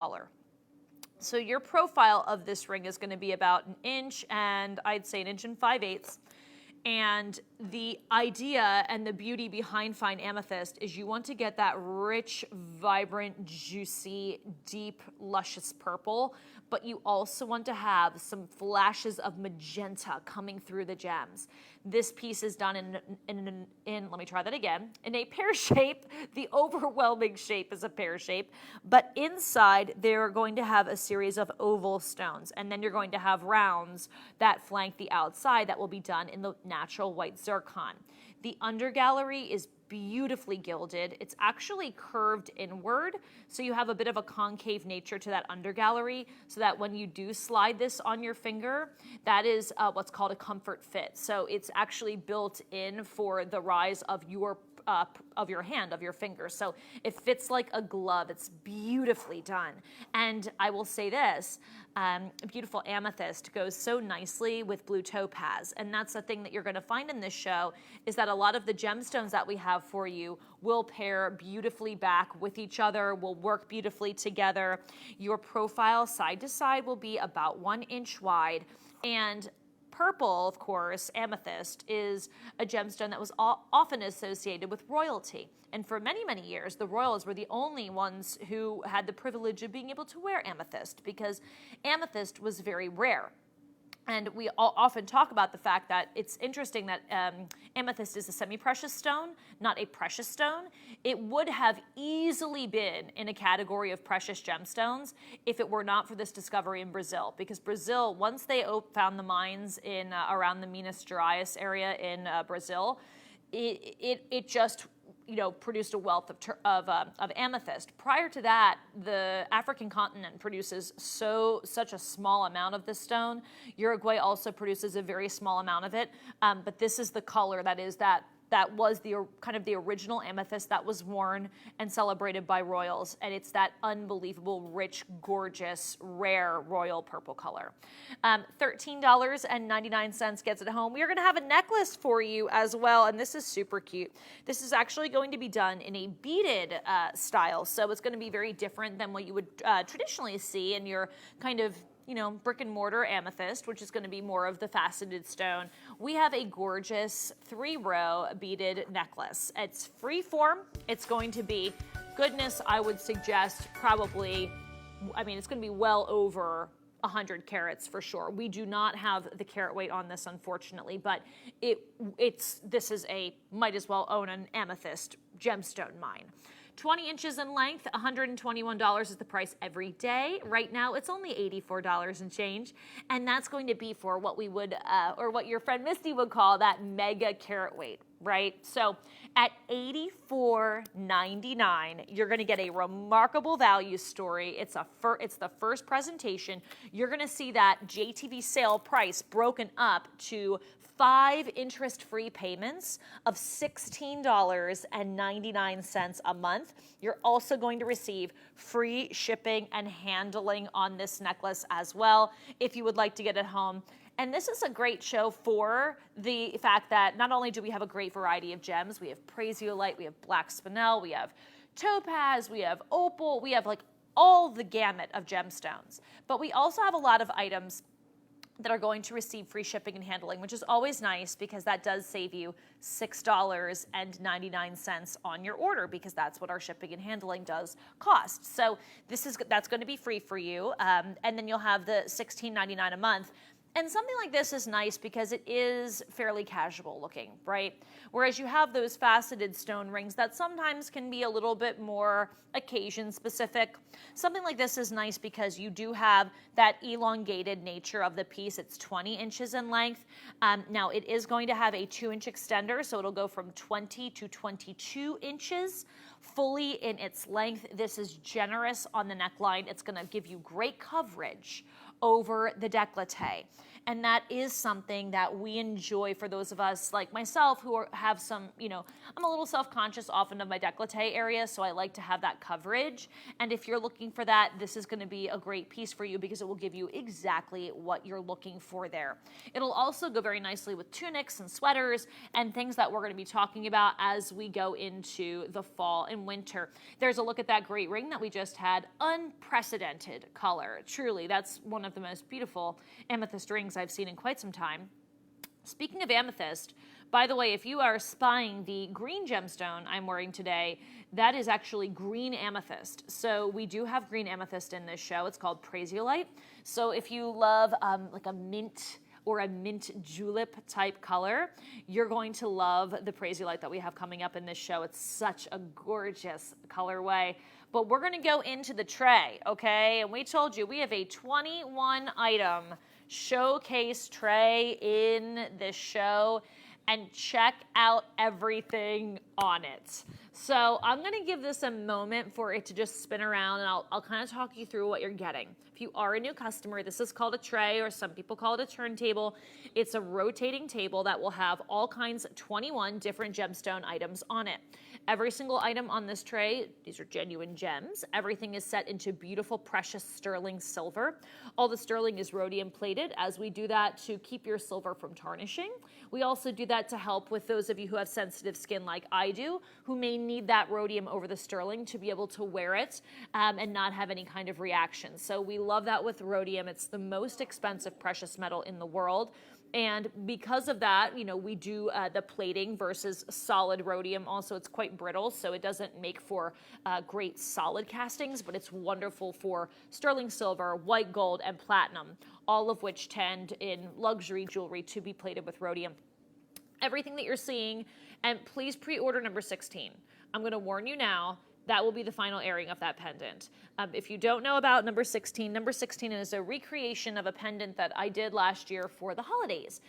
collar. So your profile of this ring is going to be about 1 inch and I'd say 1 inch and 5/8. And the idea and the beauty behind fine amethyst is you want to get that rich, vibrant, juicy, deep, luscious purple, but you also want to have some flashes of magenta coming through the gems. This piece is done in let me try that again, in a pear shape. The overwhelming shape is a pear shape, but inside they're going to have a series of oval stones, and then you're going to have rounds that flank the outside that will be done in the natural white zircon. The undergallery is beautifully gilded. It's actually curved inward, so you have a bit of a concave nature to that undergallery, so that when you do slide this on your finger, that is what's called a comfort fit. So it's actually built in for the rise of your hand, of your finger. So it fits like a glove. It's beautifully done. And I will say this, beautiful amethyst goes so nicely with blue topaz. And that's the thing that you're going to find in this show, is that a lot of the gemstones that we have for you will pair beautifully back with each other, will work beautifully together. Your profile side to side will be about 1 inch wide. And purple, of course, amethyst, is a gemstone that was often associated with royalty. And for many, many years, the royals were the only ones who had the privilege of being able to wear amethyst, because amethyst was very rare. And we often talk about the fact that it's interesting that amethyst is a semi-precious stone, not a precious stone. It would have easily been in a category of precious gemstones if it were not for this discovery in Brazil. Because Brazil, once they found the mines in around the Minas Gerais area in Brazil, it just produced a wealth of amethyst. Prior to that, the African continent produces such a small amount of this stone. Uruguay also produces a very small amount of it, but this is the color that was the kind of the original amethyst that was worn and celebrated by royals, and it's that unbelievable, rich, gorgeous, rare royal purple color. $13.99 gets it home. We are going to have a necklace for you as well, and this is super cute. This is actually going to be done in a beaded style, so it's going to be very different than what you would traditionally see in your kind of brick and mortar amethyst, which is going to be more of the faceted stone. We have a gorgeous 3-row beaded necklace. It's free form. It's going to be, goodness, I would suggest probably, it's going to be well over 100 carats for sure. We do not have the carat weight on this, unfortunately, but this is might as well own an amethyst gemstone mine. 20 inches in length, $121 is the price every day. Right now, it's only $84 and change, and that's going to be for what we would, or what your friend Misty would call that mega carat weight, right? So at $84.99, you're going to get a remarkable value story. It's the first presentation. You're going to see that JTV sale price broken up to 5 interest-free payments of $16.99 a month. You're also going to receive free shipping and handling on this necklace as well if you would like to get it home. And this is a great show for the fact that not only do we have a great variety of gems, we have praisiolite, we have black spinel, we have topaz, we have opal, we have like all the gamut of gemstones. But we also have a lot of items that are going to receive free shipping and handling, which is always nice because that does save you $6.99 on your order, because that's what our shipping and handling does cost. So that's going to be free for you, and then you'll have the $16.99 a month. And something like this is nice because it is fairly casual looking, right? Whereas you have those faceted stone rings that sometimes can be a little bit more occasion specific. Something like this is nice because you do have that elongated nature of the piece. It's 20 inches in length. Now it is going to have a 2-inch extender, so it'll go from 20 to 22 inches fully in its length. This is generous on the neckline. It's going to give you great coverage over the décolleté. And that is something that we enjoy for those of us like myself who have some, I'm a little self-conscious often of my décolleté area, so I like to have that coverage. And if you're looking for that, this is going to be a great piece for you because it will give you exactly what you're looking for there. It'll also go very nicely with tunics and sweaters and things that we're going to be talking about as we go into the fall and winter. There's a look at that great ring that we just had. Unprecedented color. Truly, that's one of the most beautiful amethyst rings I've seen in quite some time. Speaking of amethyst, by the way, if you are spying the green gemstone I'm wearing today, that is actually green amethyst. So we do have green amethyst in this show. It's called Prasiolite. So if you love like a mint or a mint julep type color, you're going to love the Prasiolite that we have coming up in this show. It's such a gorgeous colorway. But we're gonna go into the tray, okay? And we told you we have a 21 item showcase tray in this show, and check out everything on it. So I'm gonna give this a moment for it to just spin around, and I'll kind of talk you through what you're getting. If you are a new customer, this is called a tray, or some people call it a turntable. It's a rotating table that will have all kinds of 21 different gemstone items on it. Every single item on this tray, these are genuine gems. Everything is set into beautiful, precious sterling silver. All the sterling is rhodium plated, as we do that to keep your silver from tarnishing. We also do that to help with those of you who have sensitive skin like I do, who may need that rhodium over the sterling to be able to wear it and not have any kind of reaction. So we love that with rhodium. It's the most expensive precious metal in the world. And because of that, you know, we do the plating versus solid rhodium. Also, it's quite brittle, so it doesn't make for great solid castings, but it's wonderful for sterling silver, white gold, and platinum, all of which tend in luxury jewelry to be plated with rhodium. Everything that you're seeing, and please pre-order number 16. I'm going to warn you now, that will be the final airing of that pendant. If you don't know about number 16 is a recreation of a pendant that I did last year for the holidays.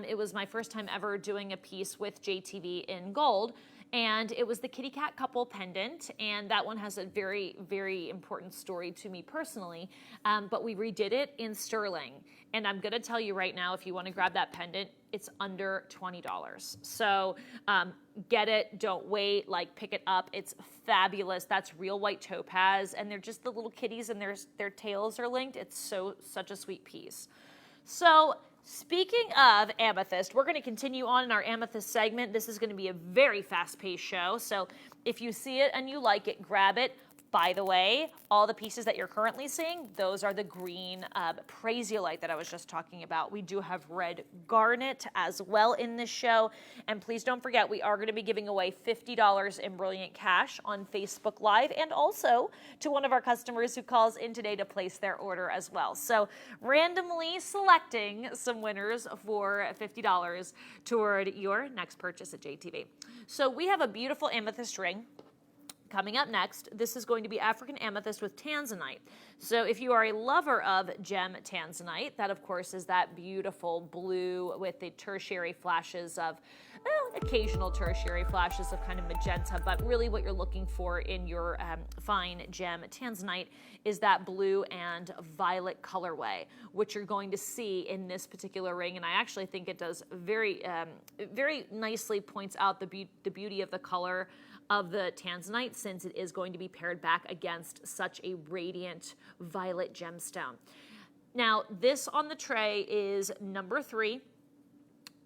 It was my first time ever doing a piece with JTV in gold, and it was the kitty cat couple pendant, and that one has a very, very important story to me personally, but we redid it in sterling. And I'm gonna tell you right now, if you wanna grab that pendant, it's under $20. So get it, don't wait, like pick it up. It's fabulous. That's real white topaz, and they're just the little kitties, and their tails are linked. It's such a sweet piece. So speaking of amethyst, we're going to continue on in our amethyst segment. This is going to be a very fast-paced show, so if you see it and you like it, grab it. By the way, all the pieces that you're currently seeing, those are the green Prasiolite that I was just talking about. We do have red garnet as well in this show. And please don't forget, we are going to be giving away $50 in Brilliant Cash on Facebook Live, and also to one of our customers who calls in today to place their order as well. So randomly selecting some winners for $50 toward your next purchase at JTV. So we have a beautiful amethyst ring. Coming up next, this is going to be African amethyst with tanzanite. So if you are a lover of gem tanzanite, that of course is that beautiful blue with the tertiary flashes of, occasional tertiary flashes of kind of magenta, but really what you're looking for in your fine gem tanzanite is that blue and violet colorway, which you're going to see in this particular ring. And I actually think it does very nicely points out the beauty of the color of the tanzanite, since it is going to be paired back against such a radiant violet gemstone. Now, this on the tray is number 3.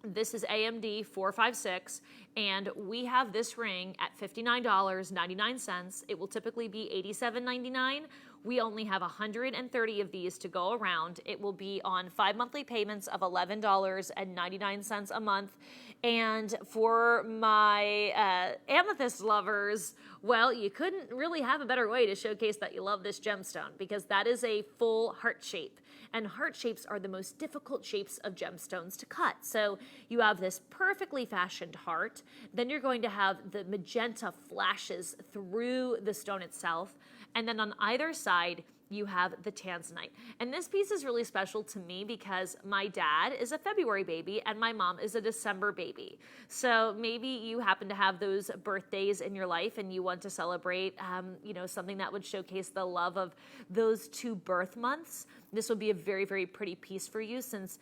This is AMD 456, and we have this ring at $59.99. It will typically be $87.99. We only have 130 of these to go around. It will be on 5 monthly payments of $11.99 a month. And for my amethyst lovers, well, you couldn't really have a better way to showcase that you love this gemstone, because that is a full heart shape. And heart shapes are the most difficult shapes of gemstones to cut. So you have this perfectly fashioned heart. Then you're going to have the magenta flashes through the stone itself. And then on either side, you have the tanzanite. And this piece is really special to me because my dad is a February baby and my mom is a December baby. So maybe you happen to have those birthdays in your life and you want to celebrate, something that would showcase the love of those 2 birth months. This would be a very, very pretty piece for you, since,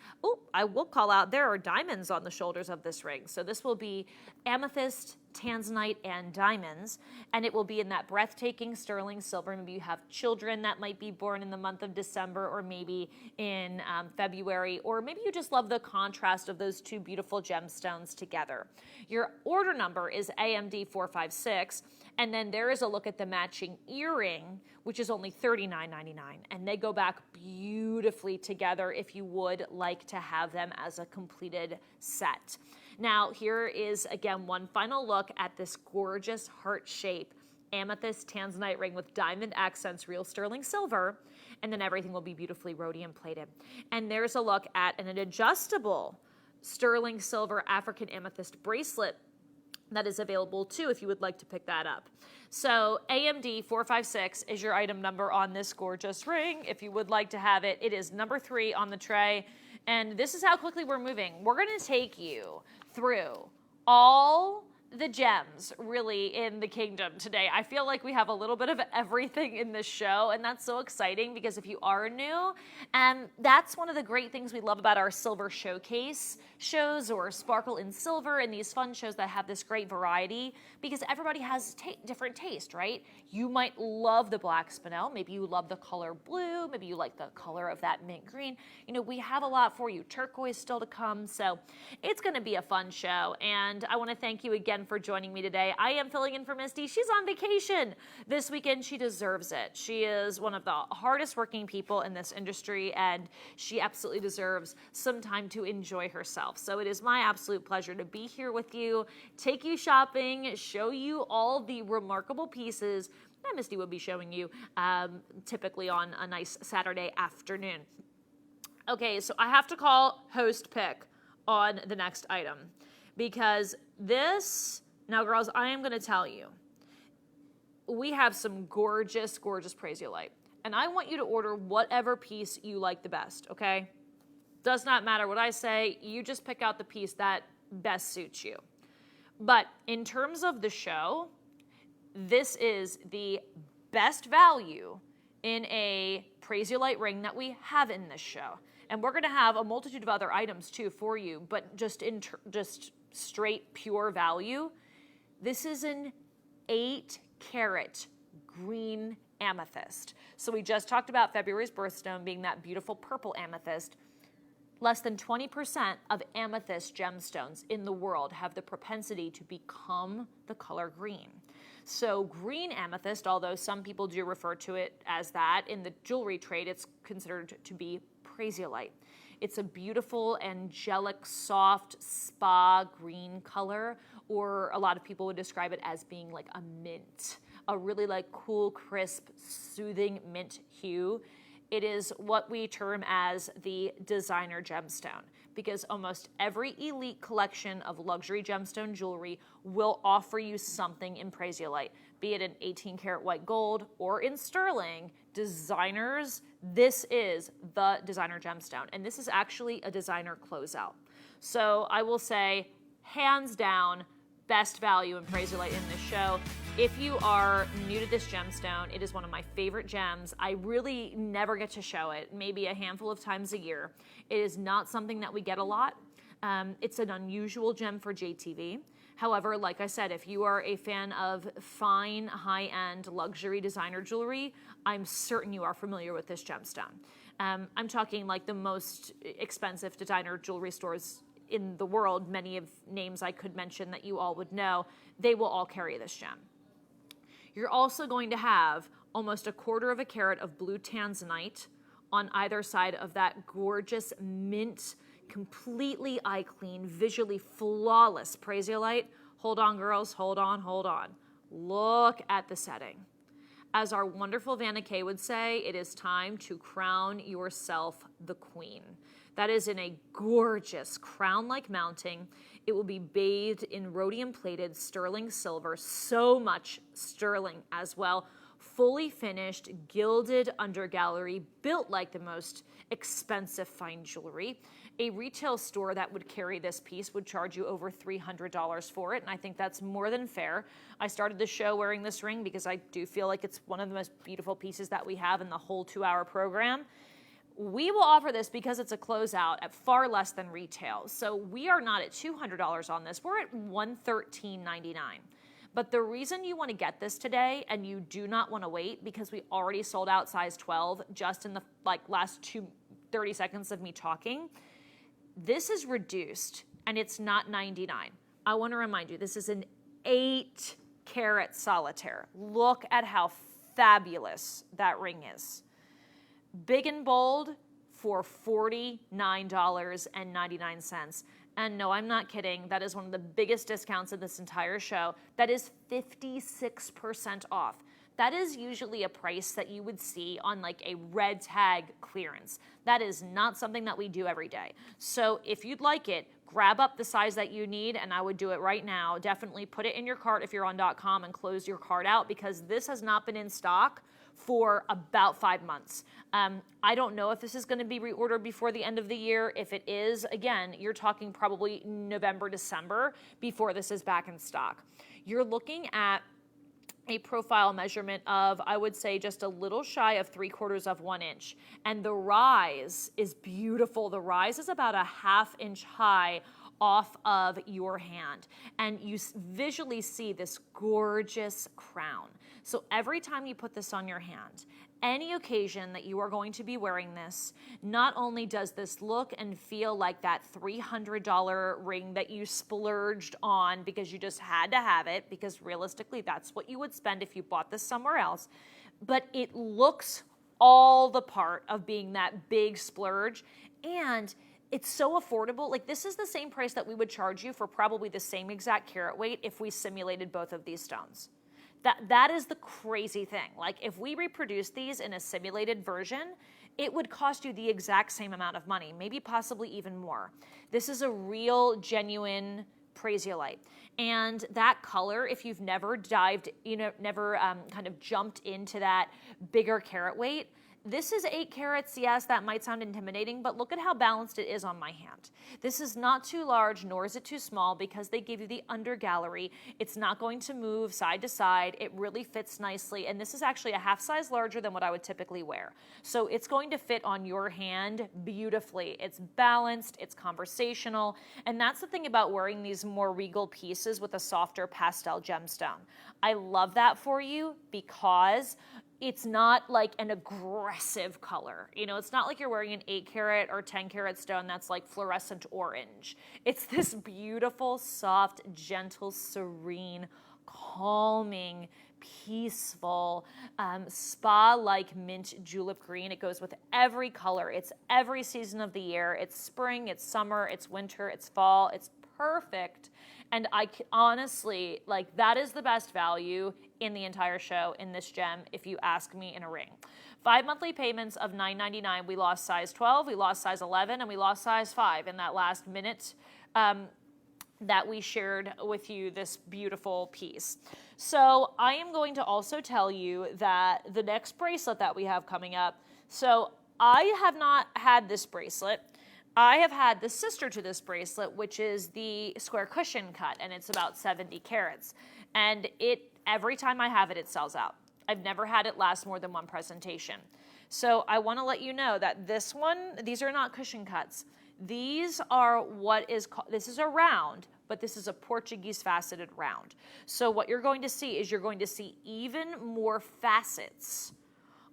I will call out, there are diamonds on the shoulders of this ring. So this will be amethyst, tanzanite, and diamonds, and it will be in that breathtaking sterling silver. Maybe you have children that might be born in the month of December, or maybe in February, or maybe you just love the contrast of those 2 beautiful gemstones together. Your order number is AMD 456, And then there is a look at the matching earring, which is only $39.99. And they go back beautifully together if you would like to have them as a completed set. Now, here is, again, one final look at this gorgeous heart shape amethyst tanzanite ring with diamond accents, real sterling silver, and then everything will be beautifully rhodium plated. And there's a look at an adjustable sterling silver African amethyst bracelet that is available too if you would like to pick that up. So AMD 456 is your item number on this gorgeous ring. If you would like to have it, it is number 3 on the tray. And this is how quickly we're moving. We're going to take you through all the gems really in the kingdom today. I feel like we have a little bit of everything in this show, and that's so exciting because if you are new, that's one of the great things we love about our silver showcase shows or Sparkle in Silver and these fun shows that have this great variety because everybody has different taste, right? You might love the black spinel, maybe you love the color blue, maybe you like the color of that mint green. You know, we have a lot for you. Turquoise still to come, so it's going to be a fun show, and I want to thank you again for joining me today. I am filling in for Misty. She's on vacation this weekend. She deserves it. She is one of the hardest working people in this industry, and she absolutely deserves some time to enjoy herself. So it is my absolute pleasure to be here with you, take you shopping, show you all the remarkable pieces that Misty will be showing you typically on a nice Saturday afternoon. Okay, so I have to call host pick on the next item because now girls, I am going to tell you, we have some gorgeous, gorgeous Prasiolite. And I want you to order whatever piece you like the best, okay? Does not matter what I say, you just pick out the piece that best suits you. But in terms of the show, this is the best value in a Prasiolite ring that we have in this show. And we're going to have a multitude of other items too for you, but just straight pure value. This is an 8-carat green amethyst. So we just talked about February's birthstone being that beautiful purple amethyst. Less than 20% of amethyst gemstones in the world have the propensity to become the color green. So green amethyst, although some people do refer to it as that, in the jewelry trade, it's considered to be Prasiolite. It's a beautiful, angelic, soft spa green color, or a lot of people would describe it as being like a mint, a really like cool, crisp, soothing mint hue. It is what we term as the designer gemstone because almost every elite collection of luxury gemstone jewelry will offer you something in Prasiolite, be it in 18-karat white gold or in sterling. Designers, this is the designer gemstone, and this is actually a designer closeout. So I will say, hands down, best value in Prasiolite in this show. If you are new to this gemstone, it is one of my favorite gems. I really never get to show it, maybe a handful of times a year. It is not something that we get a lot. It's an unusual gem for JTV. However, like I said, if you are a fan of fine, high-end, luxury designer jewelry, I'm certain you are familiar with this gemstone. I'm talking like the most expensive designer jewelry stores in the world, many of names I could mention that you all would know, they will all carry this gem. You're also going to have almost 1/4 carat of blue tanzanite on either side of that gorgeous mint, completely eye clean, visually flawless Prasiolite. Hold on, girls, hold on, hold on. Look at the setting. As our wonderful Vanna Kay would say, it is time to crown yourself the queen. That is in a gorgeous crown-like mounting. It will be bathed in rhodium-plated sterling silver, so much sterling as well. Fully finished, gilded undergallery, built like the most expensive fine jewelry. A retail store that would carry this piece would charge you over $300 for it, and I think that's more than fair. I started the show wearing this ring because I do feel like it's one of the most beautiful pieces that we have in the whole 2-hour program. We will offer this because it's a closeout at far less than retail. So we are not at $200 on this. We're at $113.99. But the reason you want to get this today and you do not want to wait because we already sold out size 12 just in the last 30 seconds of me talking, this is reduced and it's not $99. I want to remind you, this is an 8 carat solitaire. Look at how fabulous that ring is. Big and bold for $49.99. And no, I'm not kidding. That is one of the biggest discounts of this entire show. That is 56% off. That is usually a price that you would see on like a red tag clearance. That is not something that we do every day. So if you'd like it, grab up the size that you need, and I would do it right now. Definitely put it in your cart if you're on .com and close your cart out, because this has not been in stock for about 5 months. I don't know if this is going to be reordered before the end of the year. If it is, again, you're talking probably November, December before this is back in stock. You're looking at a profile measurement of, I would say, just a little shy of 3/4 of 1 inch. And the rise is beautiful. The rise is about a 1/2 inch high off of your hand. And you visually see this gorgeous crown. So every time you put this on your hand, any occasion that you are going to be wearing this, not only does this look and feel like that $300 ring that you splurged on because you just had to have it, because realistically that's what you would spend if you bought this somewhere else, but it looks all the part of being that big splurge, and it's so affordable. Like, this is the same price that we would charge you for probably the same exact carat weight if we simulated both of these stones. That is the crazy thing. Like, if we reproduce these in a simulated version, it would cost you the exact same amount of money, maybe possibly even more. This is a real, genuine Prasiolite. And that color, if you've never dived, never kind of jumped into that bigger carat weight, this is 8 carats. Yes, that might sound intimidating, but look at how balanced it is on my hand. This is not too large, nor is it too small, because they give you the under gallery. It's not going to move side to side. It really fits nicely, and this is actually a 1/2 size larger than what I would typically wear. So it's going to fit on your hand beautifully. It's balanced, it's conversational, and that's the thing about wearing these more regal pieces with a softer pastel gemstone. I love that for you because it's not like an aggressive color. It's not like you're wearing an 8 carat or 10 carat stone that's like fluorescent orange. It's this beautiful, soft, gentle, serene, calming, peaceful, spa-like mint julep green. It goes with every color. It's every season of the year. It's spring, it's summer, it's winter, it's fall. It's perfect. And I honestly, that is the best value in the entire show in this gem, if you ask me, in a ring. 5 monthly payments of $9.99. We lost size 12, we lost size 11, and we lost size 5 in that last minute that we shared with you this beautiful piece. So I am going to also tell you that the next bracelet that we have coming up, so I have not had this bracelet. I have had the sister to this bracelet, which is the square cushion cut, and it's about 70 carats. And every time I have it, it sells out. I've never had it last more than one presentation. So I want to let you know that these are not cushion cuts. These are this is a round, but this is a Portuguese faceted round. So what you're going to see is even more facets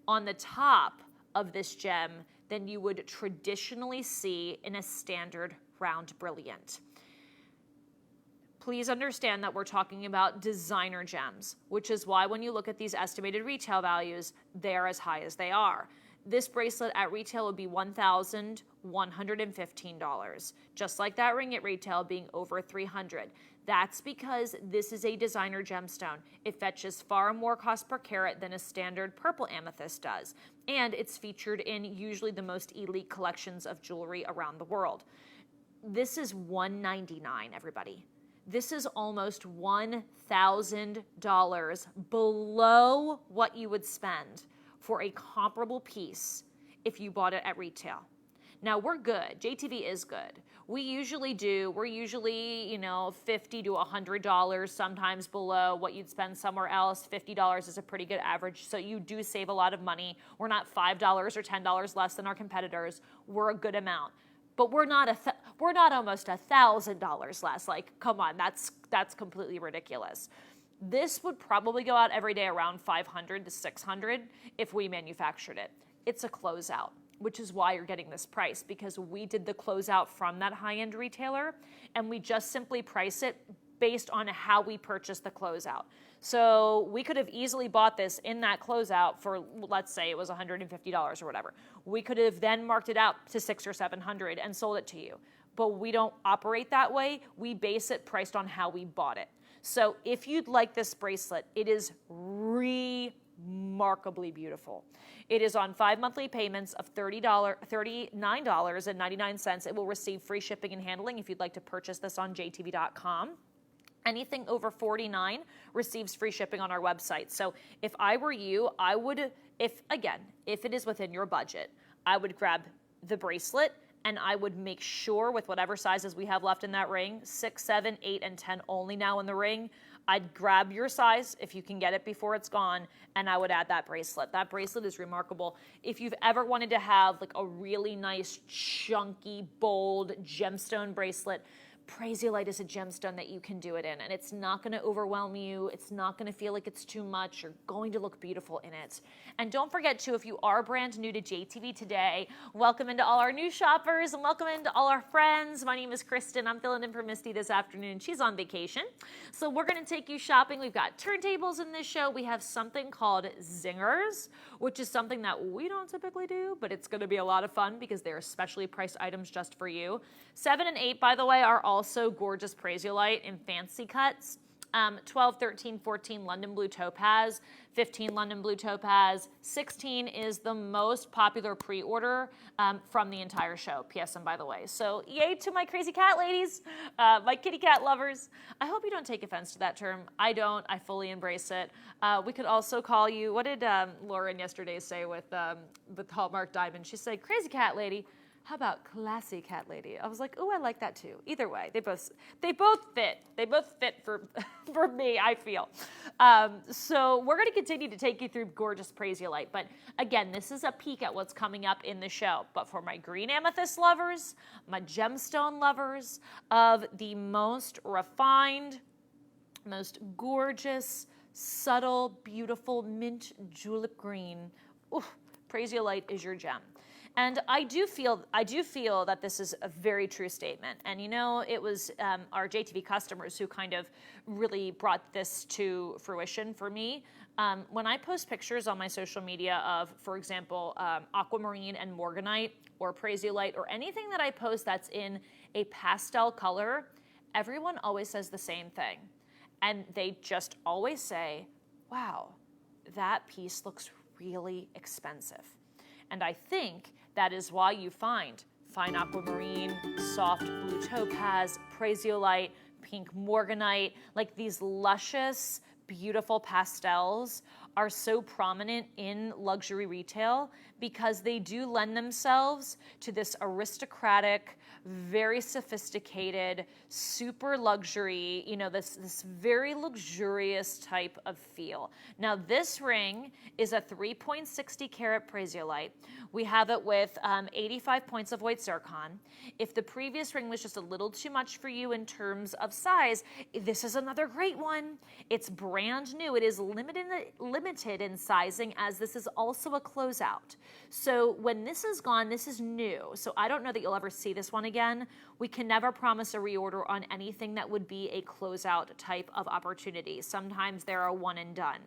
on the top of this gem than you would traditionally see in a standard round brilliant. Please understand that we're talking about designer gems, which is why when you look at these estimated retail values, they're as high as they are. This bracelet at retail would be $1,115, just like that ring at retail being over $300. That's because this is a designer gemstone. It fetches far more cost per carat than a standard purple amethyst does, and it's featured in usually the most elite collections of jewelry around the world. This is $199, everybody. This is almost $1,000 below what you would spend for a comparable piece if you bought it at retail. Now, we're good. JTV is good. We're usually, $50 to $100, sometimes below what you'd spend somewhere else. $50 is a pretty good average, so you do save a lot of money. We're not $5 or $10 less than our competitors. We're a good amount. But we're not almost $1,000 less. Like, come on, that's completely ridiculous. This would probably go out every day around $500 to $600 if we manufactured it. It's a closeout, which is why you're getting this price, because we did the closeout from that high-end retailer, and we just simply price it based on how we purchased the closeout. So we could have easily bought this in that closeout for, let's say it was $150 or whatever. We could have then marked it out to $600 or $700 and sold it to you. But we don't operate that way. We base it priced on how we bought it. So if you'd like this bracelet, it is remarkably beautiful. It is on 5 monthly payments of $39.99. It will receive free shipping and handling if you'd like to purchase this on jtv.com. Anything over $49 receives free shipping on our website. So if I were you, I would, if it is within your budget, I would grab the bracelet and I would make sure with whatever sizes we have left in that ring, 6, 7, 8, and 10 only now in the ring, I'd grab your size if you can get it before it's gone, and I would add that bracelet. That bracelet is remarkable. If you've ever wanted to have like a really nice, chunky, bold gemstone bracelet, Prasiolite is a gemstone that you can do it in, and it's not going to overwhelm you. It's not going to feel like it's too much. You're going to look beautiful in it. And don't forget to, if you are brand new to JTV today, welcome into all our new shoppers and welcome into all our friends. My name is Kristen. I'm filling in for Misty this afternoon. She's on vacation. So we're going to take you shopping. We've got turntables in this show. We have something called zingers, which is something that we don't typically do, but it's going to be a lot of fun because they're specially priced items just for you. 7 and 8, by the way, are also gorgeous Prasiolite in fancy cuts. 12, 13, 14 London Blue Topaz, 15 London Blue Topaz, 16 is the most popular pre-order from the entire show, PSM, by the way. So yay to my crazy cat ladies, my kitty cat lovers. I hope you don't take offense to that term. I don't. I fully embrace it. We could also call you, what did Lauren yesterday say with Hallmark Diamond? She said, crazy cat lady. How about classy cat lady? I was like, oh, I like that too. Either way, they both fit. They both fit for me, I feel. So we're going to continue to take you through gorgeous Prasiolite. But again, this is a peek at what's coming up in the show. But for my green amethyst lovers, my gemstone lovers of the most refined, most gorgeous, subtle, beautiful mint julep green, Prasiolite is your gem. And I do feel that this is a very true statement. And you know, it was our JTV customers who kind of really brought this to fruition for me. When I post pictures on my social media of, for example, aquamarine and morganite or Prasiolite or anything that I post that's in a pastel color, everyone always says the same thing. And they just always say, wow, that piece looks really expensive. And I think that is why you find fine aquamarine, soft blue topaz, Prasiolite, pink morganite, like these luscious, beautiful pastels are so prominent in luxury retail because they do lend themselves to this aristocratic, very sophisticated, super luxury, you know, this very luxurious type of feel. Now this ring is a 3.60 carat Prasiolite. We have it with 85 points of white zircon. If the previous ring was just a little too much for you in terms of size, this is another great one. It's brand new. It is limited in sizing, as this is also a closeout. So when this is gone, this is new. So I don't know that you'll ever see this one again. We can never promise a reorder on anything that would be a closeout type of opportunity. Sometimes there are one and done.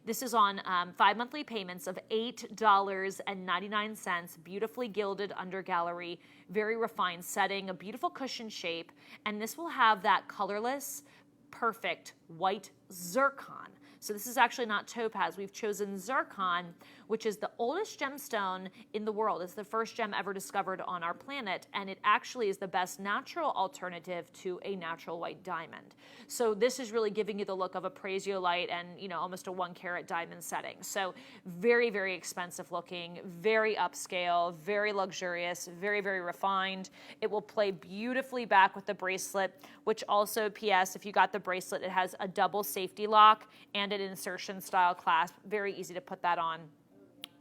This is on 5 monthly payments of $8.99, beautifully gilded under gallery, very refined setting, a beautiful cushion shape, and this will have that colorless, perfect white zircon. So this is actually not topaz. We've chosen zircon, which is the oldest gemstone in the world. It's the first gem ever discovered on our planet, and it actually is the best natural alternative to a natural white diamond. So this is really giving you the look of a Prasiolite and, you know, almost a 1 carat diamond setting. So very, very expensive looking, very upscale, very luxurious, very, very refined. It will play beautifully back with the bracelet, which also, PS, if you got the bracelet, it has a double safety lock and an insertion style clasp. Very easy to put that on.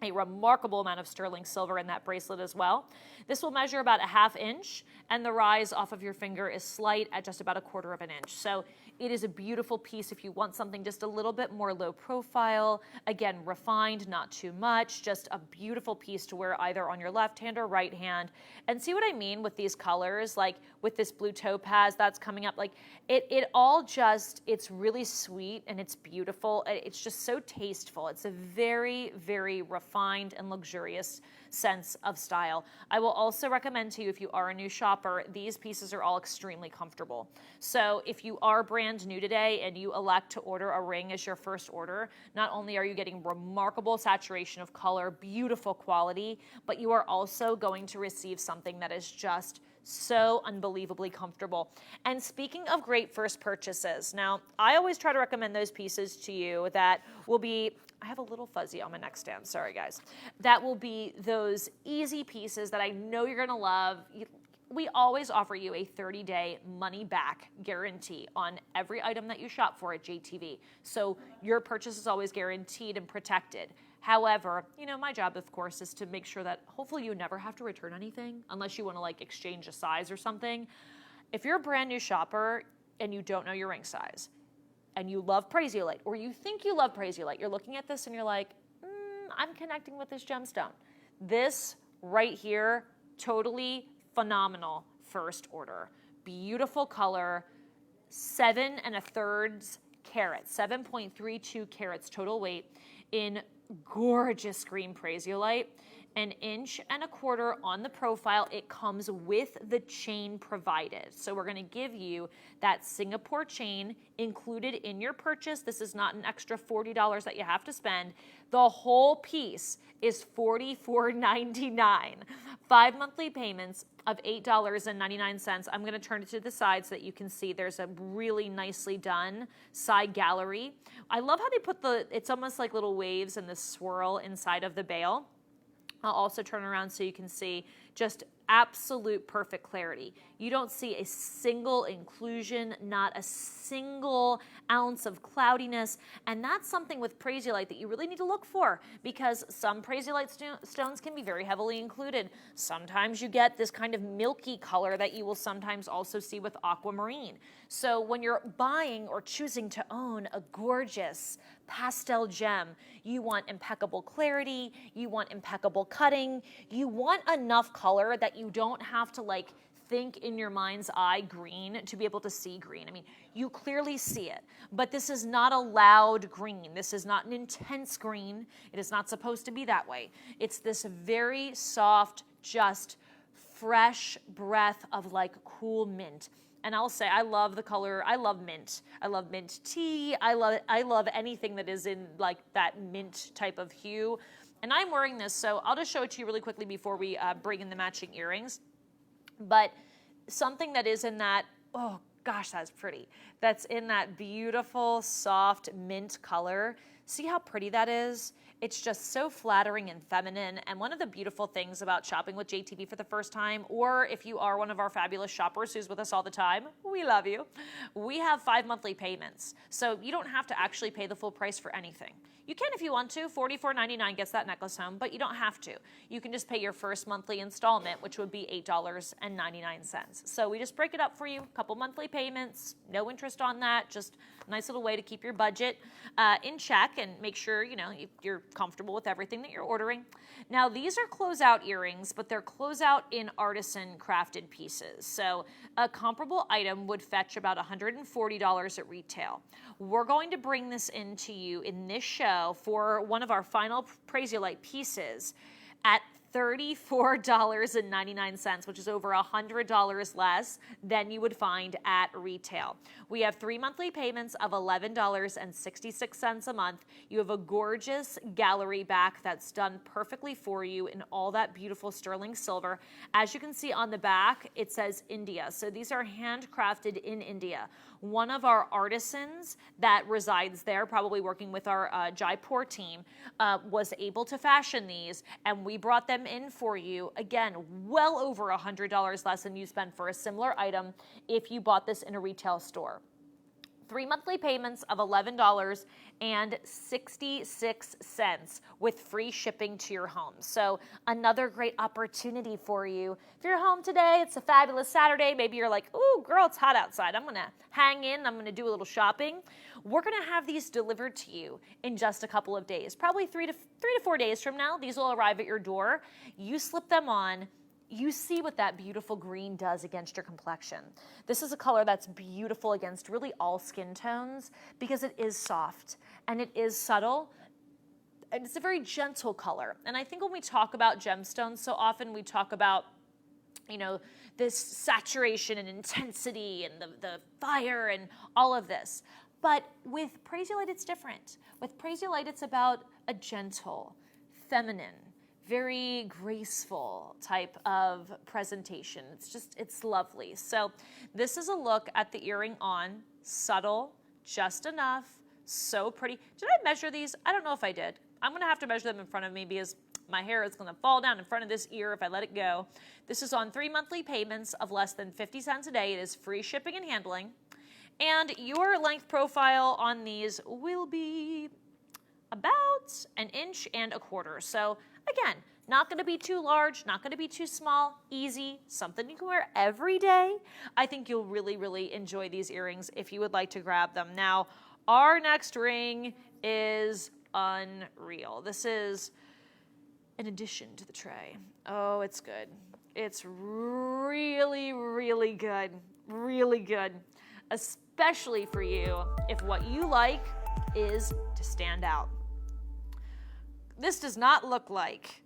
A remarkable amount of sterling silver in that bracelet as well. This will measure about a 1/2 inch, and the rise off of your finger is slight at just about 1/4 of an inch. So it is a beautiful piece if you want something just a little bit more low profile. Again, refined, not too much, just a beautiful piece to wear either on your left hand or right hand. And see what I mean with these colors, like with this blue topaz that's coming up, like it all just, it's really sweet and it's beautiful. It's just so tasteful. It's a very, very refined and luxurious sense of style. I will also recommend to you, if you are a new shopper, these pieces are all extremely comfortable. So if you are brand new today and you elect to order a ring as your first order, not only are you getting remarkable saturation of color, beautiful quality, but you are also going to receive something that is just so unbelievably comfortable. And speaking of great first purchases, now I always try to recommend those pieces to you that will be, I have a little fuzzy on my neck stand, sorry guys. That will be those easy pieces that I know you're gonna love. We always offer you a 30-day money-back guarantee on every item that you shop for at JTV. So your purchase is always guaranteed and protected. However, you know, my job, of course, is to make sure that hopefully you never have to return anything unless you want to like exchange a size or something. If you're a brand new shopper and you don't know your ring size and you love Prasiolite, or you think you love Prasiolite, you're looking at this and you're like, I'm connecting with this gemstone. This right here, totally phenomenal first order. Beautiful color, 7 1/3 carats, 7.32 carats total weight in gorgeous green Prasiolite, 1 1/4 inch on the profile. It comes with the chain provided. So we're gonna give you that Singapore chain included in your purchase. This is not an extra $40 that you have to spend. The whole piece is $44.99. 5 monthly payments of $8.99. I'm gonna turn it to the side so that you can see there's a really nicely done side gallery. I love how they put it's almost like little waves and the swirl inside of the bail. I'll also turn around so you can see just absolute perfect clarity. You don't see a single inclusion, not a single ounce of cloudiness, and that's something with Prasiolite that you really need to look for, because some Prasiolite stones can be very heavily included. Sometimes you get this kind of milky color that you will sometimes also see with aquamarine. So when you're buying or choosing to own a gorgeous pastel gem, you want impeccable clarity, you want impeccable cutting, you want enough color that you don't have to like think in your mind's eye green to be able to see green. I mean, you clearly see it, but this is not a loud green. This is not an intense green. It is not supposed to be that way. It's this very soft, just fresh breath of like cool mint. And I'll say, I love the color. I love mint. I love mint tea. I love anything that is in like that mint type of hue. And I'm wearing this, so I'll just show it to you really quickly before we bring in the matching earrings. But something that is in that, oh gosh, that's pretty. That's in that beautiful, soft mint color. See how pretty that is? It's just so flattering and feminine. And one of the beautiful things about shopping with JTV for the first time, or if you are one of our fabulous shoppers who's with us all the time, we love you. We have 5 monthly payments. So you don't have to actually pay the full price for anything. You can if you want to. $44.99 gets that necklace home, but you don't have to. You can just pay your first monthly installment, which would be $8.99. So we just break it up for you, a couple monthly payments, no interest on that, just a nice little way to keep your budget in check and make sure you're comfortable with everything that you're ordering. Now these are closeout earrings, but they're closeout in artisan crafted pieces. So a comparable item would fetch about $140 at retail. We're going to bring this into you in this show for one of our final Prasiolite pieces at $34.99, which is over $100 less than you would find at retail. We have 3 monthly payments of $11.66 a month. You have a gorgeous gallery back that's done perfectly for you in all that beautiful sterling silver. As you can see on the back, it says India. So these are handcrafted in India. One of our artisans that resides there, probably working with our Jaipur team, was able to fashion these, and we brought them in for you. Again, well over $100 less than you spend for a similar item if you bought this in a retail store. 3 monthly payments of $11.66 with free shipping to your home. So another great opportunity for you. If you're home today, it's a fabulous Saturday. Maybe you're like, ooh, girl, it's hot outside. I'm going to hang in. I'm going to do a little shopping. We're going to have these delivered to you in just a couple of days. Probably 3 to 4 days from now, these will arrive at your door. You slip them on. You see what that beautiful green does against your complexion. This is a color that's beautiful against really all skin tones because it is soft and it is subtle. And it's a very gentle color. And I think when we talk about gemstones, so often we talk about, you know, this saturation and intensity and the fire and all of this. But with Prasiolite, it's different. With Prasiolite, it's about a gentle, feminine, very graceful type of presentation. It's lovely. So this is a look at the earring on, subtle, just enough, so pretty. Did I measure these? I don't know if I did. I'm gonna have to measure them in front of me because my hair is gonna fall down in front of this ear if I let it go. This is on 3 monthly payments of less than 50 cents a day. It is free shipping and handling. And your length profile on these will be about 1.25 inches. So again, not going to be too large, not going to be too small, easy, something you can wear every day. I think you'll really, really enjoy these earrings if you would like to grab them. Now, our next ring is unreal. This is an addition to the tray. Oh, it's good. It's really, really good. Really good. Especially for you if what you like is to stand out. This does not look like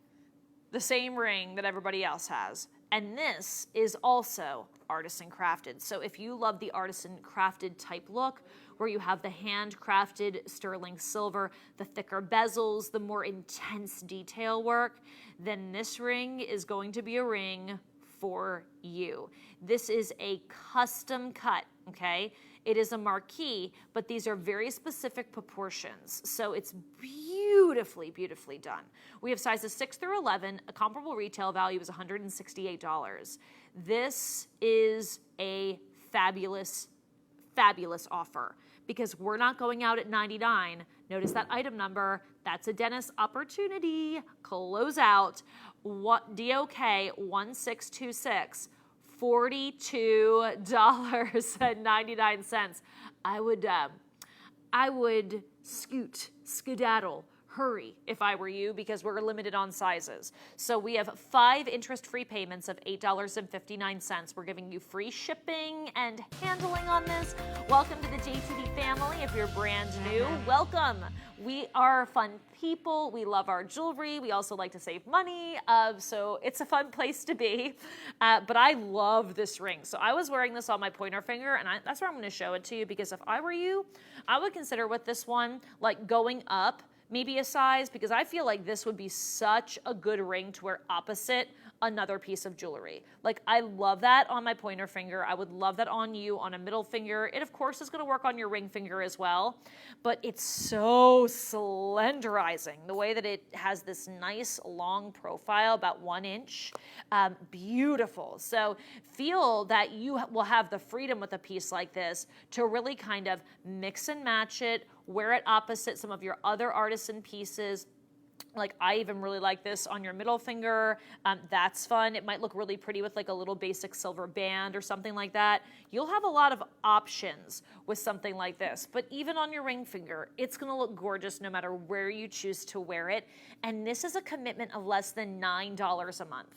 the same ring that everybody else has. And this is also artisan crafted. So if you love the artisan crafted type look, where you have the handcrafted sterling silver, the thicker bezels, the more intense detail work, then this ring is going to be a ring for you. This is a custom cut, okay? It is a marquee, but these are very specific proportions. So it's beautifully, beautifully done. We have sizes 6 through 11. A comparable retail value is $168. This is a fabulous, fabulous offer because we're not going out at $99. Notice that item number. That's a dentist opportunity. Close out. DOK 1626. $42.99. I would skedaddle, hurry if I were you because we're limited on sizes. So we have 5 interest-free payments of $8.59. We're giving you free shipping and handling on this. Welcome to the JTV family. If you're brand new, welcome. We are fun people. We love our jewelry. We also like to save money. So it's a fun place to be. But I love this ring. So I was wearing this on my pointer finger, and that's where I'm going to show it to you because if I were you, I would consider with this one, like going up maybe a size because I feel like this would be such a good ring to wear opposite another piece of jewelry. Like I love that on my pointer finger. I would love that on you on a middle finger. It of course is going to work on your ring finger as well, but it's so slenderizing the way that it has this nice long profile, about 1 inch. Beautiful. So feel that you will have the freedom with a piece like this to really kind of mix and match it, wear it opposite some of your other artisan pieces. Like I even really like this on your middle finger. That's fun. It might look really pretty with like a little basic silver band or something like that. You'll have a lot of options with something like this. But even on your ring finger, it's going to look gorgeous no matter where you choose to wear it. And this is a commitment of less than $9 a month.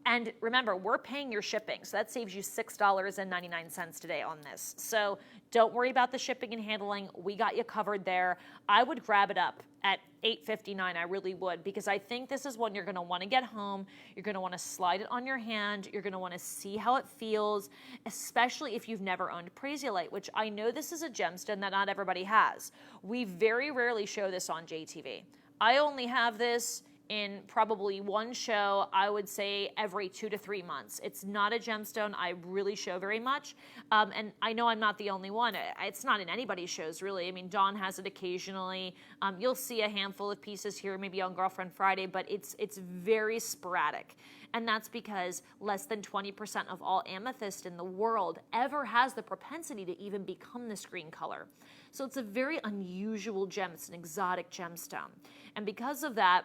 And remember, we're paying your shipping, so that saves you $6.99 today on this. So don't worry about the shipping and handling. We got you covered there. I would grab it up at $8.59. I really would, because I think this is one you're going to want to get home. You're going to want to slide it on your hand. You're going to want to see how it feels, especially if you've never owned Prasiolite, which I know this is a gemstone that not everybody has. We very rarely show this on JTV. I only have this in probably one show, I would say every 2 to 3 months. It's not a gemstone I really show very much. And I know I'm not the only one. It's not in anybody's shows, really. I mean, Dawn has it occasionally. You'll see a handful of pieces here, maybe on Girlfriend Friday, but it's very sporadic. And that's because less than 20% of all amethyst in the world ever has the propensity to even become this green color. So it's a very unusual gem. It's an exotic gemstone. And because of that,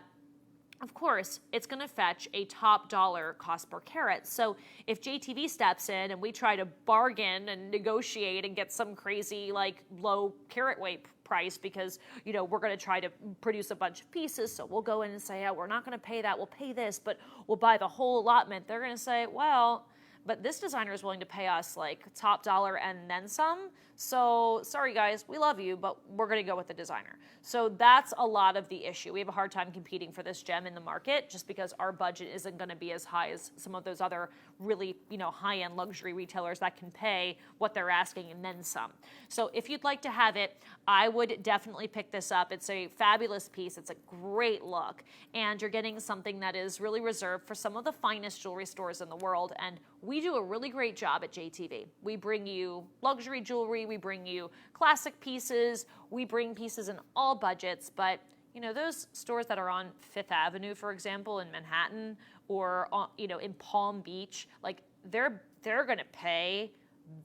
of course, it's going to fetch a top dollar cost per carat. So if JTV steps in and we try to bargain and negotiate and get some crazy like low carat weight price because, you know, we're going to try to produce a bunch of pieces, so we'll go in and say, oh, we're not going to pay that, we'll pay this, but we'll buy the whole allotment. They're going to say, well, but this designer is willing to pay us like top dollar and then some. So sorry guys, we love you, but we're going to go with the designer. So that's a lot of the issue. We have a hard time competing for this gem in the market just because our budget isn't going to be as high as some of those other really, you know, high-end luxury retailers that can pay what they're asking and then some. So if you'd like to have it, I would definitely pick this up. It's a fabulous piece. It's a great look. And you're getting something that is really reserved for some of the finest jewelry stores in the world. And we do a really great job at JTV. We bring you luxury jewelry. We bring you classic pieces. We bring pieces in all budgets. But, you know, those stores that are on Fifth Avenue, for example, in Manhattan, or, you know, in Palm Beach, like they're going to pay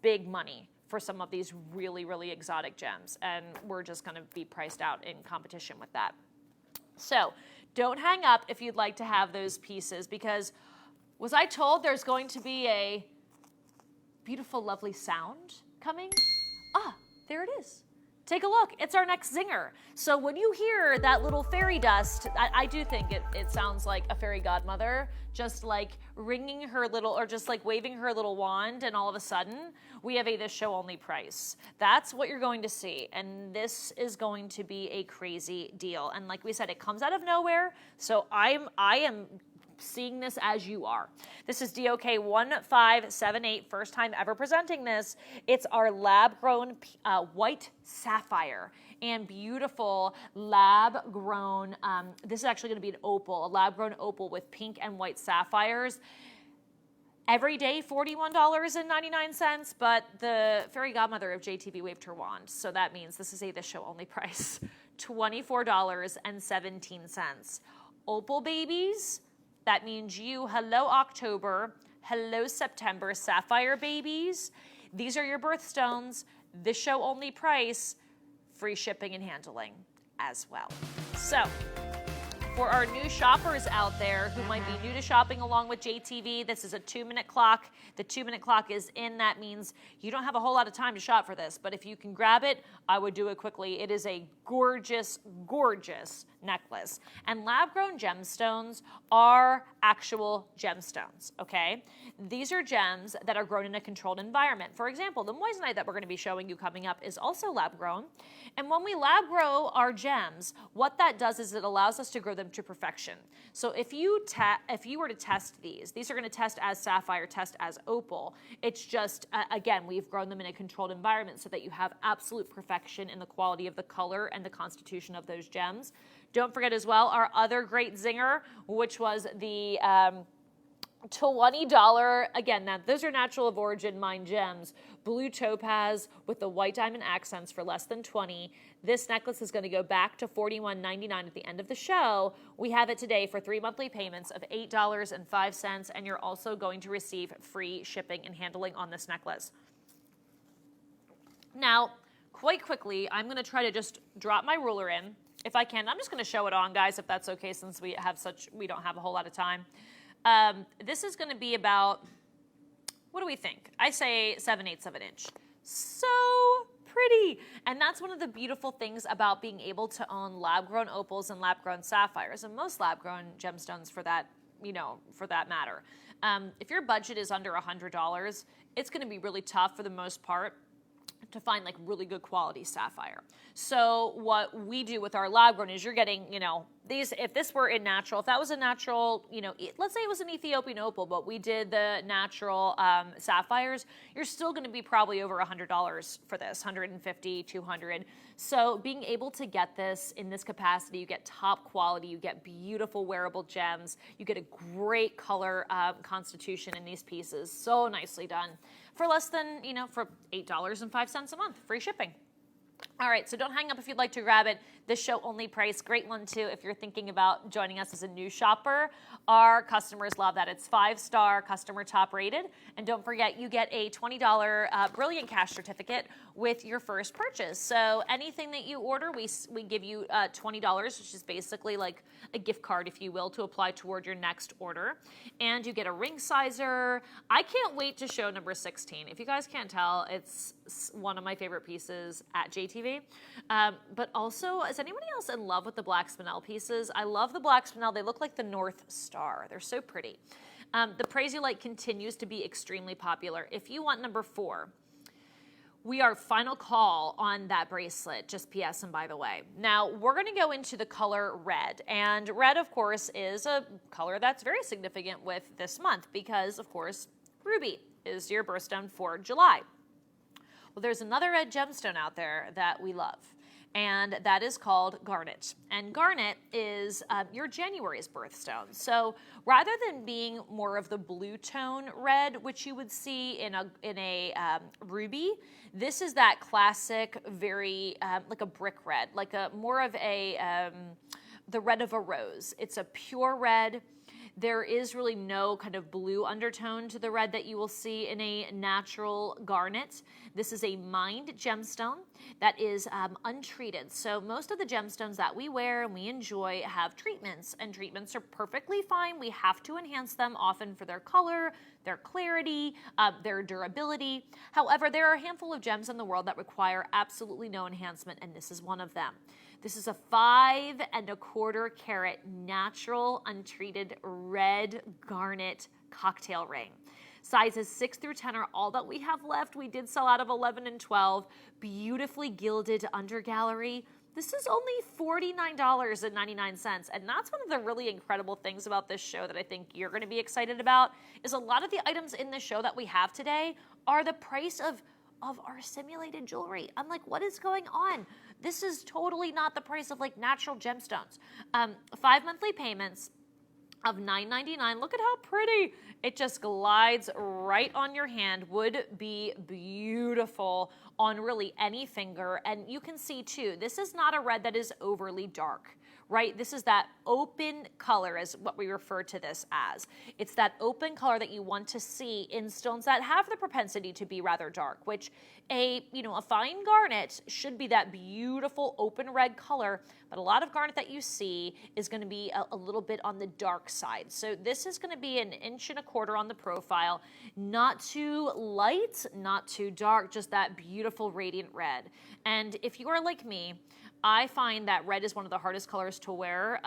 big money for some of these really, really exotic gems. And we're just going to be priced out in competition with that. So don't hang up if you'd like to have those pieces, because was I told there's going to be a beautiful, lovely sound coming? Ah, there it is. Take a look. It's our next zinger. So when you hear that little fairy dust, I do think it sounds like a fairy godmother just like ringing her little, or just like waving her little wand, and all of a sudden we have a this show only price. That's what you're going to see, and this is going to be a crazy deal. And like we said, it comes out of nowhere, so I am seeing this as you are. This is DOK 1578, first time ever presenting this. It's our lab-grown white sapphire, and beautiful lab-grown, this is actually going to be an opal, a lab-grown opal with pink and white sapphires. Every day, $41.99, but the fairy godmother of JTV waved her wand, so that means this is a this show only price, $24.17. Opal babies, that means you, hello October, hello September, sapphire babies. These are your birthstones. This show only price, free shipping and handling as well. So, for our new shoppers out there who might be new to shopping along with JTV, this is a 2-minute clock. The 2-minute clock is in. That means you don't have a whole lot of time to shop for this, but if you can grab it, I would do it quickly. It is a gorgeous, gorgeous necklace. And lab-grown gemstones are actual gemstones, okay? These are gems that are grown in a controlled environment. For example, the moissanite that we're going to be showing you coming up is also lab-grown. And when we lab-grow our gems, what that does is it allows us to grow them to perfection. So if you were to test these are going to test as sapphire, test as opal. It's just, again, we've grown them in a controlled environment so that you have absolute perfection in the quality of the color and the constitution of those gems. Don't forget as well our other great zinger, which was the $20, again, now those are natural of origin mined gems, blue topaz with the white diamond accents for less than $20. This necklace is going to go back to $41.99 at the end of the show. We have it today for 3 monthly payments of $8.05, and you're also going to receive free shipping and handling on this necklace. Now, quite quickly, I'm going to try to just drop my ruler in. If I can, I'm just going to show it on, guys, if that's okay, since we don't have a whole lot of time. This is going to be about, what do we think? I say 7/8 of an inch. So pretty. And that's one of the beautiful things about being able to own lab-grown opals and lab-grown sapphires, and most lab-grown gemstones for that, for that matter. If your budget is under $100, it's going to be really tough for the most part to find like really good quality sapphire. So what we do with our lab grown is you're getting, if this were in natural, if that was a natural, let's say it was an Ethiopian opal, but we did the natural sapphires, you're still going to be probably over $100 for this, 150, 200. So being able to get this in this capacity, you get top quality, you get beautiful wearable gems, you get a great color constitution in these pieces. So nicely done for less than, for $8.05 a month, free shipping. All right, so don't hang up if you'd like to grab it. This show only price, great one too if you're thinking about joining us as a new shopper. Our customers love that. It's 5-star customer top rated. And don't forget, you get a $20 Brilliant Cash certificate with your first purchase. So anything that you order, we give you $20, which is basically like a gift card, if you will, to apply toward your next order. And you get a ring sizer. I can't wait to show number 16. If you guys can't tell, it's one of my favorite pieces at JTV. But also, is anybody else in love with the black spinel pieces? I love the black spinel. They look like the North Star. They're so pretty. The Prasiolite continues to be extremely popular. If you want number 4, we are final call on that bracelet, just PS and by the way. Now, we're going to go into the color red. And red, of course, is a color that's very significant with this month because, of course, ruby is your birthstone for July. Well, there's another red gemstone out there that we love, and that is called garnet. And garnet is your January's birthstone. So rather than being more of the blue tone red, which you would see in a ruby, this is that classic, very like a brick red, like a more of a the red of a rose. It's a pure red. There is really no kind of blue undertone to the red that you will see in a natural garnet. This is a mined gemstone that is untreated. So most of the gemstones that we wear and we enjoy have treatments, and treatments are perfectly fine. We have to enhance them often for their color, their clarity, their durability. However, there are a handful of gems in the world that require absolutely no enhancement, and this is one of them. This is a 5 1/4 carat natural untreated red garnet cocktail ring. Sizes 6 through 10 are all that we have left. We did sell out of 11 and 12. Beautifully gilded undergallery. This is only $49.99. And that's one of the really incredible things about this show that I think you're going to be excited about, is a lot of the items in the show that we have today are the price of our simulated jewelry. I'm like, what is going on? This is totally not the price of like natural gemstones. 5 monthly payments of $9.99. Look at how pretty. It just glides right on your hand. Would be beautiful on really any finger. And you can see too, this is not a red that is overly dark, right? This is that open color, is what we refer to this as. It's that open color that you want to see in stones that have the propensity to be rather dark, which a fine garnet should be that beautiful open red color, but a lot of garnet that you see is going to be a little bit on the dark side. So this is going to be 1 1/4 inches on the profile, not too light, not too dark, just that beautiful radiant red. And if you are like me, I find that red is one of the hardest colors to wear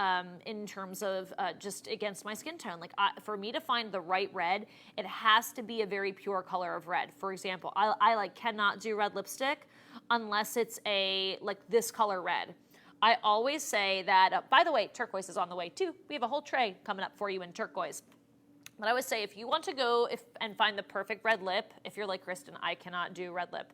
in terms of just against my skin tone. Like for me to find the right red, it has to be a very pure color of red. For example, I like cannot do red lipstick unless it's like this color red. I always say that, by the way, turquoise is on the way too. We have a whole tray coming up for you in turquoise. But I always say, if you want to go and find the perfect red lip, if you're like Kristen, I cannot do red lip.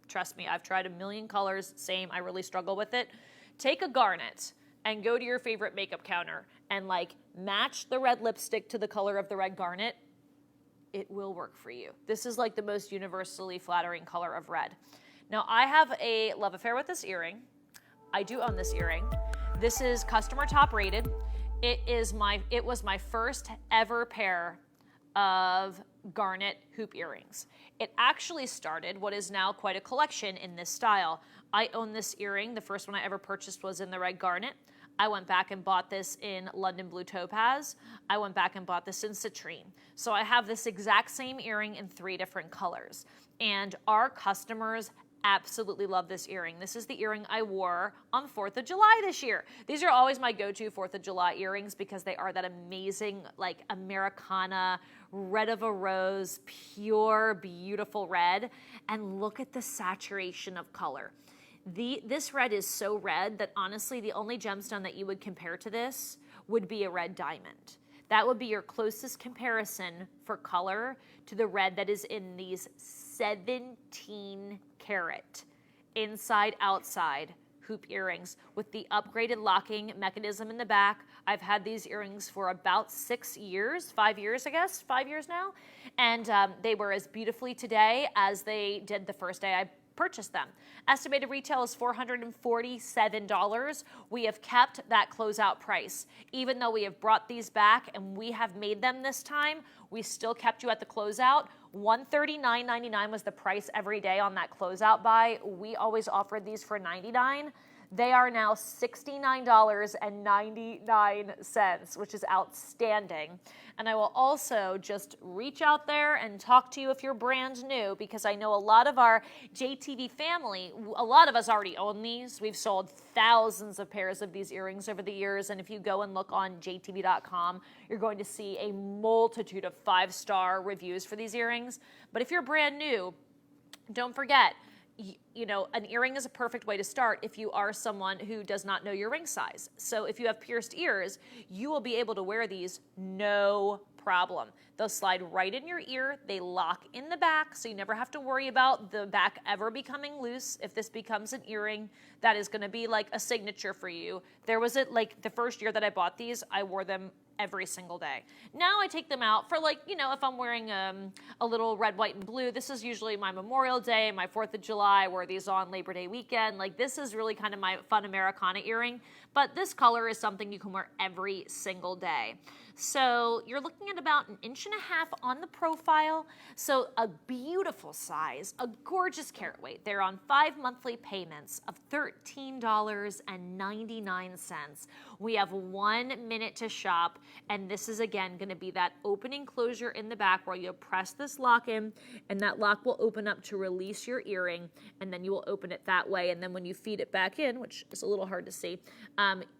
Trust me, I've tried a million colors, same, I really struggle with it. Take a garnet and go to your favorite makeup counter and like match the red lipstick to the color of the red garnet. It will work for you. This is like the most universally flattering color of red. Now, I have a love affair with this earring. I do own this earring. This is customer top rated. It was my first ever pair of garnet hoop earrings. It actually started what is now quite a collection in this style. I own this earring. The first one I ever purchased was in the red garnet. I went back and bought this in London Blue Topaz. I went back and bought this in citrine. So I have this exact same earring in 3 different colors. And our customers absolutely love this earring. This is the earring I wore on 4th of July this year. These are always my go-to 4th of July earrings because they are that amazing, like Americana, red of a rose, pure, beautiful red. And look at the saturation of color. This red is so red that honestly, the only gemstone that you would compare to this would be a red diamond. That would be your closest comparison for color to the red that is in these 17 karat inside outside hoop earrings with the upgraded locking mechanism in the back. I've had these earrings for about 6 years, 5 years, I guess, 5 years now. And they were as beautifully today as they did the first day I purchased them. Estimated retail is $447. We have kept that closeout price. Even though we have brought these back and we have made them this time, we still kept you at the closeout. $139.99 was the price every day on that closeout buy. We always offered these for $99. They are now $69.99, which is outstanding. And I will also just reach out there and talk to you if you're brand new, because I know a lot of our JTV family, a lot of us already own these. We've sold thousands of pairs of these earrings over the years. And if you go and look on jtv.com, you're going to see a multitude of 5-star reviews for these earrings. But if you're brand new, don't forget, you know, an earring is a perfect way to start if you are someone who does not know your ring size. So if you have pierced ears, you will be able to wear these no problem. They'll slide right in your ear. They lock in the back, so you never have to worry about the back ever becoming loose. If this becomes an earring, that is going to be like a signature for you. There was like the first year that I bought these, I wore them every single day. Now I take them out for, like, you know, if I'm wearing a little red, white, and blue. This is usually my Memorial Day, my 4th of July. I wear these on Labor Day weekend. Like, this is really kind of my fun Americana earring. But this color is something you can wear every single day. So you're looking at about 1.5 inches on the profile. So a beautiful size, a gorgeous carat weight. They're on 5 monthly payments of $13.99. We have 1 minute to shop, and this is again going to be that opening closure in the back where you press this lock in, and that lock will open up to release your earring, and then you will open it that way. And then when you feed it back in, which is a little hard to see,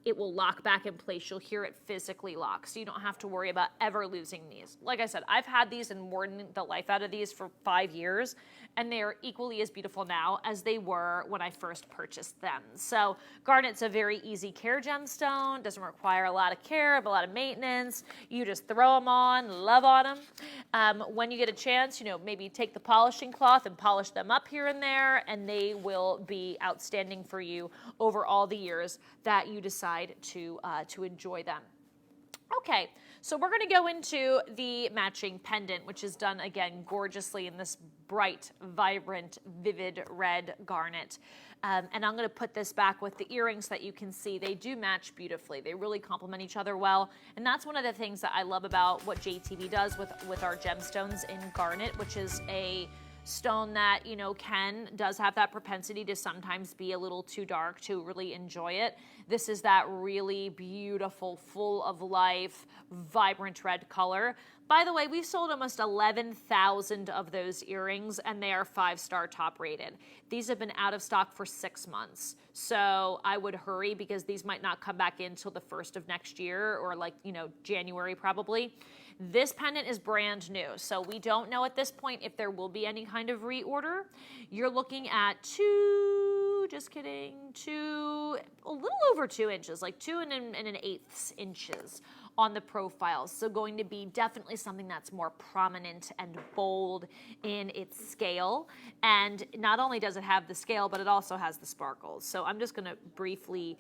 it will lock back in place. You'll hear it physically lock, so you don't have to worry about ever losing these. Like I said, I've had these and worn the life out of these for 5 years, and they are equally as beautiful now as they were when I first purchased them. So garnet's a very easy care gemstone, doesn't require a lot of care, a lot of maintenance. You just throw them on, love on them. When you get a chance, you know, maybe take the polishing cloth and polish them up here and there, and they will be outstanding for you over all the years that you decide to enjoy them. Okay, so we're going to go into the matching pendant, which is done, again, gorgeously in this bright, vibrant, vivid red garnet. And I'm going to put this back with the earrings that you can see. They do match beautifully. They really complement each other well. And that's one of the things that I love about what JTV does with our gemstones in garnet, which is a stone that, you know, does have that propensity to sometimes be a little too dark to really enjoy it. This is that really beautiful, full of life, vibrant red color. By the way, we've sold almost 11,000 of those earrings, and they are 5-star top rated. These have been out of stock for 6 months. So I would hurry, because these might not come back in until the 1st of next year, or like, you know, January probably. This pendant is brand new, so we don't know at this point if there will be any kind of reorder. You're looking at a little over 2 inches, like 2 1/8 inches on the profile. So going to be definitely something that's more prominent and bold in its scale. And not only does it have the scale, but it also has the sparkles. So I'm just gonna briefly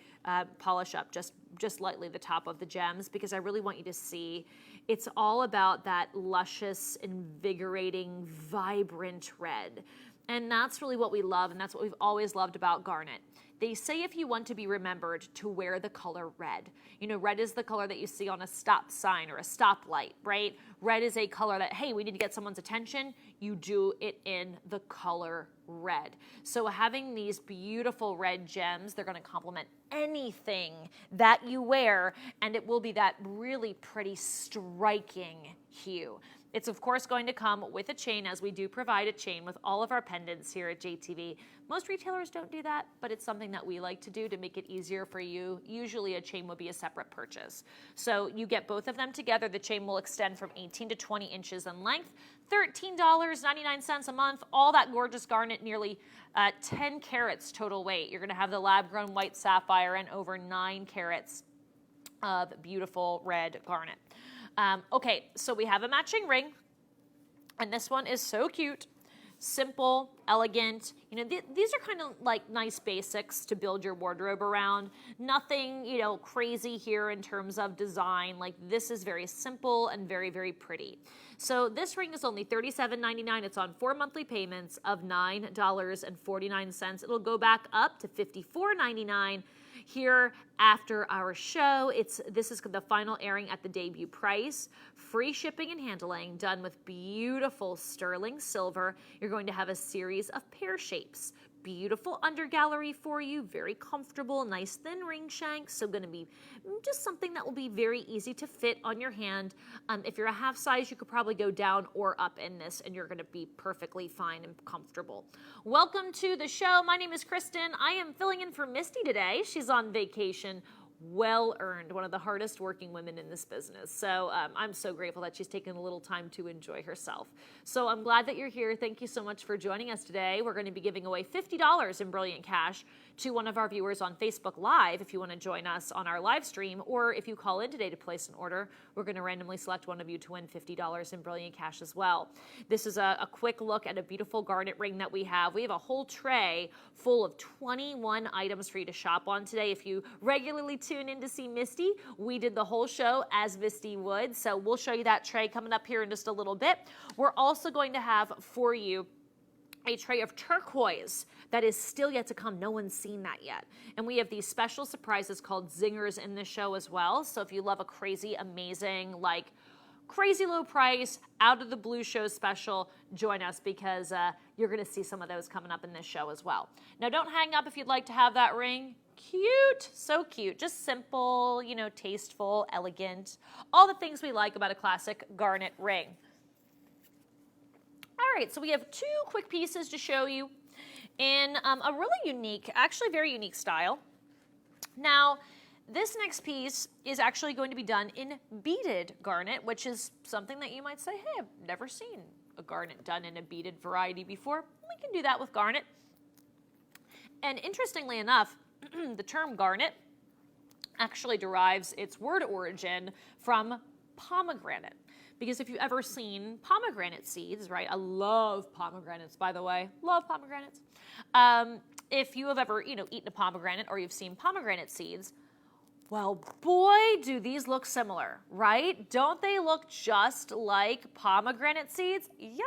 polish up just lightly the top of the gems, because I really want you to see it's all about that luscious, invigorating, vibrant red. And that's really what we love, and that's what we've always loved about garnet. They say if you want to be remembered, to wear the color red. You know, red is the color that you see on a stop sign or a stoplight, right? Red is a color that, hey, we need to get someone's attention. You do it in the color red. So having these beautiful red gems, they're going to complement anything that you wear, and it will be that really pretty, striking hue. It's of course going to come with a chain, as we do provide a chain with all of our pendants here at JTV. Most retailers don't do that, but it's something that we like to do to make it easier for you. Usually a chain would be a separate purchase. So you get both of them together. The chain will extend from 18 to 20 inches in length. $13.99 a month, all that gorgeous garnet, nearly 10 carats total weight. You're going to have the lab-grown white sapphire and over 9 carats of beautiful red garnet. Okay, so we have a matching ring, and this one is so cute. Simple, elegant. You know, these are kind of like nice basics to build your wardrobe around. Nothing, you know, crazy here in terms of design. Like, this is very simple and very, very pretty. So this ring is only $37.99. It's on 4 monthly payments of $9.49. It'll go back up to $54.99 here after our show. This is the final airing at the debut price. Free shipping and handling, done with beautiful sterling silver. You're going to have a series of pear shapes. Beautiful undergallery for you, very comfortable, nice thin ring shank. So going to be just something that will be very easy to fit on your hand. If you're a half size, you could probably go down or up in this, and you're going to be perfectly fine and comfortable. Welcome to the show. My name is Kristen. I am filling in for Misty today. She's on vacation. Well earned, one of the hardest working women in this business. So I'm so grateful that she's taken a little time to enjoy herself. So I'm glad that you're here. Thank you so much for joining us today. We're going to be giving away $50 in Brilliant Cash to one of our viewers on Facebook Live if you want to join us on our live stream, or if you call in today to place an order, we're going to randomly select one of you to win $50 in Brilliant Cash as well. This is a quick look at a beautiful garnet ring that we have. We have a whole tray full of 21 items for you to shop on today. If you regularly tune in to see Misty, we did the whole show as Misty would, so we'll show you that tray coming up here in just a little bit. We're also going to have for you a tray of turquoise that is still yet to come. No one's seen that yet. And we have these special surprises called zingers in the show as well. So if you love a crazy, amazing, like crazy low price, out of the blue show special, join us, because you're going to see some of those coming up in this show as well. Now, don't hang up if you'd like to have that ring. Cute, so cute, just simple, you know, tasteful, elegant, all the things we like about a classic garnet ring. All right, so we have 2 quick pieces to show you in a really unique, actually very unique style. Now, this next piece is actually going to be done in beaded garnet, which is something that you might say, hey, I've never seen a garnet done in a beaded variety before. We can do that with garnet. And interestingly enough, the term garnet actually derives its word origin from pomegranate. Because if you've ever seen pomegranate seeds, right? I love pomegranates, by the way. Love pomegranates. If you have ever, eaten a pomegranate, or you've seen pomegranate seeds, well, boy, do these look similar, right? Don't they look just like pomegranate seeds? Yeah.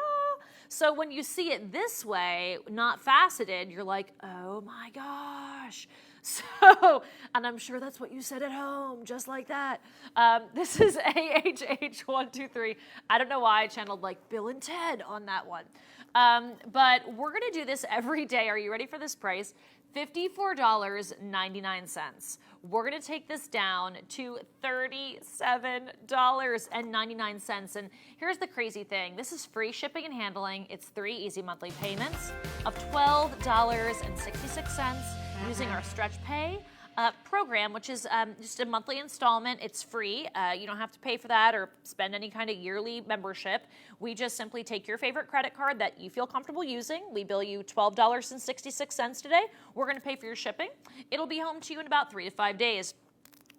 So when you see it this way, not faceted, you're like, oh my gosh. So, and I'm sure that's what you said at home, just like that. This is AHH123. I don't know why I channeled like Bill and Ted on that one. But we're going to do this every day. Are you ready for this price? $54.99. We're going to take this down to $37.99. And here's the crazy thing. This is free shipping and handling. It's 3 easy monthly payments of $12.66 using our Stretch Pay program, which is just a monthly installment. It's free. You don't have to pay for that or spend any kind of yearly membership. We just simply take your favorite credit card that you feel comfortable using. We bill you $12.66 today. We're going to pay for your shipping. It'll be home to you in about 3 to 5 days.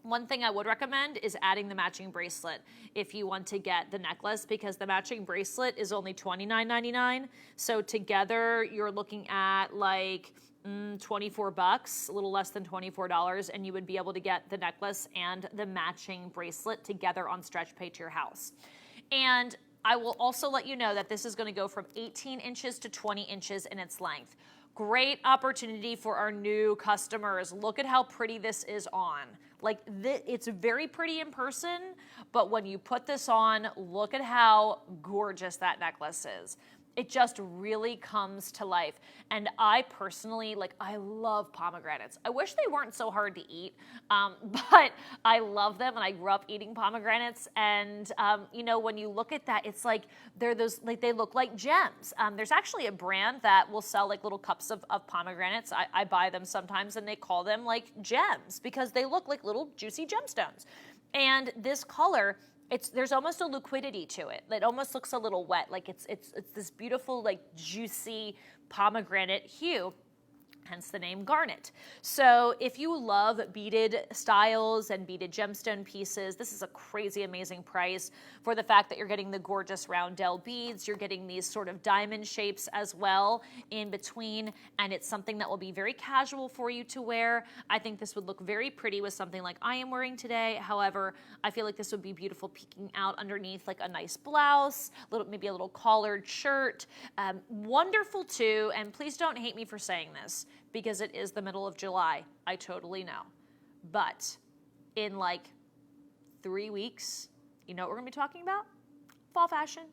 One thing I would recommend is adding the matching bracelet if you want to get the necklace, because the matching bracelet is only $29.99. So together you're looking at like $24, a little less than $24, and you would be able to get the necklace and the matching bracelet together on Stretch Pay to your house. And I will also let you know that this is going to go from 18 inches to 20 inches in its length. Great opportunity for our new customers. Look at how pretty this is on. Like, it's very pretty in person, but when you put this on, look at how gorgeous that necklace is. It just really comes to life. And I personally, like, I love pomegranates. I wish they weren't so hard to eat, but I love them, and I grew up eating pomegranates. And, you know, when you look at that, it's like they're those, like, they look like gems. There's actually a brand that will sell, like, little cups of pomegranates. I buy them sometimes, and they call them, like, gems because they look like little juicy gemstones. And this color, there's almost a liquidity to it. It almost looks a little wet, like it's this beautiful, like, juicy pomegranate hue. Hence the name garnet. So if you love beaded styles and beaded gemstone pieces, this is a crazy amazing price for the fact that you're getting the gorgeous roundel beads. You're getting these sort of diamond shapes as well in between, and it's something that will be very casual for you to wear. I think this would look very pretty with something like I am wearing today. However, I feel like this would be beautiful peeking out underneath like a nice blouse, maybe a little collared shirt. Wonderful too, and please don't hate me for saying this, because it is the middle of July. I totally know. But in like 3 weeks, you know what we're gonna be talking about? Fall fashion.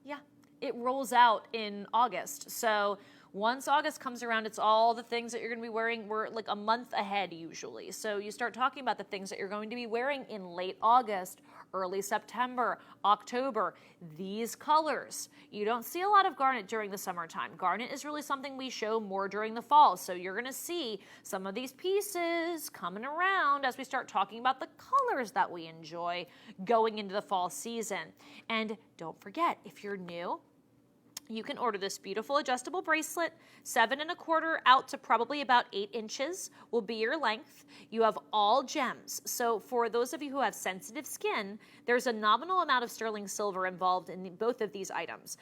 Yeah, it rolls out in August. So once August comes around, it's all the things that you're gonna be wearing. We're like a month ahead usually. So you start talking about the things that you're going to be wearing in late August, early September, October, these colors. You don't see a lot of garnet during the summertime. Garnet is really something we show more during the fall. So you're gonna see some of these pieces coming around as we start talking about the colors that we enjoy going into the fall season. And don't forget, if you're new, you can order this beautiful adjustable bracelet, 7 1/4 out to probably about 8 inches will be your length. You have all gems. So for those of you who have sensitive skin, there's a nominal amount of sterling silver involved in both of these items.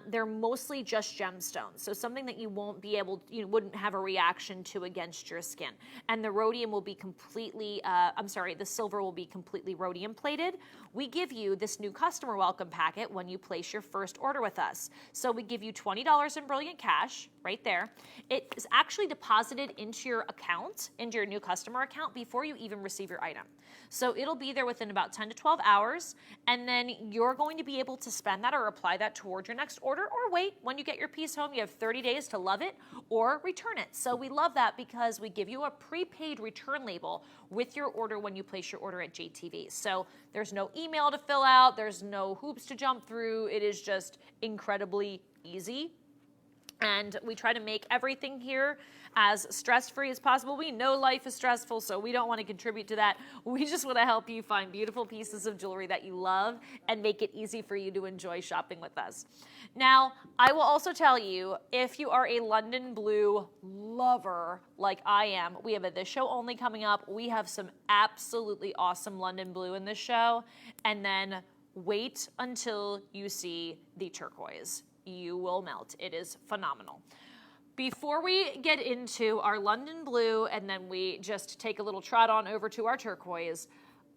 They're mostly just gemstones. So something that you wouldn't have a reaction to against your skin. And the rhodium will be completely, the silver will be completely rhodium plated. We give you this new customer welcome packet when you place your first order with us. So we give you $20 in brilliant cash right there. It is actually deposited into your account, into your new customer account, before you even receive your item. So it'll be there within about 10 to 12 hours, and then you're going to be able to spend that or apply that toward your next order, or wait. When you get your piece home, you have 30 days to love it or return it. So we love that because we give you a prepaid return label with your order when you place your order at JTV. So there's no email to fill out, there's no hoops to jump through. It is just incredibly easy. And we try to make everything here as stress-free as possible. We know life is stressful, so we don't want to contribute to that. We just want to help you find beautiful pieces of jewelry that you love and make it easy for you to enjoy shopping with us. Now, I will also tell you, if you are a London Blue lover like I am, we have a This Show Only coming up. We have some absolutely awesome London Blue in this show. And then wait until you see the turquoise. You will melt. It is phenomenal. Before we get into our London Blue and then we just take a little trot on over to our turquoise,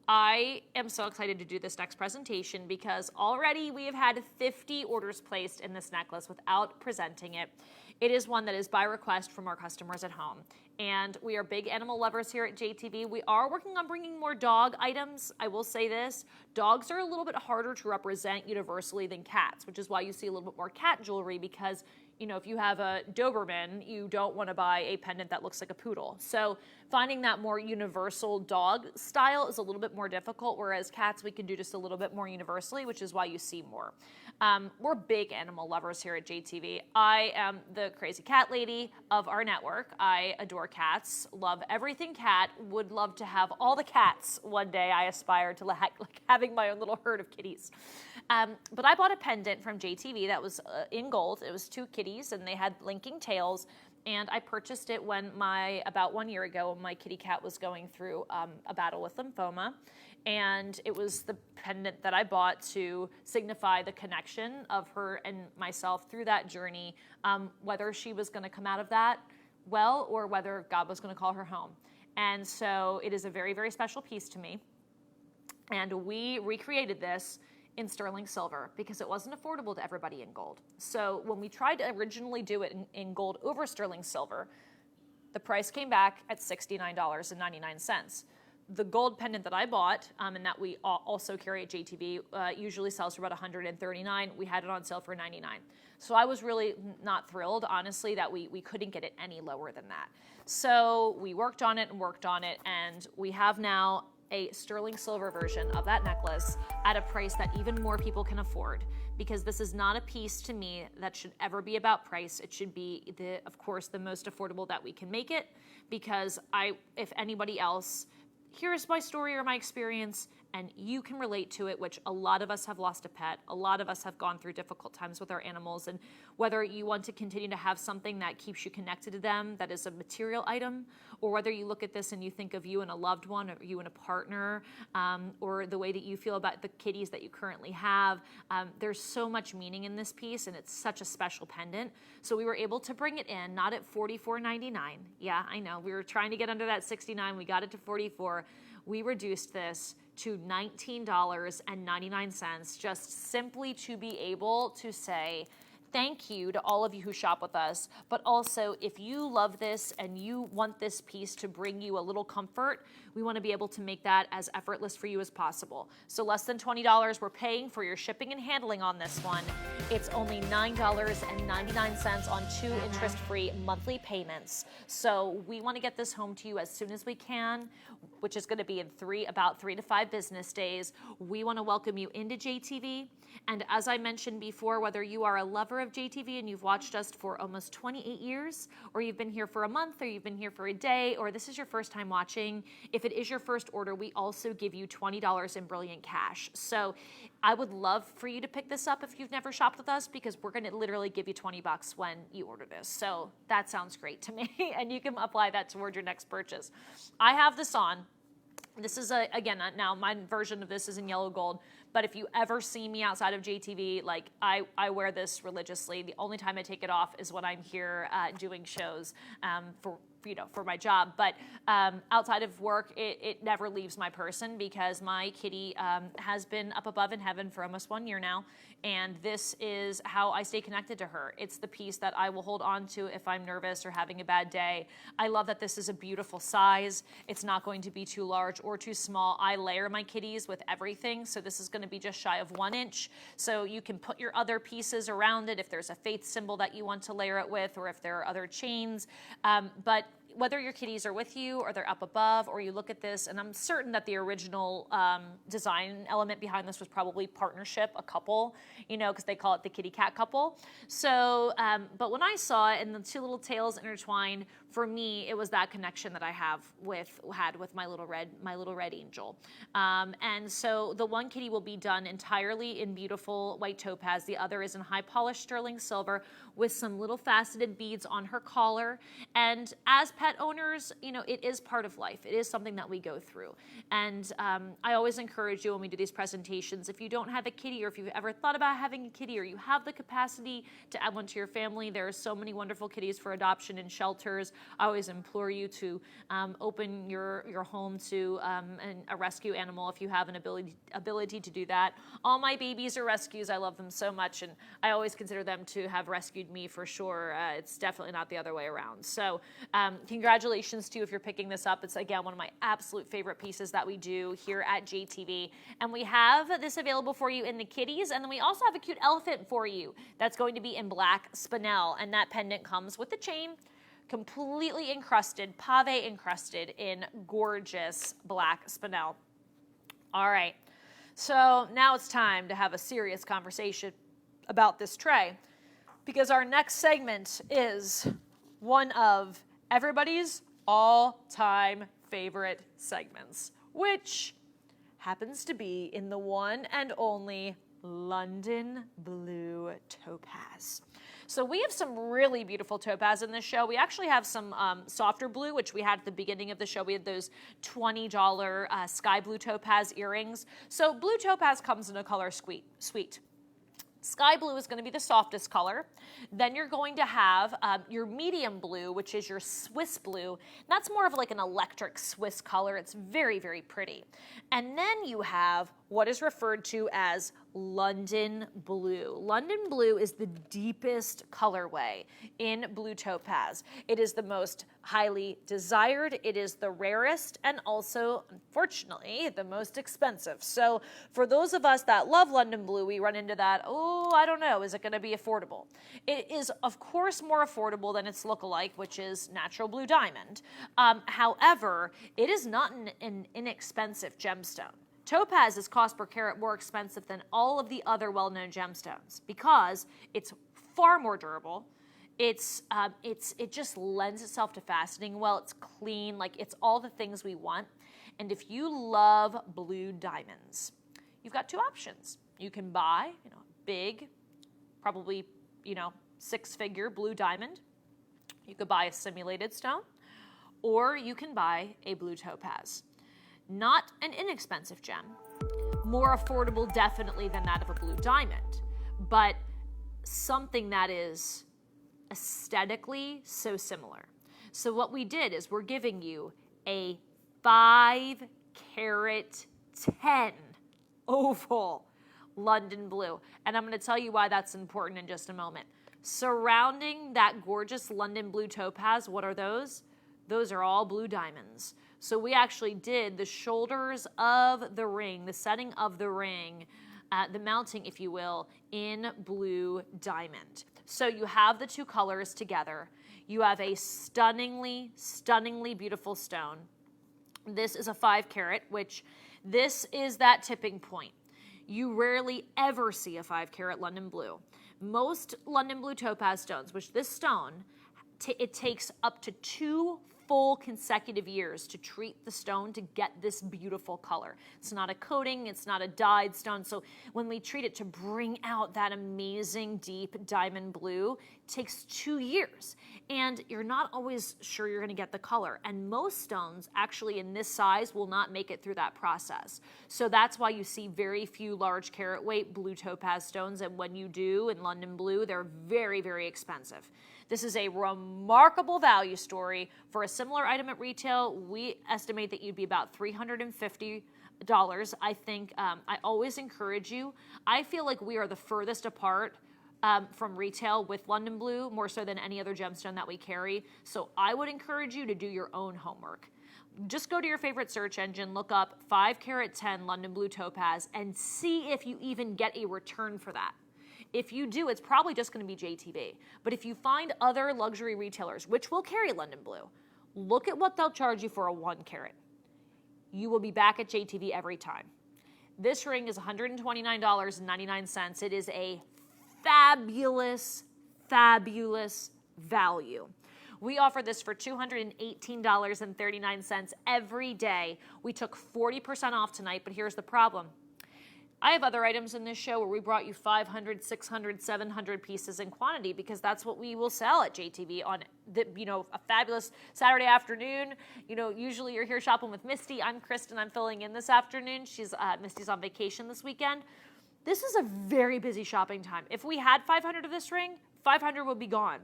I am so excited to do this next presentation because already we have had 50 orders placed in this necklace without presenting it. It is one that is by request from our customers at home. And we are big animal lovers here at JTV. We are working on bringing more dog items. I will say this, dogs are a little bit harder to represent universally than cats, which is why you see a little bit more cat jewelry because, you know, if you have a Doberman, you don't want to buy a pendant that looks like a poodle. So finding that more universal dog style is a little bit more difficult, whereas cats we can do just a little bit more universally, which is why you see more. We're big animal lovers here at JTV. I am the crazy cat lady of our network. I adore cats, love everything cat, would love to have all the cats one day. I aspire to like having my own little herd of kitties. But I bought a pendant from JTV that was in gold. It was 2 kitties and they had linking tails. And I purchased it when about 1 year ago, my kitty cat was going through a battle with lymphoma. And it was the pendant that I bought to signify the connection of her and myself through that journey, whether she was going to come out of that well or whether God was going to call her home. And so it is a very, very special piece to me. And we recreated this in sterling silver because it wasn't affordable to everybody in gold. So when we tried to originally do it in gold over sterling silver, the price came back at $69.99. the gold pendant that I bought, and that we also carry at JTV, usually sells for about $139. We had it on sale for $99. So I was really not thrilled, honestly, that we couldn't get it any lower than that. So we worked on it, and we have now a sterling silver version of that necklace at a price that even more people can afford, because this is not a piece to me that should ever be about price. It should be, of course, the most affordable that we can make it, because if anybody else here's my story or my experience, and you can relate to it, which a lot of us have lost a pet. A lot of us have gone through difficult times with our animals, and whether you want to continue to have something that keeps you connected to them, that is a material item, or whether you look at this and you think of you and a loved one, or you and a partner, or the way that you feel about the kitties that you currently have, there's so much meaning in this piece, and it's such a special pendant. So we were able to bring it in, not at $44.99. Yeah, I know, we were trying to get under that $69. We got it to $44. We reduced this to $19.99, just simply to be able to say thank you to all of you who shop with us, but also if you love this and you want this piece to bring you a little comfort, we want to be able to make that as effortless for you as possible. So less than $20 we're paying for your shipping and handling on this one. It's only $9.99 on 2 interest-free monthly payments. So we want to get this home to you as soon as we can, which is going to be in about 3 to 5 business days. We want to welcome you into JTV. And as I mentioned before, whether you are a lover of JTV and you've watched us for almost 28 years, or you've been here for a month, or you've been here for a day, or this is your first time watching, if it is your first order, we also give you $20 in brilliant cash. So I would love for you to pick this up if you've never shopped with us, because we're going to literally give you $20 when you order this. So that sounds great to me, and you can apply that toward your next purchase. I have this on. This is, again, now my version of this is in yellow gold, but if you ever see me outside of JTV, like I wear this religiously. The only time I take it off is when I'm here doing shows for my job. But outside of work, it never leaves my person, because my kitty has been up above in heaven for almost 1 year now, and this is how I stay connected to her. It's the piece that I will hold on to if I'm nervous or having a bad day. I love that this is a beautiful size. It's not going to be too large or too small. I layer my kitties with everything, so this is going to be just shy of 1 inch. So you can put your other pieces around it if there's a faith symbol that you want to layer it with, or if there are other chains. But whether your kitties are with you or they're up above, or you look at this, and I'm certain that the original design element behind this was probably partnership, a couple, because they call it the kitty cat couple. So, but when I saw it and the 2 little tails intertwined, for me, it was that connection that I had with my little red angel. And so the one kitty will be done entirely in beautiful white topaz. The other is in high polished sterling silver with some little faceted beads on her collar. And as pet owners, it is part of life. It is something that we go through. And I always encourage you when we do these presentations, if you don't have a kitty, or if you've ever thought about having a kitty, or you have the capacity to add one to your family, there are so many wonderful kitties for adoption in shelters. I always implore you to open your home to a rescue animal if you have an ability to do that. All my babies are rescues. I love them so much, and I always consider them to have rescued me for sure. It's definitely not the other way around. So congratulations to you if you're picking this up. It's, again, one of my absolute favorite pieces that we do here at JTV. And we have this available for you in the kitties, and then we also have a cute elephant for you that's going to be in black spinel, and that pendant comes with the chain, completely encrusted, pave encrusted in gorgeous black spinel. All right, so now it's time to have a serious conversation about this tray, because our next segment is one of everybody's all-time favorite segments, which happens to be in the one and only London Blue Topaz. So we have some really beautiful topaz in this show. We actually have some softer blue, which we had at the beginning of the show. We had those $20 sky blue topaz earrings. So blue topaz comes in a color suite. Sky blue is going to be the softest color. Then you're going to have your medium blue, which is your Swiss blue. That's more of like an electric Swiss color. It's very, very pretty. And then you have what is referred to as London Blue. London Blue is the deepest colorway in blue topaz. It is the most highly desired, it is the rarest, and also, unfortunately, the most expensive. So for those of us that love London Blue, we run into that, oh, I don't know, is it gonna be affordable? It is, of course, more affordable than its lookalike, which is Natural Blue Diamond. However, it is not an inexpensive gemstone. Topaz is cost per carat more expensive than all of the other well-known gemstones because it's far more durable. It just lends itself to faceting well. It's clean, like it's all the things we want. And if you love blue diamonds, you've got two options. You can buy, big, probably, six-figure blue diamond. You could buy a simulated stone, or you can buy a blue topaz. Not an inexpensive gem, more affordable definitely than that of a blue diamond, but something that is aesthetically so similar. So what we did is we're giving you a 5 carat 10 oval London Blue. And I'm going to tell you why that's important in just a moment. Surrounding that gorgeous London Blue topaz, what are those? Those are all blue diamonds. So we actually did the shoulders of the ring, the setting of the ring, the mounting, if you will, in blue diamond. So you have the two colors together. You have a stunningly, stunningly beautiful stone. This is a 5 carat, which this is that tipping point. You rarely ever see a 5 carat London Blue. Most London Blue topaz stones, which this stone, it takes up to 2 full consecutive years to treat the stone to get this beautiful color. It's not a coating, it's not a dyed stone. So when we treat it to bring out that amazing deep diamond blue, it takes 2 years. And you're not always sure you're gonna get the color. And most stones actually in this size will not make it through that process. So that's why you see very few large carat weight blue topaz stones. And when you do in London Blue, they're very, very expensive. This is a remarkable value story. For a similar item at retail, we estimate that you'd be about $350. I think I always encourage you. I feel like we are the furthest apart from retail with London Blue, more so than any other gemstone that we carry. So I would encourage you to do your own homework. Just go to your favorite search engine, look up 5 carat 10 London Blue topaz, and see if you even get a return for that. If you do, it's probably just going to be JTV. But if you find other luxury retailers, which will carry London Blue, look at what they'll charge you for a 1 carat. You will be back at JTV every time. This ring is $129.99. It is a fabulous, fabulous value. We offer this for $218.39 every day. We took 40% off tonight, but here's the problem. I have other items in this show where we brought you 500, 600, 700 pieces in quantity because that's what we will sell at JTV on the, a fabulous Saturday afternoon. Usually you're here shopping with Misty. I'm Kristen. I'm filling in this afternoon. Misty's on vacation this weekend. This is a very busy shopping time. If we had 500 of this ring, 500 would be gone.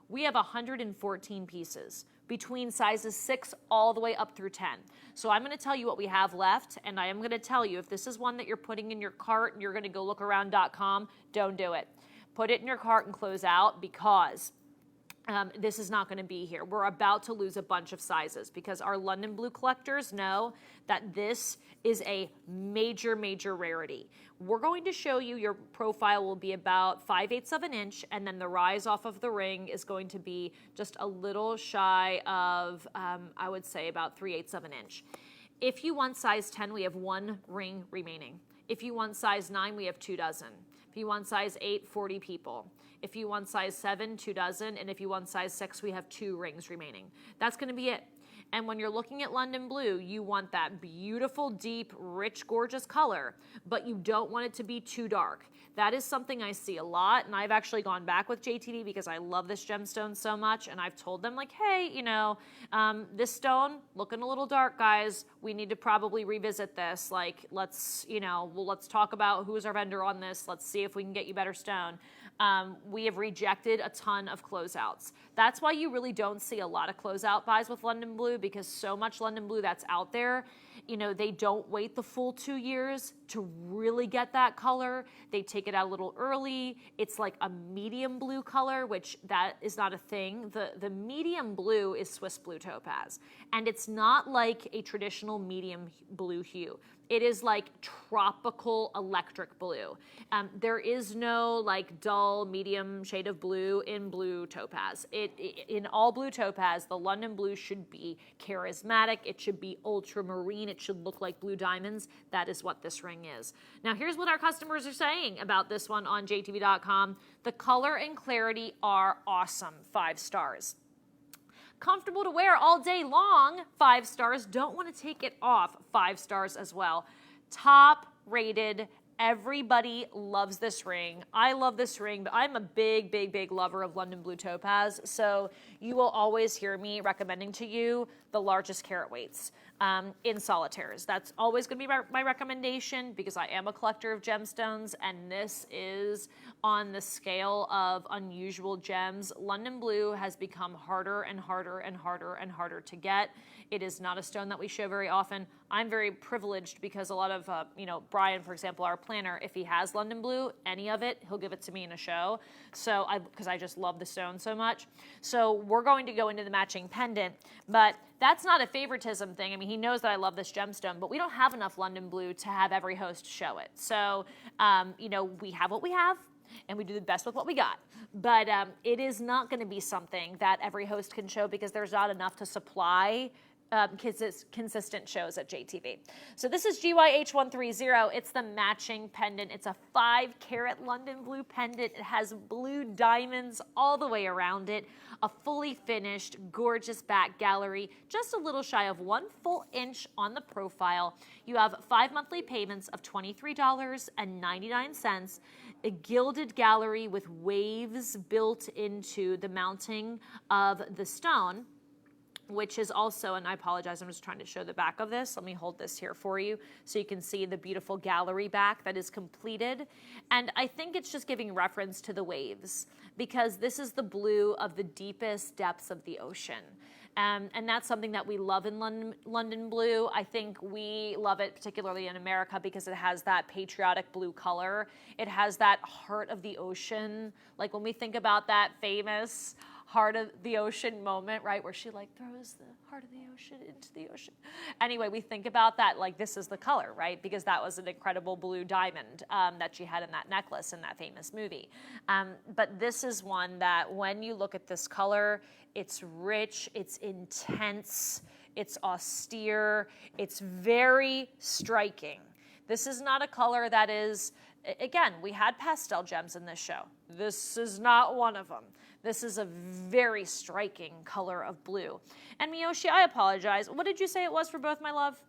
We have 114 pieces between sizes 6 all the way up through 10. So I'm going to tell you what we have left, and I am going to tell you if this is one that you're putting in your cart and you're going to go lookaround.com, don't do it. Put it in your cart and close out because this is not going to be here. We're about to lose a bunch of sizes because our London Blue collectors know that this is a major, major rarity. We're going to show you your profile will be about 5/8 of an inch, and then the rise off of the ring is going to be just a little shy of, I would say, about 3/8 of an inch. If you want size 10, we have 1 ring remaining. If you want size 9, we have 2 dozen. If you want size 8, 40 people. If you want size 7, 2 dozen. And if you want size 6, we have 2 rings remaining. That's going to be it. And when you're looking at London Blue, you want that beautiful, deep, rich, gorgeous color, but you don't want it to be too dark. That is something I see a lot, and I've actually gone back with JTV because I love this gemstone so much, and I've told them, like, hey, this stone, looking a little dark, guys. We need to probably revisit this. Like, let's talk about who's our vendor on this. Let's see if we can get you better stone. We have rejected a ton of closeouts. That's why you really don't see a lot of closeout buys with London Blue because so much London Blue that's out there, they don't wait the full 2 years to really get that color. They take it out a little early. It's like a medium blue color, which that is not a thing. The medium blue is Swiss Blue Topaz, and it's not like a traditional medium blue hue. It is like tropical electric blue. There is no like dull medium shade of blue in blue topaz. In all blue topaz, the London blue should be charismatic. It should be ultramarine. It should look like blue diamonds. That is what this ring is. Now here's what our customers are saying about this one on JTV.com. The color and clarity are awesome. 5 stars. Comfortable to wear all day long, 5 stars. Don't want to take it off, 5 stars as well. Top rated. Everybody loves this ring. I love this ring, but I'm a big lover of London Blue Topaz. So you will always hear me recommending to you the largest carat weights in solitaires. That's always going to be my recommendation because I am a collector of gemstones, and this is on the scale of unusual gems. London Blue has become harder and harder to get. It is not a stone that we show very often. I'm very privileged because a lot of, Brian, for example, our planner, if he has London Blue, any of it, he'll give it to me in a show. So because I just love the stone so much. So we're going to go into the matching pendant, but that's not a favoritism thing. I mean, he knows that I love this gemstone, but we don't have enough London Blue to have every host show it. So, we have what we have, and we do the best with what we got. But it is not going to be something that every host can show because there's not enough to supply consistent shows at JTV. So this is GYH130. It's the matching pendant. It's a 5-carat London Blue pendant. It has blue diamonds all the way around it. A fully finished, gorgeous back gallery, just a little shy of 1 full inch on the profile. You have 5 monthly payments of $23.99. A gilded gallery with waves built into the mounting of the stone, which is also, and I apologize, I'm just trying to show the back of this. Let me hold this here for you so you can see the beautiful gallery back that is completed. And I think it's just giving reference to the waves because this is the blue of the deepest depths of the ocean. And that's something that we love in London Blue. I think we love it particularly in America because it has that patriotic blue color. It has that heart of the ocean. Like when we think about that famous heart of the ocean moment, right, where she like throws the heart of the ocean into the ocean. Anyway, we think about that like this is the color, right, because that was an incredible blue diamond that she had in that necklace in that famous movie. But this is one that when you look at this color, it's rich, it's intense, it's austere, it's very striking. This is not a color that is, again, we had pastel gems in this show. This is not one of them. This is a very striking color of blue. And Miyoshi, I apologize. What did you say it was for both, my love?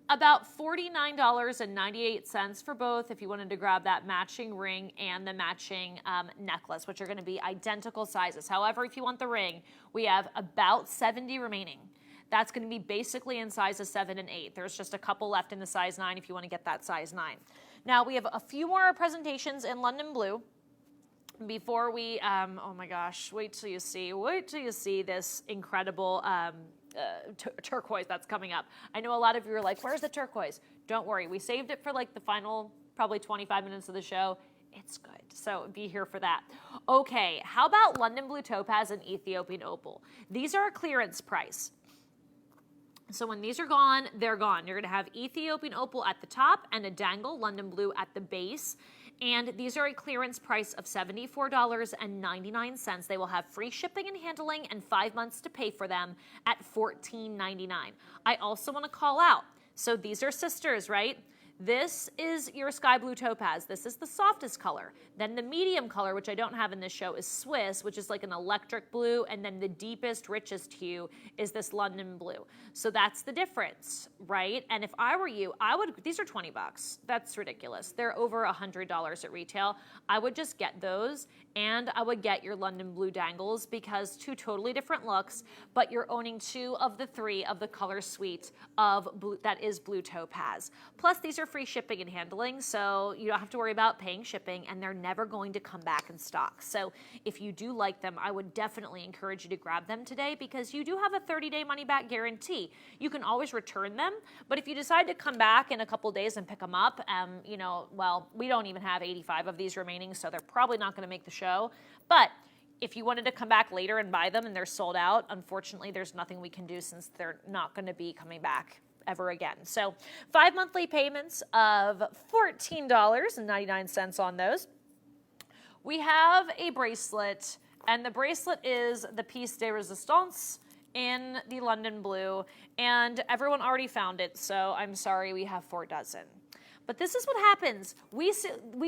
About $49.98 for both if you wanted to grab that matching ring and the matching necklace, which are going to be identical sizes. However, if you want the ring, we have about 70 remaining. That's going to be basically in sizes 7 and 8. There's just a couple left in the size 9 if you want to get that size 9. Now, we have a few more presentations in London Blue. Before we, oh my gosh, wait till you see this incredible turquoise that's coming up. I know a lot of you are like, where's the turquoise? Don't worry, we saved it for like the final probably 25 minutes of the show. It's good, so be here for that. Okay, how about London Blue Topaz and Ethiopian Opal? These are a clearance price. So when these are gone, they're gone. You're gonna have Ethiopian Opal at the top and a dangle London Blue at the base. And these are a clearance price of $74.99. They will have free shipping and handling and 5 months to pay for them at $14.99. I also want to call out, so these are sisters, right? This is your sky blue topaz. This is the softest color. Then the medium color, which I don't have in this show, is Swiss, which is like an electric blue. And then the deepest, richest hue is this London blue. So that's the difference, right? And if I were you, these are $20. That's ridiculous. They're over $100 at retail. I would just get those and I would get your London blue dangles because 2 totally different looks, but you're owning 2 of the 3 of the color suite of blue, that is blue topaz. Plus these are free shipping and handling, so you don't have to worry about paying shipping, and they're never going to come back in stock. So if you do like them, I would definitely encourage you to grab them today because you do have a 30-day money-back guarantee. You can always return them, but if you decide to come back in a couple days and pick them up, you know, well, we don't even have 85 of these remaining, so they're probably not going to make the show. But if you wanted to come back later and buy them and they're sold out, unfortunately, there's nothing we can do since they're not going to be coming back ever again. So 5 monthly payments of $14.99 on those. We have a bracelet, and the bracelet is the piece de resistance in the London blue, and everyone already found it, so I'm sorry we have 4 dozen. But this is what happens. We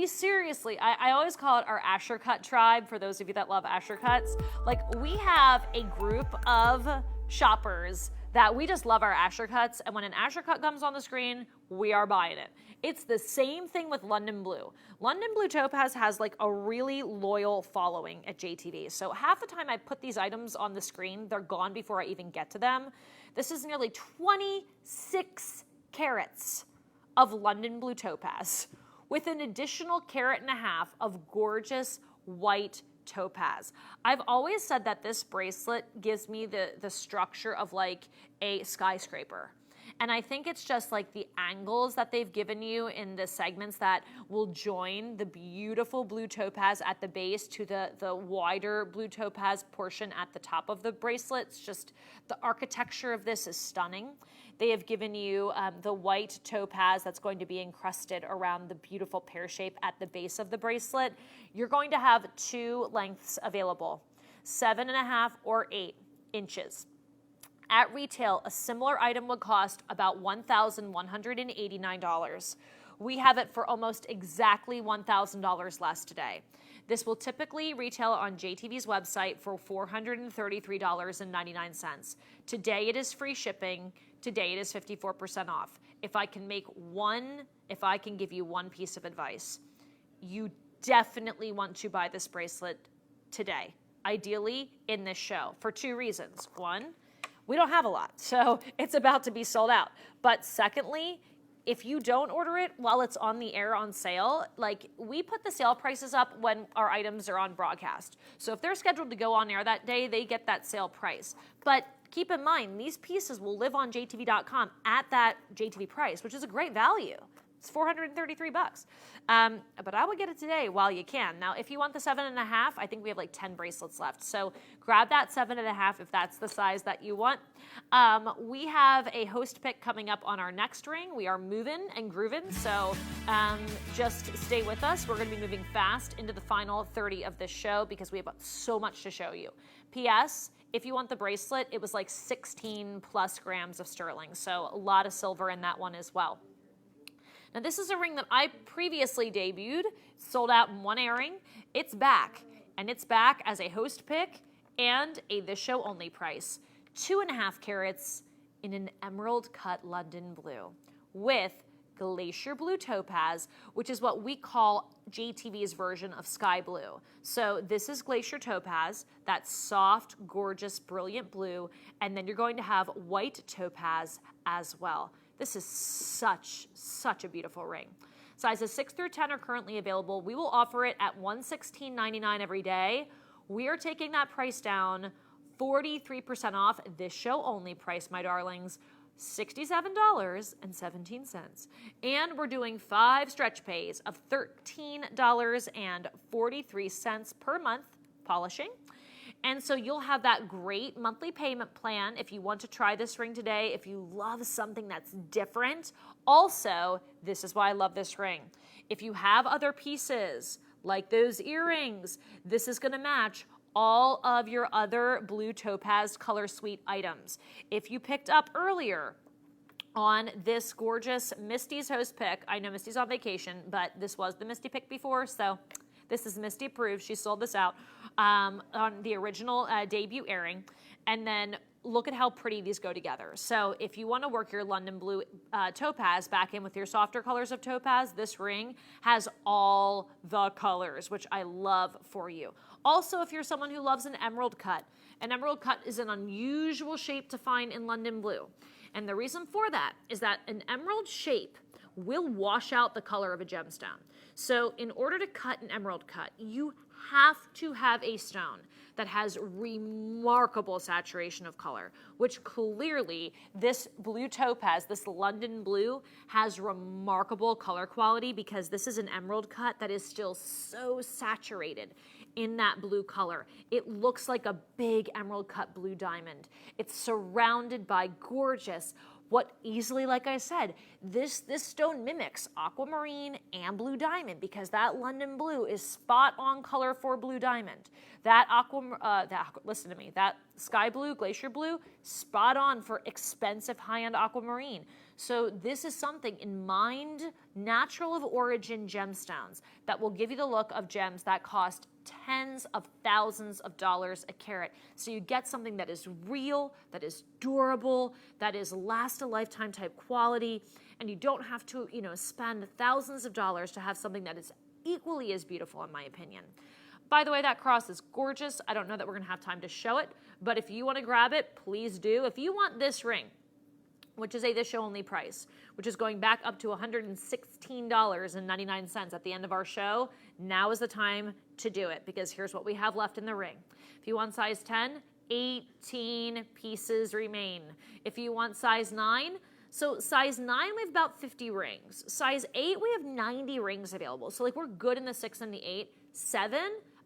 seriously, I always call it our Asher Cut tribe, for those of you that love Asher Cuts. Like, we have a group of shoppers that we just love our Asher Cuts, and when an Asher Cut comes on the screen, we are buying it. It's the same thing with London Blue. London Blue Topaz has like a really loyal following at JTV. So half the time I put these items on the screen, they're gone before I even get to them. This is nearly 26 carats of London Blue Topaz with an additional 1.5 carats of gorgeous white topaz. I've always said that this bracelet gives me the structure of like a skyscraper. And I think it's just like the angles that they've given you in the segments that will join the beautiful blue topaz at the base to the wider blue topaz portion at the top of the bracelet. It's just the architecture of this is stunning. They have given you the white topaz that's going to be encrusted around the beautiful pear shape at the base of the bracelet. You're going to have 2 lengths available, 7.5 or 8 inches. At retail, a similar item would cost about $1,189. We have it for almost exactly $1,000 less today. This will typically retail on JTV's website for $433.99. Today it is free shipping. Today it is 54% off. If I can give you one piece of advice, you definitely want to buy this bracelet today, ideally in this show, for 2 reasons. One, we don't have a lot, so it's about to be sold out. But secondly, if you don't order it while it's on the air on sale, like, we put the sale prices up when our items are on broadcast. So if they're scheduled to go on air that day, they get that sale price. But keep in mind, these pieces will live on JTV.com at that JTV price, which is a great value. It's $433. But I would get it today while you can. Now, if you want the 7.5, I think we have like 10 bracelets left. So grab that 7.5 if that's the size that you want. We have a host pick coming up on our next ring. We are moving and grooving, so just stay with us. We're going to be moving fast into the final 30 of this show because we have so much to show you. P.S. If you want the bracelet, it was like 16 plus grams of sterling, so a lot of silver in that one as well. Now, this is a ring that I previously debuted, sold out in 1 airing. It's back, and it's back as a host pick and a this show only price. 2.5 carats in an emerald cut London blue with glacier blue topaz, which is what we call JTV's version of sky blue. So this is glacier topaz, that soft, gorgeous, brilliant blue, and then you're going to have white topaz as well. This is such a beautiful ring. Sizes 6 through 10 are currently available. We will offer it at $116.99 every day. We are taking that price down 43% off. This show only price, my darlings, $67.17. And we're doing 5 stretch pays of $13.43 per month polishing. And so you'll have that great monthly payment plan if you want to try this ring today, if you love something that's different. Also, this is why I love this ring. If you have other pieces, like those earrings, this is going to match all of your other blue topaz color suite items. If you picked up earlier on this gorgeous Misty's host pick, I know Misty's on vacation, but this was the Misty pick before, so this is Misty approved. She sold this out on the original debut airing. And then look at how pretty these go together. So if you want to work your London blue topaz back in with your softer colors of topaz, this ring has all the colors, which I love for you. Also, if you're someone who loves an emerald cut is an unusual shape to find in London blue. And the reason for that is that an emerald shape will wash out the color of a gemstone. So in order to cut an emerald cut, you have to have a stone that has remarkable saturation of color, which clearly this blue topaz, this London blue, has remarkable color quality because this is an emerald cut that is still so saturated in that blue color. It looks like a big emerald cut blue diamond. It's surrounded by gorgeous, what easily, like I said, this stone mimics aquamarine and blue diamond because that London blue is spot on color for blue diamond. That listen to me, that sky blue, glacier blue, spot on for expensive high-end aquamarine. So this is something in mind, natural of origin gemstones that will give you the look of gems that cost tens of thousands of dollars a carat. So you get something that is real, that is durable, that is last a lifetime type quality, and you don't have to, spend thousands of dollars to have something that is equally as beautiful, in my opinion. By the way, that cross is gorgeous. I don't know that we're gonna have time to show it, but if you wanna grab it, please do. If you want this ring, which is a this show only price, which is going back up to $116.99 at the end of our show, now is the time to do it because here's what we have left in the ring. If you want size 10, 18 pieces remain. If you want size 9, so size 9, we have about 50 rings. Size 8, we have 90 rings available. So we're good in the 6 and the 8. 7,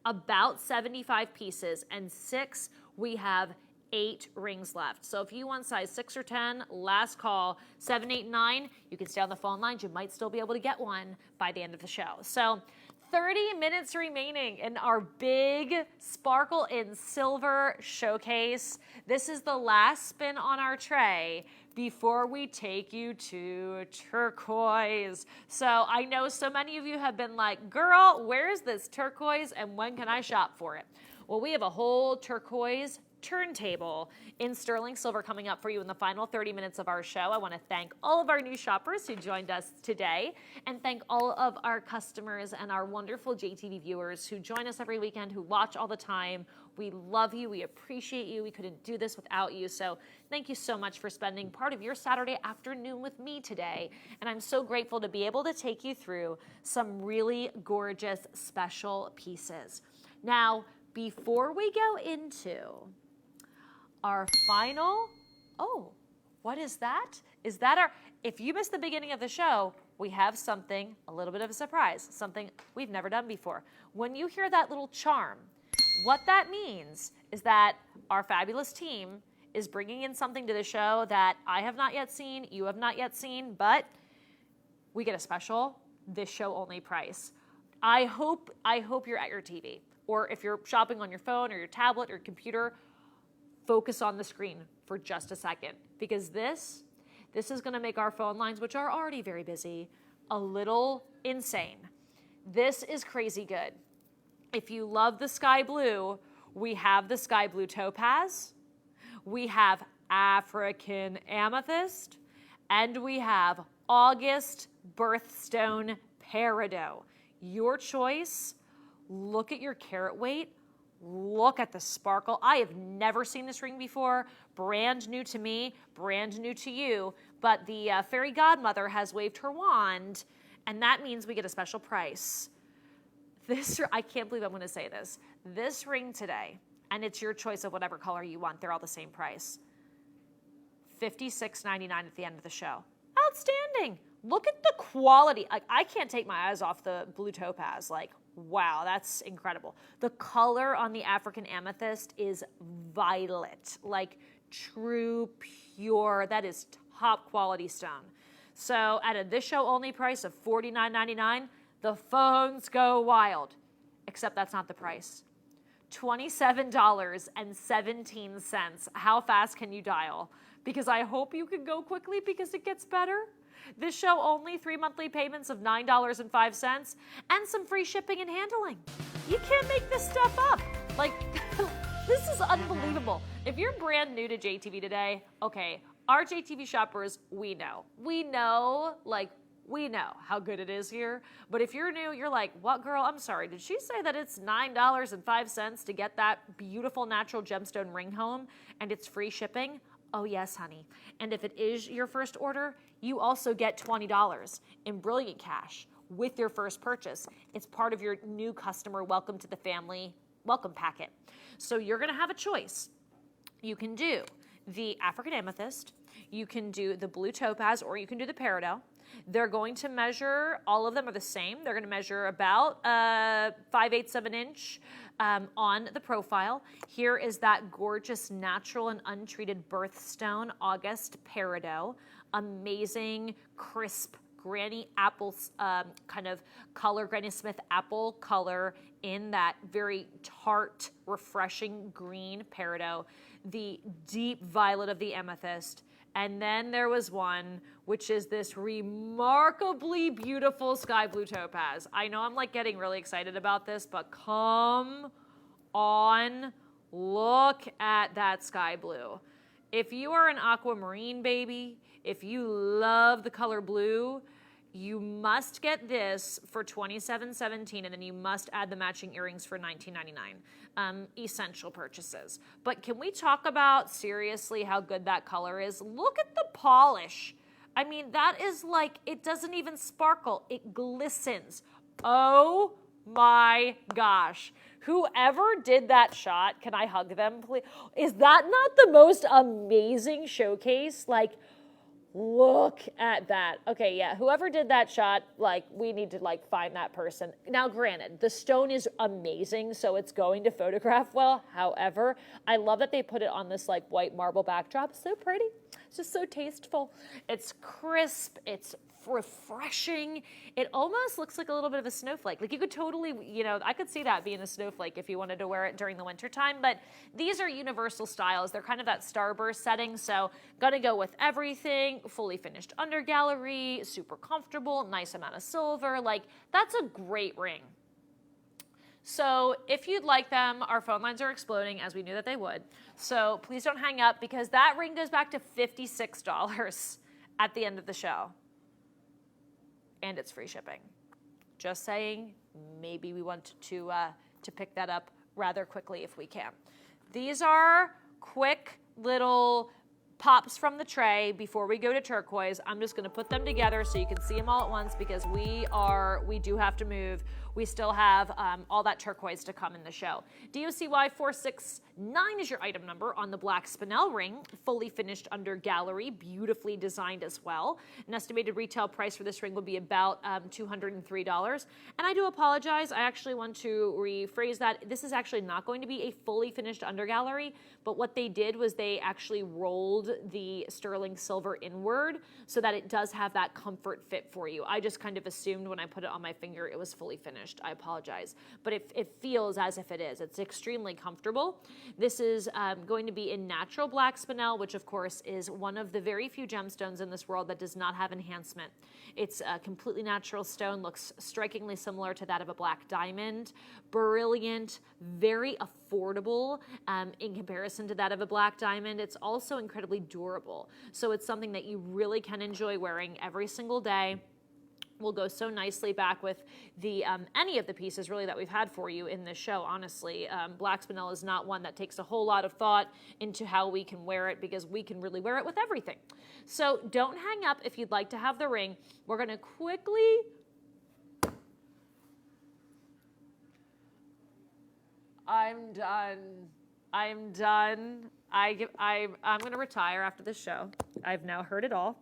about 75 pieces. And 6, we have 8 rings left. So if you want size 6 or 10, last call, 7, 8, 9, you can stay on the phone lines. You might still be able to get one by the end of the show. So 30 minutes remaining in our big Sparkle in Silver showcase. This is the last spin on our tray before we take you to turquoise. So I know so many of you have been like, girl, where's this turquoise and when can I shop for it? Well, we have a whole turquoise turntable in sterling silver coming up for you in the final 30 minutes of our show. I want to thank all of our new shoppers who joined us today and thank all of our customers and our wonderful JTV viewers who join us every weekend, who watch all the time. We love you. We appreciate you. We couldn't do this without you. So thank you so much for spending part of your Saturday afternoon with me today. And I'm so grateful to be able to take you through some really gorgeous special pieces. Now, before we go into our final, what is that? Is that our, if you missed the beginning of the show, we have something, a little bit of a surprise, something we've never done before. When you hear that little charm, what that means is that our fabulous team is bringing in something to the show that I have not yet seen, you have not yet seen, but we get a special, this show only price. I hope you're at your TV, or if you're shopping on your phone or your tablet or computer, focus on the screen for just a second because this is going to make our phone lines, which are already very busy, a little insane. This is crazy good. If you love the sky blue, we have the sky blue topaz, we have African amethyst, and we have August birthstone peridot. Your choice. Look at your carat weight. Look at the sparkle. I have never seen this ring before. Brand new to me, brand new to you. But the fairy godmother has waved her wand, and that means we get a special price. I can't believe I'm going to say this. This ring today, and it's your choice of whatever color you want. They're all the same price. $56.99 at the end of the show. Outstanding. Look at the quality. I can't take my eyes off the blue topaz. Wow, that's incredible. The color on the African amethyst is violet, true, pure. That is top quality stone. So at a this show only price of $49.99, the phones go wild. Except that's not the price. $27.17. How fast can you dial? Because I hope you can go quickly because it gets better. This show only 3 monthly payments of $9.05 and some free shipping and handling. You can't make this stuff up. This is unbelievable. If you're brand new to JTV today, okay, our JTV shoppers, we know how good it is here. But if you're new, you're like, what, girl? I'm sorry. Did she say that it's $9.05 to get that beautiful natural gemstone ring home and it's free shipping? Oh yes, honey. And if it is your first order, you also get $20 in Brilliant Cash with your first purchase. It's part of your new customer welcome to the family welcome packet. So you're gonna have a choice. You can do the African amethyst, you can do the blue topaz, or you can do the peridot. They're going to measure, all of them are the same. They're going to measure about 5/8 of an inch on the profile. Here is that gorgeous natural and untreated birthstone August peridot. Amazing, crisp, Granny apple kind of color, Granny Smith apple color in that very tart, refreshing green peridot. The deep violet of the amethyst. And then there was one, which is this remarkably beautiful sky blue topaz. I know I'm like getting really excited about this, but come on, look at that sky blue. If you are an aquamarine baby, if you love the color blue, you must get this for $27.17, and then you must add the matching earrings for $19.99. Essential purchases. But can we talk about seriously how good that color is? Look at the polish. I mean, that is like, it doesn't even sparkle. It glistens. Oh my gosh. Whoever did that shot, can I hug them, please? Is that not the most amazing showcase? Like, look at that. Okay, yeah, whoever did that shot, like, we need to, like, find that person. Now, granted, the stone is amazing, so it's going to photograph well. However, I love that they put it on this, like, white marble backdrop. So pretty. It's just so tasteful. It's crisp. It's refreshing. It almost looks like a little bit of a snowflake. Like, you could totally, you know, I could see that being a snowflake if you wanted to wear it during the winter time, but these are universal styles. They're kind of that starburst setting, so gonna go with everything. Fully finished under gallery, super comfortable, nice amount of silver. Like, that's a great ring. So if you'd like them, our phone lines are exploding, as we knew that they would. So please don't hang up, because that ring goes back to $56 at the end of the show. And it's free shipping. Just saying, maybe we want to pick that up rather quickly if we can. These are quick little pops from the tray before we go to turquoise. I'm just gonna put them together so you can see them all at once, because we do have to move. We still have all that turquoise to come in the show. DOCY 469 is your item number on the black spinel ring, fully finished under gallery, beautifully designed as well. An estimated retail price for this ring would be about $203. And I do apologize, I actually want to rephrase that. This is actually not going to be a fully finished under gallery, but what they did was they actually rolled the sterling silver inward so that it does have that comfort fit for you. I just kind of assumed when I put it on my finger it was fully finished. I apologize, but it feels as if it is. It's extremely comfortable. This is going to be in natural black spinel, which of course is one of the very few gemstones in this world that does not have enhancement. It's a completely natural stone, looks strikingly similar to that of a black diamond. Brilliant, very affordable in comparison to that of a black diamond. It's also incredibly durable. So it's something that you really can enjoy wearing every single day. Will go so nicely back with the any of the pieces really that we've had for you in this show, honestly. Black spinel is not one that takes a whole lot of thought into how we can wear it, because we can really wear it with everything. So don't hang up if you'd like to have the ring. We're going to quickly... I'm done. I'm done. I'm going to retire after this show. I've now heard it all.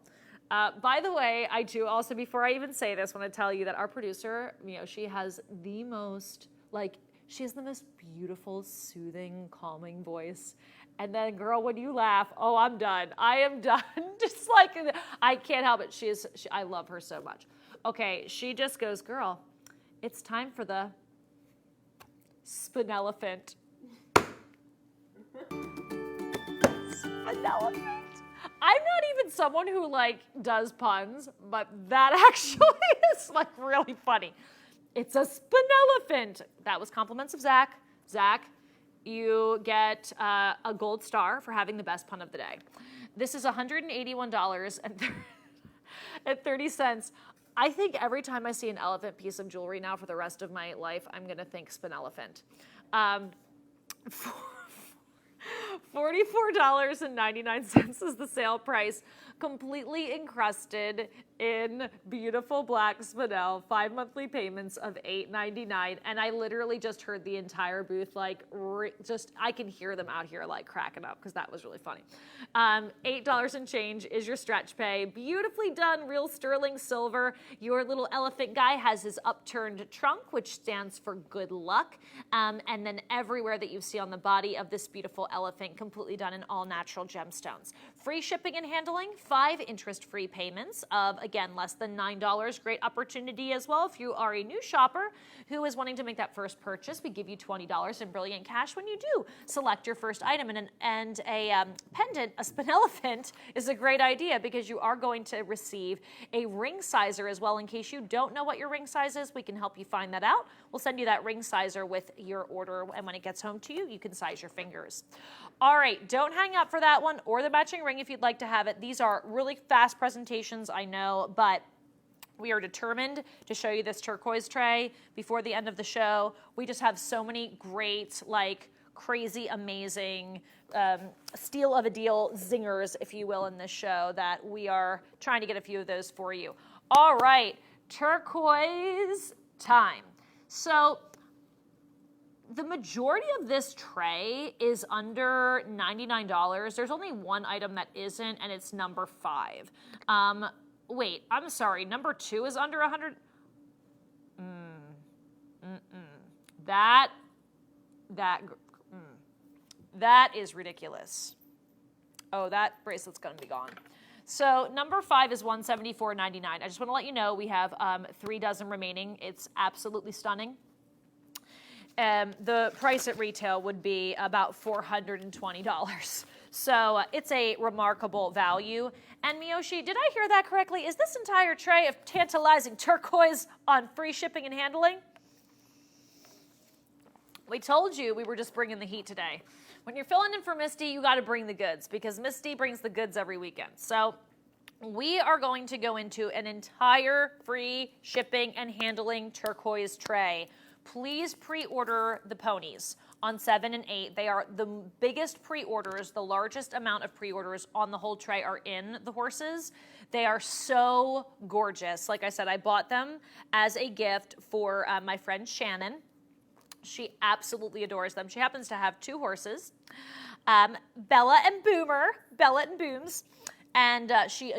By the way, I do also, before I even say this, want to tell you that our producer, Miyoshi, has the most, she has the most beautiful, soothing, calming voice. And then, girl, when you laugh, oh, I'm done. I am done. Just like, I can't help it. I love her so much. Okay, she just goes, girl, it's time for the Spinelephant. Spinelephant. I'm not even someone who does puns, but that actually is really funny. It's a Spinelephant. That was compliments of Zach. Zach, you get a gold star for having the best pun of the day. This is $181.30. I think every time I see an elephant piece of jewelry now for the rest of my life, I'm gonna think Spinelephant. $44.99 is the sale price, completely encrusted in beautiful black spinel, 5 monthly payments of $8.99. And I literally just heard the entire booth, like, I can hear them out here, like, cracking up, because that was really funny. $8 and change is your stretch pay. Beautifully done, real sterling silver. Your little elephant guy has his upturned trunk, which stands for good luck. And then everywhere that you see on the body of this beautiful elephant, completely done in all natural gemstones. Free shipping and handling, 5 interest-free payments of, again, less than $9. Great opportunity as well if you are a new shopper who is wanting to make that first purchase. We give you $20 in brilliant cash when you do select your first item. And a pendant, a spinelephant, is a great idea because you are going to receive a ring sizer as well. In case you don't know what your ring size is, we can help you find that out. We'll send you that ring sizer with your order, and when it gets home to you, you can size your fingers. All right, don't hang up for that one or the matching ring if you'd like to have it. These are really fast presentations, I know, but we are determined to show you this turquoise tray before the end of the show. We just have so many great, like, crazy, amazing, steal of a deal zingers, if you will, in this show that we are trying to get a few of those for you. All right, turquoise time. So the majority of this tray is under $99. There's only one item that isn't, and it's number 5. Wait, I'm sorry. Number 2 is under 100. That is ridiculous. Oh, that bracelet's gonna be gone. So number 5 is $174.99. I just want to let you know we have 3 dozen remaining. It's absolutely stunning. The price at retail would be about $420. So it's a remarkable value. And Miyoshi, did I hear that correctly? Is this entire tray of tantalizing turquoise on free shipping and handling? We told you we were just bringing the heat today. When you're filling in for Misty, you got to bring the goods because Misty brings the goods every weekend. So we are going to go into an entire free shipping and handling turquoise tray. Please pre-order the ponies on 7 and 8. They are the biggest pre-orders, the largest amount of pre-orders on the whole tray are in the horses. They are so gorgeous. Like I said, I bought them as a gift for my friend Shannon. She absolutely adores them. She happens to have 2 horses, Bella and Booms. And she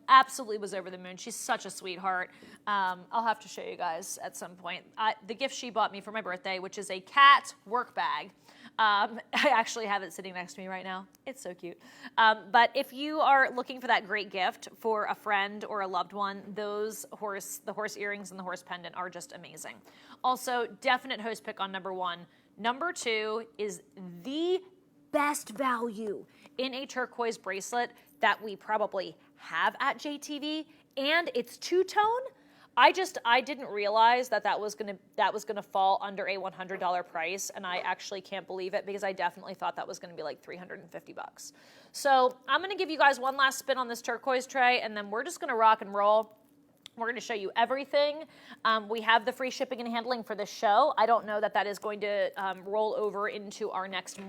absolutely was over the moon. She's such a sweetheart. I'll have to show you guys at some point. The gift she bought me for my birthday, which is a cat work bag. I actually have it sitting next to me right now. It's so cute. But if you are looking for that great gift for a friend or a loved one, the horse earrings and the horse pendant are just amazing. Also, definite host pick on number 1. Number 2 is the best value in a turquoise bracelet that we probably have at JTV, and it's 2-tone. I didn't realize that was gonna fall under a $100 price, and I actually can't believe it because I definitely thought that was gonna be like $350. So I'm gonna give you guys one last spin on this turquoise tray, and then we're just gonna rock and roll. We're going to show you everything. We have the free shipping and handling for this show. I don't know that is going to roll over into our next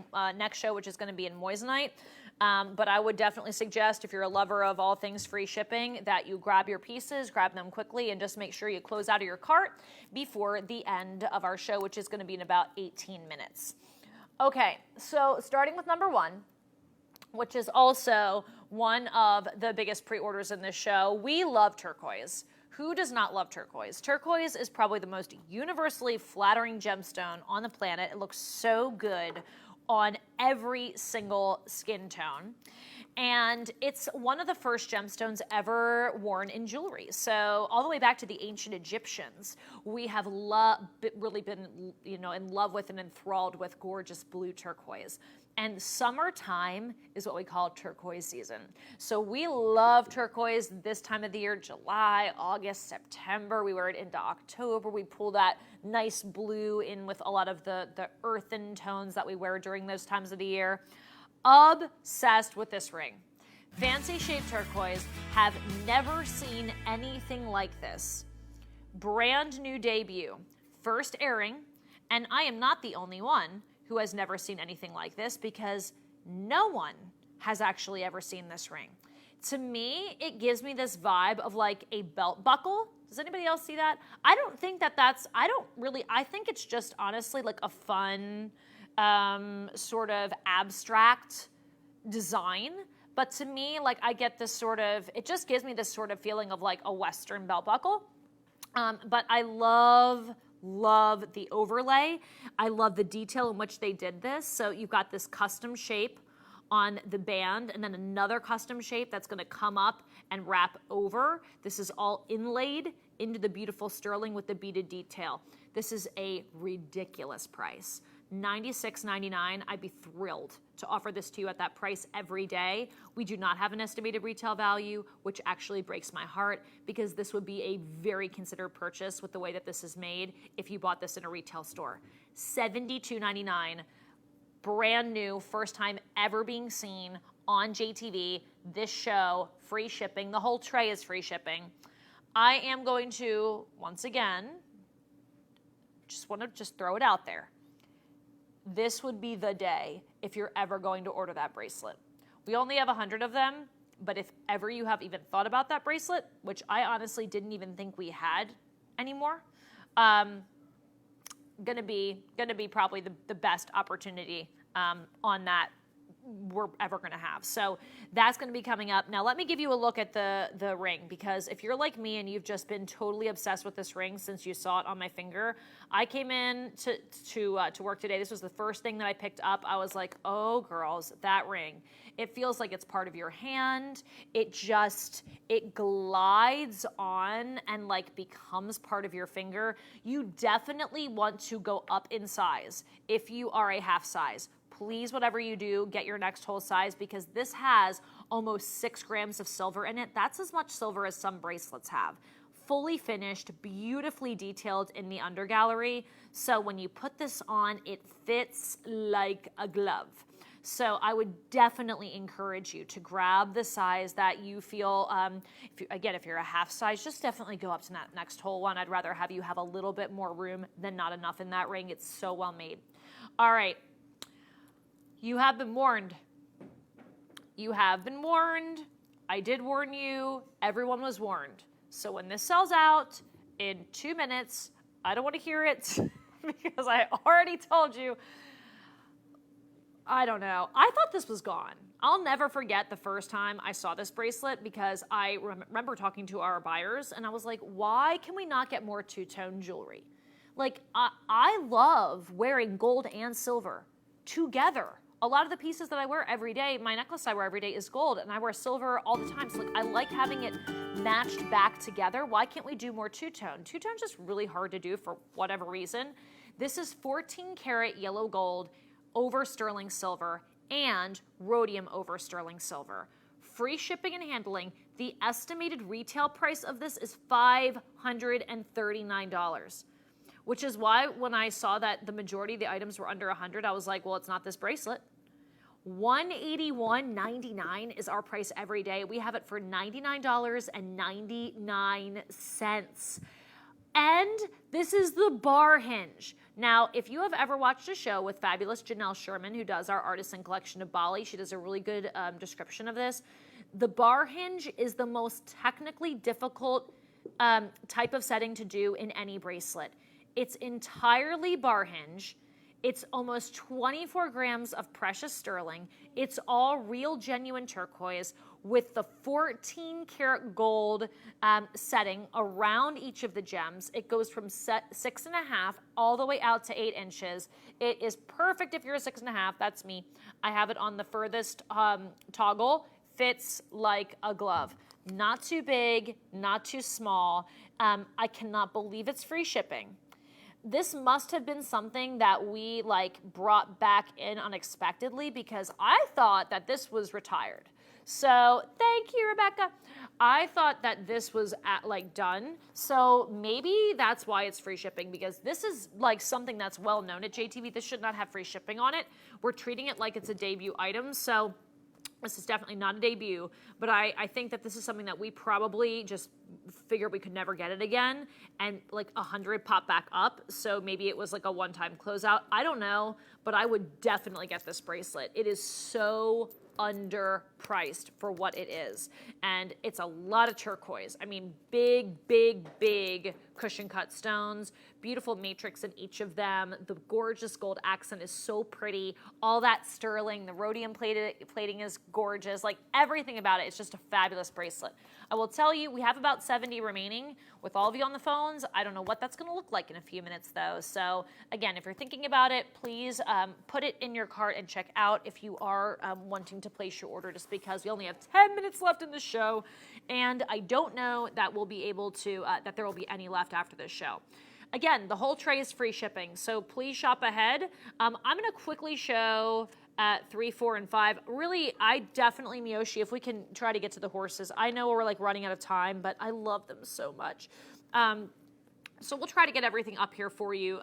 show, which is going to be in Moissanite. But I would definitely suggest, if you're a lover of all things free shipping, that you grab your pieces, grab them quickly, and just make sure you close out of your cart before the end of our show, which is going to be in about 18 minutes. Okay, so starting with number 1, which is also one of the biggest pre-orders in this show. We love turquoise. Who does not love turquoise? Turquoise is probably the most universally flattering gemstone on the planet. It looks so good on every single skin tone. And it's one of the first gemstones ever worn in jewelry. So all the way back to the ancient Egyptians, we have really been, in love with and enthralled with gorgeous blue turquoise. And summertime is what we call turquoise season. So we love turquoise this time of the year, July, August, September. We wear it into October. We pull that nice blue in with a lot of the earthen tones that we wear during those times of the year. Obsessed with this ring. Fancy shaped turquoise, have never seen anything like this. Brand new debut, first airing, and I am not the only one who has never seen anything like this, because no one has actually ever seen this ring. To me, it gives me this vibe of like a belt buckle. Does anybody else see that? I don't think I think it's just honestly like a fun sort of abstract design. But to me, like I get this sort of, it just gives me this sort of feeling of like a Western belt buckle. But I love the overlay. I love the detail in which they did this. So you've got this custom shape on the band, and then another custom shape that's going to come up and wrap over. This is all inlaid into the beautiful sterling with the beaded detail. This is a ridiculous price. $96.99. I'd be thrilled to offer this to you at that price every day. We do not have an estimated retail value, which actually breaks my heart, because this would be a very considered purchase with the way that this is made if you bought this in a retail store. $72.99. Brand new, first time ever being seen on JTV. This show, free shipping. The whole tray is free shipping. I am going to, once again, want to throw it out there. This would be the day if you're ever going to order that bracelet. We only have 100 of them, but if ever you have even thought about that bracelet, which I honestly didn't even think we had anymore, gonna be probably the best opportunity on that we're ever going to have. So that's going to be coming up. Now let me give you a look at the ring, because if you're like me and you've just been totally obsessed with this ring since you saw it on my finger, I came in to work today. This was the first thing that I picked up. I was like, oh girls, that ring. It feels like it's part of your hand. It glides on and like becomes part of your finger. You definitely want to go up in size if you are a half size. Please, whatever you do, get your next whole size, because this has almost 6 grams of silver in it. That's as much silver as some bracelets have. Fully finished, beautifully detailed in the undergallery. So when you put this on, it fits like a glove. So I would definitely encourage you to grab the size that you feel, if you're a half size, just definitely go up to that next whole one. I'd rather have you have a little bit more room than not enough in that ring. It's so well made. All right. You have been warned. You have been warned. I did warn you. Everyone was warned. So when this sells out in 2 minutes, I don't want to hear it because I already told you. I don't know. I thought this was gone. I'll never forget the first time I saw this bracelet, because I remember talking to our buyers and I was like, why can we not get more two-tone jewelry? Like, I love wearing gold and silver together. A lot of the pieces that I wear every day, my necklace I wear every day is gold, and I wear silver all the time. So like, I like having it matched back together. Why can't we do more two-tone? Two-tone's just really hard to do for whatever reason. This is 14 karat yellow gold over sterling silver and rhodium over sterling silver. Free shipping and handling. The estimated retail price of this is $539. Which is why when I saw that the majority of the items were under 100, I was like, well, it's not this bracelet. $181.99 is our price every day. We have it for $99.99. And this is the bar hinge. Now, if you have ever watched a show with fabulous Janelle Sherman, who does our Artisan Collection of Bali, she does a really good description of this. The bar hinge is the most technically difficult type of setting to do in any bracelet. It's entirely bar hinge. It's almost 24 grams of precious sterling. It's all real genuine turquoise with the 14 karat gold setting around each of the gems. It goes from 6.5 all the way out to 8 inches. It is perfect if you're a 6.5. That's me. I have it on the furthest toggle. Fits like a glove. Not too big, not too small. I cannot believe it's free shipping. This must have been something that we brought back in unexpectedly, because I thought that this was retired. So thank you, Rebecca. I thought that this was done. So maybe that's why it's free shipping, because this is something that's well known at JTV. This should not have free shipping on it. We're treating it like it's a debut item. So This is definitely not a debut, but I think that this is something that we probably just figured we could never get it again, and like 100 pop back up, so maybe it was like a one-time closeout. I don't know, but I would definitely get this bracelet. It is so underpriced for what it is, and it's a lot of turquoise. I mean, big, big, big cushion cut stones, beautiful matrix in each of them. The gorgeous gold accent is so pretty. All that sterling, the rhodium plating is gorgeous. Like everything about it, it's just a fabulous bracelet. I will tell you, we have about 70 remaining with all of you on the phones. I don't know what that's gonna look like in a few minutes though. So again, if you're thinking about it, please put it in your cart and check out if you are wanting to place your order, just because we only have 10 minutes left in the show. And I don't know that we'll be able to, that there will be any left after this show. Again, the whole tray is free shipping, so please shop ahead. I'm gonna quickly show 3, 4, and 5. Really, I definitely, Miyoshi, if we can try to get to the horses. I know we're like running out of time, but I love them so much. So we'll try to get everything up here for you.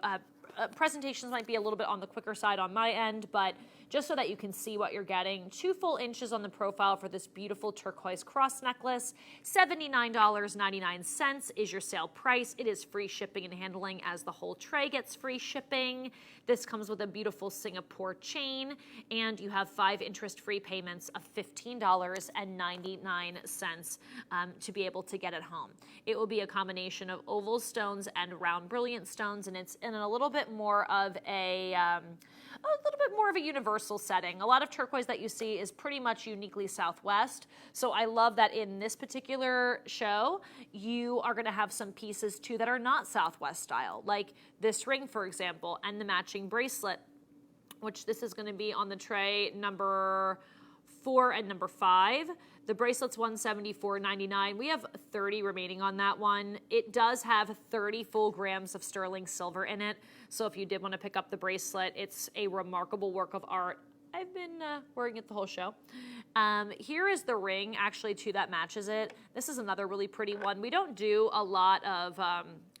Presentations might be a little bit on the quicker side on my end, but just so that you can see what you're getting. 2 full inches on the profile for this beautiful turquoise cross necklace. $79.99 is your sale price. It is free shipping and handling, as the whole tray gets free shipping. This comes with a beautiful Singapore chain, and you have 5 interest-free payments of $15.99 to be able to get it home. It will be a combination of oval stones and round brilliant stones, and it's in a little bit more of a universal setting. A lot of turquoise that you see is pretty much uniquely Southwest. So I love that in this particular show, you are going to have some pieces too that are not Southwest style, like this ring, for example, and the matching bracelet, which this is going to be on the tray number 4 and number 5. The bracelet's $174.99. We have 30 remaining on that one. It does have 30 full grams of sterling silver in it. So if you did want to pick up the bracelet, it's a remarkable work of art. I've been wearing it the whole show. Here is the ring, actually, too, that matches it. This is another really pretty one. We don't do a lot of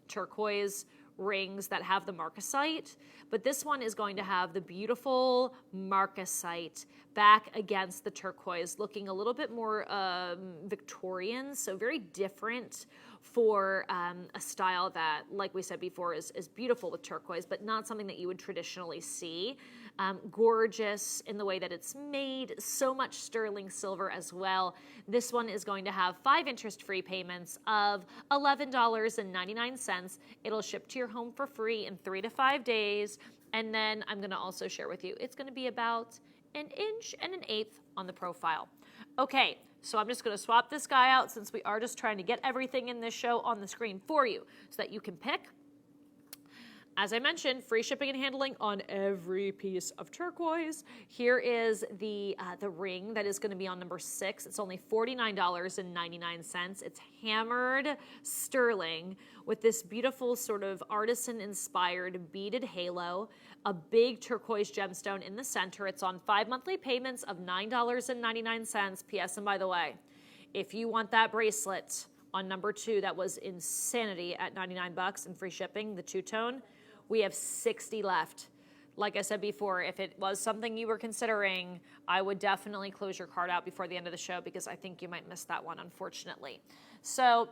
turquoise rings that have the marcasite, but this one is going to have the beautiful marcasite back against the turquoise, looking a little bit more Victorian, so very different for a style that, like we said before, is beautiful with turquoise, but not something that you would traditionally see. Gorgeous in the way that it's made, so much sterling silver as well. This one is going to have 5 interest-free payments of $11.99. It'll ship to your home for free in 3 to 5 days. And then I'm going to also share with you, it's going to be about 1 1/8 inches on the profile. Okay, so I'm just going to swap this guy out, since we are just trying to get everything in this show on the screen for you so that you can pick. As I mentioned, free shipping and handling on every piece of turquoise. Here is the ring that is going to be on number 6. It's only $49.99. It's hammered sterling with this beautiful sort of artisan-inspired beaded halo, a big turquoise gemstone in the center. It's on 5 monthly payments of $9.99. P.S. And by the way, if you want that bracelet on number 2, that was insanity at $99 and free shipping, the two-tone, we have 60 left. Like I said before, if it was something you were considering, I would definitely close your card out before the end of the show, because I think you might miss that one, unfortunately. So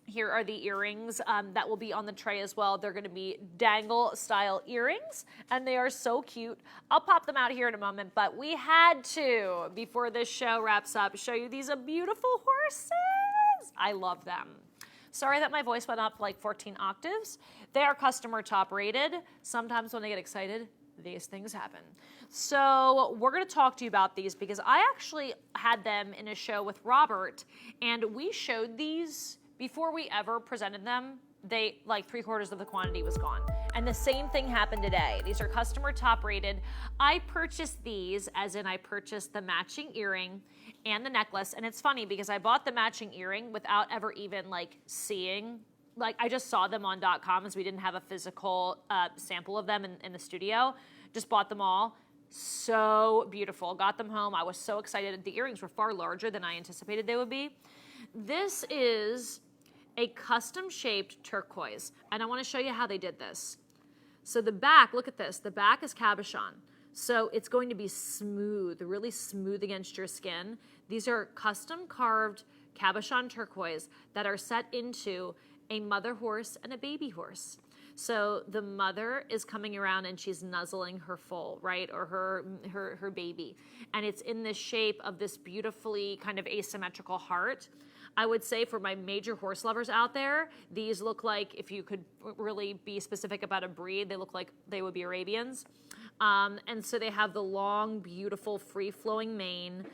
here are the earrings that will be on the tray as well. They're going to be dangle style earrings, and they are so cute. I'll pop them out here in a moment, but we had to, before this show wraps up, show you these beautiful horses. I love them. Sorry that my voice went up like 14 octaves. They are customer top rated. Sometimes when I get excited, these things happen. So we're going to talk to you about these, because I actually had them in a show with Robert, and we showed these before we ever presented them. They, like, 3/4 of the quantity was gone. And the same thing happened today. These are customer top rated. I purchased these, as in I purchased the matching earring and the necklace. And it's funny, because I bought the matching earring without ever even like seeing, like I just saw them on .com, as we didn't have a physical sample of them in the studio. Just bought them all. So beautiful. Got them home. I was so excited. The earrings were far larger than I anticipated they would be. This is a custom shaped turquoise, and I want to show you how they did this. So the back, look at this. The back is cabochon. So it's going to be smooth, really smooth against your skin. These are custom carved cabochon turquoise that are set into a mother horse and a baby horse. So the mother is coming around and she's nuzzling her foal, right? Or her baby. And it's in the shape of this beautifully kind of asymmetrical heart. I would say for my major horse lovers out there, these look like, if you could really be specific about a breed, they look like they would be Arabians. And so they have the long, beautiful, free-flowing mane,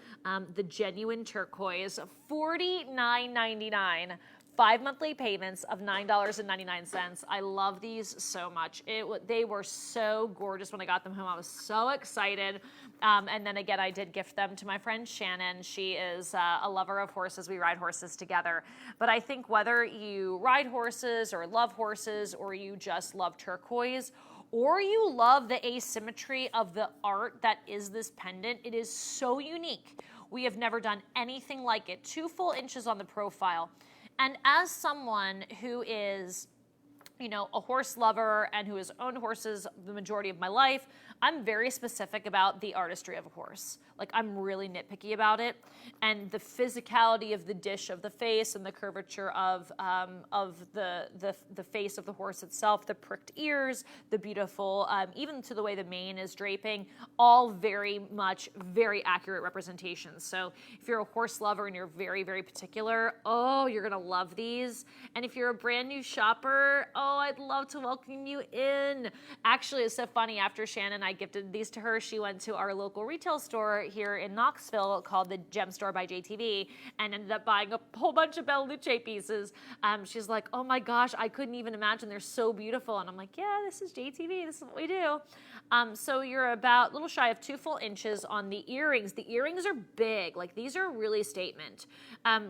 the genuine turquoise, $49.99. 5 monthly payments of $9.99. I love these so much. They were so gorgeous when I got them home. I was so excited. And then again, I did gift them to my friend Shannon. She is a lover of horses. We ride horses together. But I think whether you ride horses or love horses, or you just love turquoise, or you love the asymmetry of the art that is this pendant, it is so unique. We have never done anything like it. 2 full inches on the profile. And as someone who is, you know, a horse lover and who has owned horses the majority of my life, I'm very specific about the artistry of a horse. Like, I'm really nitpicky about it. And the physicality of the dish of the face and the curvature of the face of the horse itself, the pricked ears, the beautiful, even to the way the mane is draping, all very much very accurate representations. So if you're a horse lover and you're very, very particular, oh, you're gonna love these. And if you're a brand new shopper, oh, I'd love to welcome you in. Actually, it's so funny, after Shannon and I gifted these to her, she went to our local retail store here in Knoxville called the Gem Store by JTV and ended up buying a whole bunch of Bella Luce pieces. She's like, oh my gosh, I couldn't even imagine, they're so beautiful. And I'm like, yeah, this is JTV, this is what we do. So you're about a little shy of 2 full inches on the earrings. The earrings are big, like these are really statement.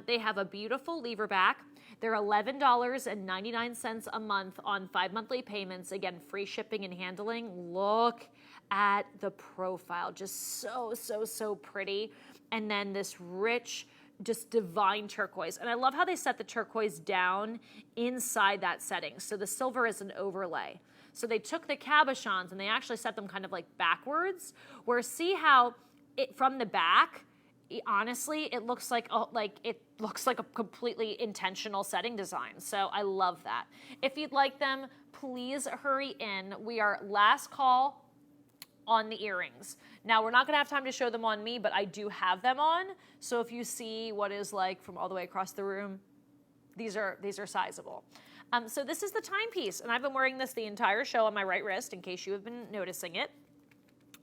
They have a beautiful lever back. They're $11.99 a month on 5 monthly payments. Again, free shipping and handling. Look at the profile, just so, so, so pretty. And then this rich, just divine turquoise. And I love how they set the turquoise down inside that setting. So the silver is an overlay. So they took the cabochons and they actually set them kind of like backwards, where see how it from the back, honestly, it looks like a completely intentional setting design. So I love that. If you'd like them, please hurry in. We are last call on the earrings. Now, we're not gonna have time to show them on me, but I do have them on. So if you see what is like from all the way across the room, these are sizable. So this is the timepiece, and I've been wearing this the entire show on my right wrist in case you have been noticing it.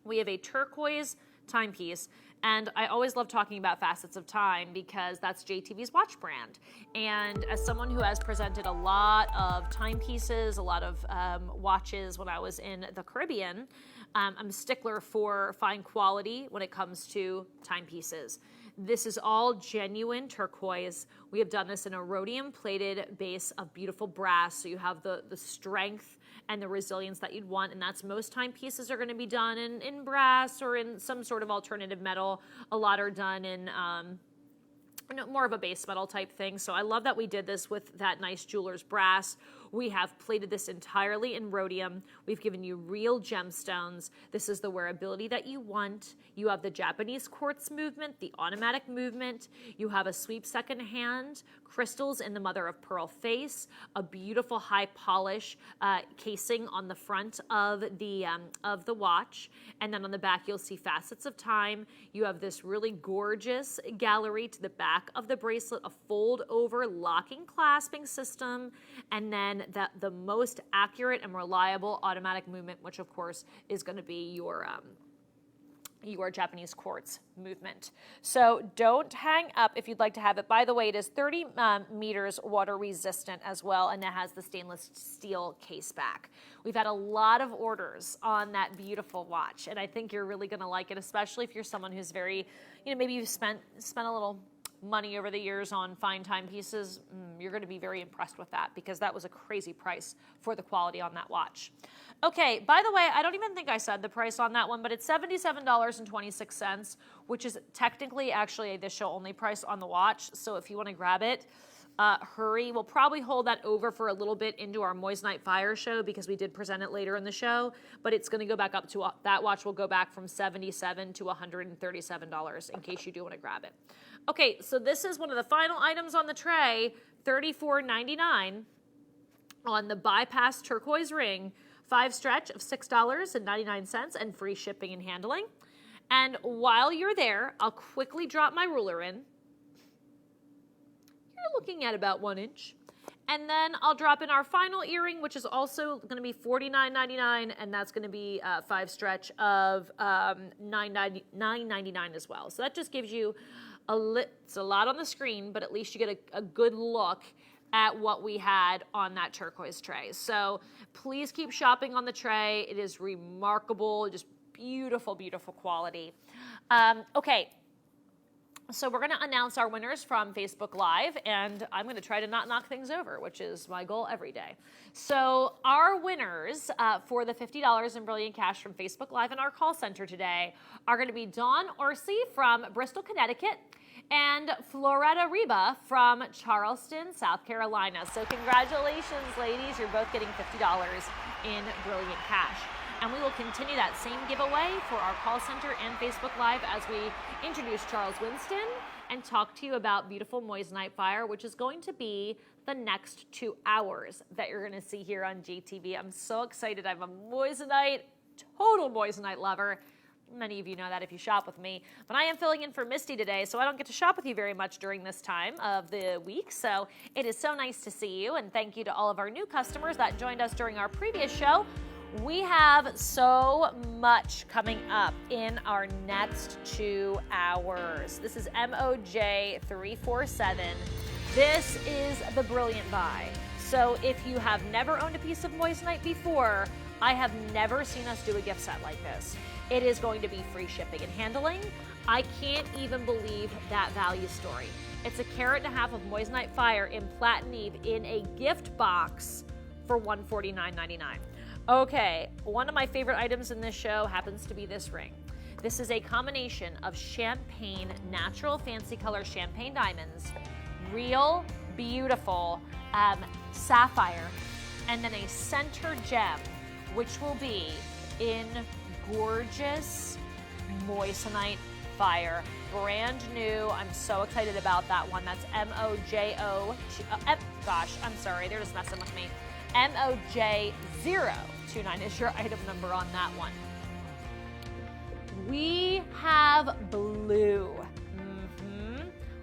We have a turquoise timepiece, and I always love talking about Facets of Time because that's JTV's watch brand. And as someone who has presented a lot of timepieces, a lot of watches when I was in the Caribbean, I'm a stickler for fine quality when it comes to timepieces. This is all genuine turquoise. We have done this in a rhodium plated base of beautiful brass, so you have the strength and the resilience that you'd want, and that's most timepieces are going to be done in brass or in some sort of alternative metal. A lot are done in more of a base metal type thing. So I love that we did this with that nice jeweler's brass. We have plated this entirely in rhodium. We've given you real gemstones. This is the wearability that you want. You have the Japanese quartz movement, the automatic movement. You have a sweep second hand, crystals in the mother of pearl face, a beautiful high polish casing on the front of the watch, and then on the back you'll see Facets of Time. You have this really gorgeous gallery to the back of the bracelet, a fold over locking clasping system, and then the most accurate and reliable automatic movement, which of course is going to be your Japanese quartz movement. So don't hang up if you'd like to have it. By the way, it is 30 meters water resistant as well, and it has the stainless steel case back. We've had a lot of orders on that beautiful watch, and I think you're really going to like it, especially if you're someone who's very, maybe you've spent a little money over the years on fine timepieces. You're going to be very impressed with that because that was a crazy price for the quality on that watch. Okay, by the way, I don't even think I said the price on that one, but it's $77.26, which is technically actually the show only price on the watch. So if you want to grab it, hurry. We'll probably hold that over for a little bit into our Moissanite Fire show because we did present it later in the show, but it's going to go back up to, that watch will go back from $77 to $137 in case you do want to grab it. Okay, so this is one of the final items on the tray, $34.99 on the Bypass Turquoise Ring, 5 stretch of $6.99 and free shipping and handling. And while you're there, I'll quickly drop my ruler in. You're looking at about 1 inch. And then I'll drop in our final earring, which is also going to be $49.99, and that's going to be 5 stretch of $9.99 as well. So that just gives you it's a lot on the screen, but at least you get a good look at what we had on that turquoise tray. So please keep shopping on the tray. It is remarkable, just beautiful, beautiful quality. Okay. So we're going to announce our winners from Facebook Live, and I'm going to try to not knock things over, which is my goal every day. So our winners for the $50 in Brilliant Cash from Facebook Live in our call center today are going to be Dawn Orsi from Bristol, Connecticut, and Floretta Reba from Charleston, South Carolina. So congratulations, ladies. You're both getting $50 in Brilliant Cash. And we will continue that same giveaway for our call center and Facebook Live as we introduce Charles Winston and talk to you about beautiful Moissanite Fire, which is going to be the next 2 hours that you're going to see here on GTV. I'm so excited. I'm a Moissanite, total Moissanite lover. Many of you know that if you shop with me. But I am filling in for Misty today, so I don't get to shop with you very much during this time of the week. So it is so nice to see you, and thank you to all of our new customers that joined us during our previous show. We have so much coming up in our next 2 hours. This is MOJ 347. This is the Brilliant Buy. So if you have never owned a piece of Moissanite before, I have never seen us do a gift set like this. It is going to be free shipping and handling. I can't even believe that value story. It's 1.5 carats of Moissanite Fire in Platinive in a gift box for $149.99. Okay, one of my favorite items in this show happens to be this ring. This is a combination of champagne, natural fancy color champagne diamonds, real beautiful sapphire, and then a center gem, which will be in gorgeous Moissanite Fire. Brand new. I'm so excited about that one. That's MOJO. Gosh, I'm sorry. They're just messing with me. MOJ029 is your item number on that one. We have blue.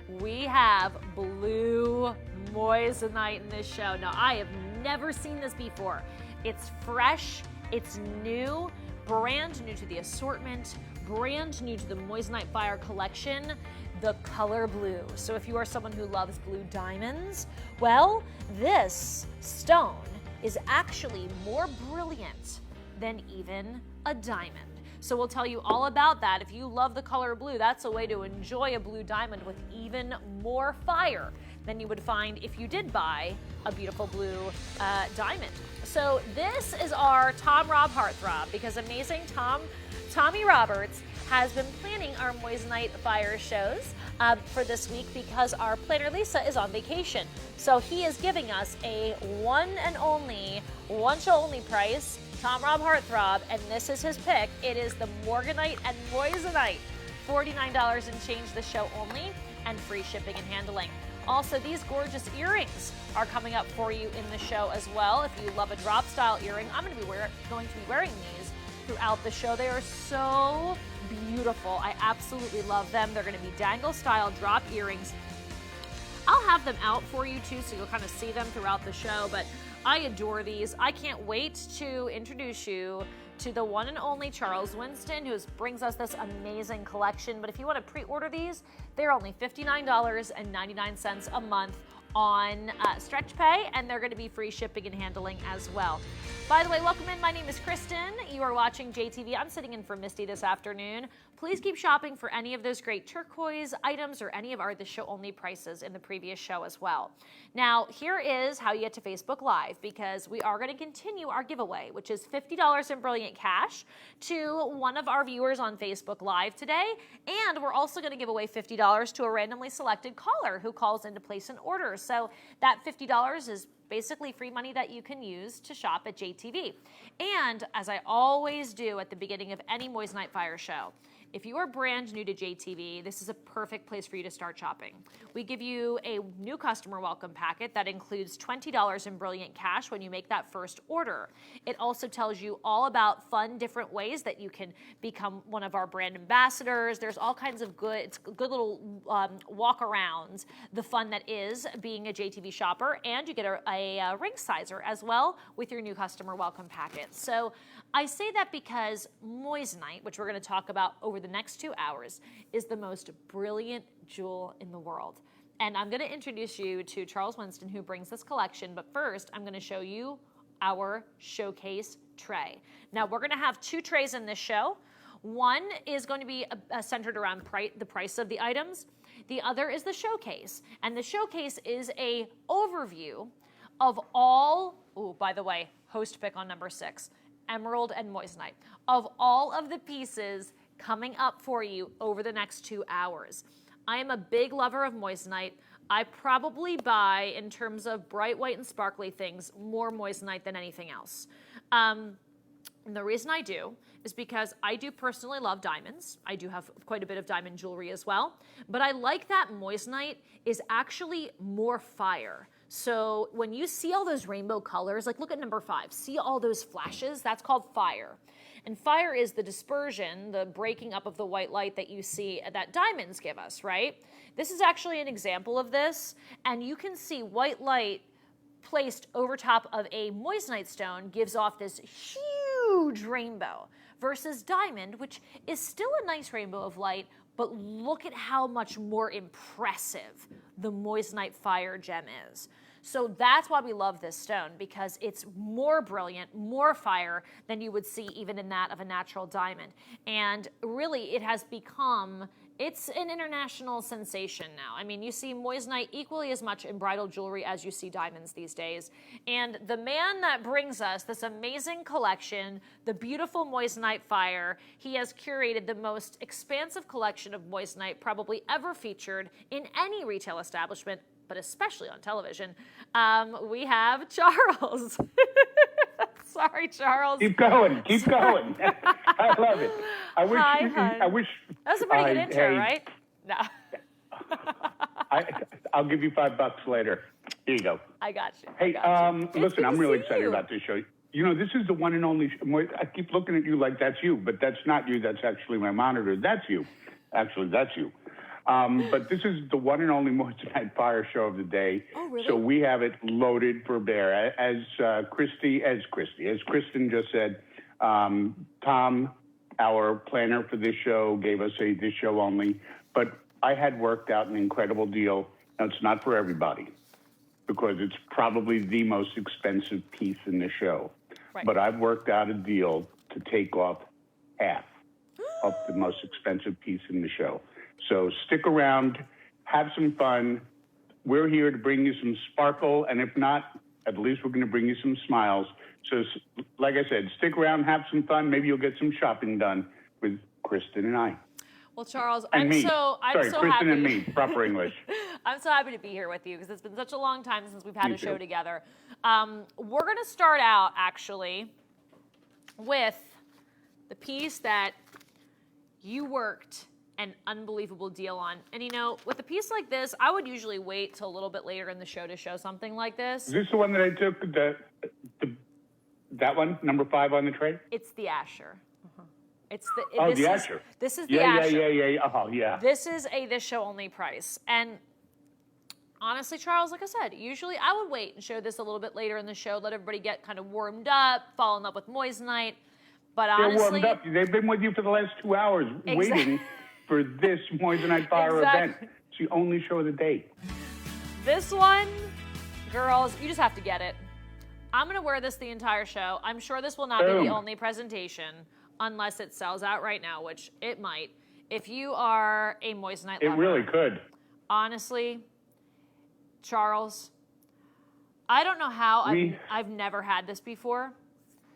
We have blue Moissanite in this show. Now, I have never seen this before. It's fresh, it's new, brand new to the assortment, brand new to the Moissanite Fire collection, the color blue. So if you are someone who loves blue diamonds, well, this stone is actually more brilliant than even a diamond. So we'll tell you all about that. If you love the color blue, that's a way to enjoy a blue diamond with even more fire than you would find if you did buy a beautiful blue diamond. So this is our Tom Rob Heartthrob, because amazing Tommy Roberts has been planning our Moissanite Fire shows for this week because our planner Lisa is on vacation. So he is giving us a one show only price, Tom Rob Heartthrob, and this is his pick. It is the Morganite and Moissanite, $49 and change the show only, and free shipping and handling. Also, these gorgeous earrings are coming up for you in the show as well. If you love a drop style earring, I'm going to be wearing these throughout the show. They are so beautiful. I absolutely love them. They're going to be dangle style drop earrings. I'll have them out for you too, so you'll kind of see them throughout the show, but I adore these. I can't wait to introduce you to the one and only Charles Winston, who brings us this amazing collection. But if you want to pre-order these, they're only $59.99 a month on StretchPay, and they're going to be free shipping and handling as well. By the way, welcome in. My name is Kristen. You are watching JTV. I'm sitting in for Misty this afternoon. Please keep shopping for any of those great turquoise items or any of our The Show Only prices in the previous show as well. Now, here is how you get to Facebook Live, because we are going to continue our giveaway, which is $50 in Brilliant Cash to one of our viewers on Facebook Live today. And we're also going to give away $50 to a randomly selected caller who calls in to place an order. So that $50 is basically free money that you can use to shop at JTV. And as I always do at the beginning of any Moissanite Fire show, if you are brand new to JTV, this is a perfect place for you to start shopping. We give you a new customer welcome packet that includes $20 in Brilliant Cash when you make that first order. It also tells you all about fun, different ways that you can become one of our brand ambassadors. There's all kinds of good little walk-arounds, the fun that is being a JTV shopper, and you get a ring sizer as well with your new customer welcome packet. So I say that because Moissanite, which we're going to talk about over the next 2 hours, is the most brilliant jewel in the world. And I'm going to introduce you to Charles Winston, who brings this collection. But first, I'm going to show you our showcase tray. Now, we're going to have 2 trays in this show. One is going to be centered around the price of the items. The other is the showcase. And the showcase is a overview of all, by the way, host pick on number 6, Emerald and Moissanite, of all of the pieces coming up for you over the next 2 hours. I am a big lover of Moissanite. I probably buy, in terms of bright white and sparkly things, more Moissanite than anything else. And the reason I do is because I do personally love diamonds. I do have quite a bit of diamond jewelry as well. But I like that Moissanite is actually more fire. So when you see all those rainbow colors, like look at number 5, see all those flashes? That's called fire. And fire is the dispersion, the breaking up of the white light that you see that diamonds give us, right? This is actually an example of this. And you can see white light placed over top of a Moissanite stone gives off this huge rainbow, versus diamond, which is still a nice rainbow of light, but look at how much more impressive the Moissanite fire gem is. So that's why we love this stone, because it's more brilliant, more fire than you would see even in that of a natural diamond. And really, it has become, it's an international sensation now. I mean, you see Moissanite equally as much in bridal jewelry as you see diamonds these days. And the man that brings us this amazing collection, the beautiful Moissanite fire, he has curated the most expansive collection of Moissanite probably ever featured in any retail establishment, but especially on television. We have Charles. Sorry, Charles. Keep going. Keep going. I love it. I wish. That was a pretty good intro, right? No. I'll give you $5 later. Here you go. I got you. Hey, listen, I'm really excited about this show. You know, this is the one and only. I keep looking at you like that's you, but that's not you. That's actually my monitor. That's you. Actually, that's you. But this is the one and only Moissanite Fire show of the day. Oh, really? So we have it loaded for bear. As Kristen just said, Tom, our planner for this show, gave us a this show only. But I had worked out an incredible deal. Now, it's not for everybody, because it's probably the most expensive piece in the show. Right. But I've worked out a deal to take off half of the most expensive piece in the show. So stick around, have some fun. We're here to bring you some sparkle, and if not, at least we're going to bring you some smiles. So, like I said, stick around, have some fun. Maybe you'll get some shopping done with Kristen and I. Well, Charles, and I'm so Kristen happy. and me, proper English. I'm so happy to be here with you, because it's been such a long time since we've had a show together. We're going to start out, actually, with the piece that you worked an unbelievable deal on. And you know, with a piece like this, I would usually wait till a little bit later in the show to show something like this. Is this the one that I took, that one, number 5 on the tray? It's the Asher. It's the the Asher. This is the Asher. Yeah. Oh, yeah. This is a this show only price. And honestly, Charles, like I said, usually I would wait and show this a little bit later in the show, let everybody get kind of warmed up, fall in love with Moissanite. But honestly, they're warmed up. They've been with you for the last 2 hours waiting for this Moissanite Fire event. It's the only show of the day. This one, girls, you just have to get it. I'm going to wear this the entire show. I'm sure this will not be Boom. the only presentation unless it sells out right now, which it might. If you are a moissanite It lover, really could. honestly, Charles, I don't know how. I've never had this before,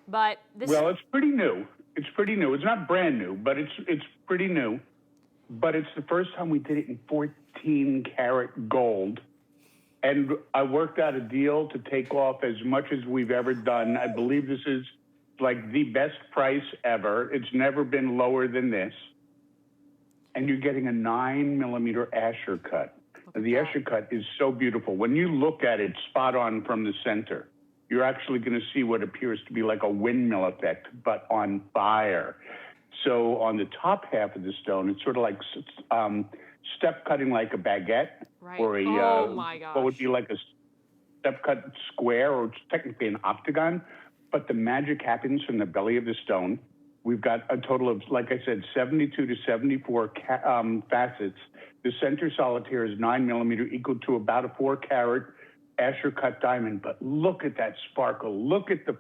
but this. Well, it's pretty new. It's pretty new. It's not brand new, but it's pretty new. But it's the first time we did it in 14 karat gold. And I worked out a deal to take off as much as we've ever done. I believe this is like the best price ever. It's never been lower than this. And you're getting a 9mm Asher cut. The Asher cut is so beautiful. When you look at it spot on from the center, you're actually going to see what appears to be like a windmill effect, but on fire. So on the top half of the stone, it's sort of like step cutting like a baguette, Right. or a Oh my gosh. what would be like a step cut square, or it's technically an octagon. But the magic happens from the belly of the stone. We've got a total of, like I said, 72 to 74 facets. The center solitaire is 9mm, equal to about a 4 carat Asher cut diamond. But look at that sparkle. Look at the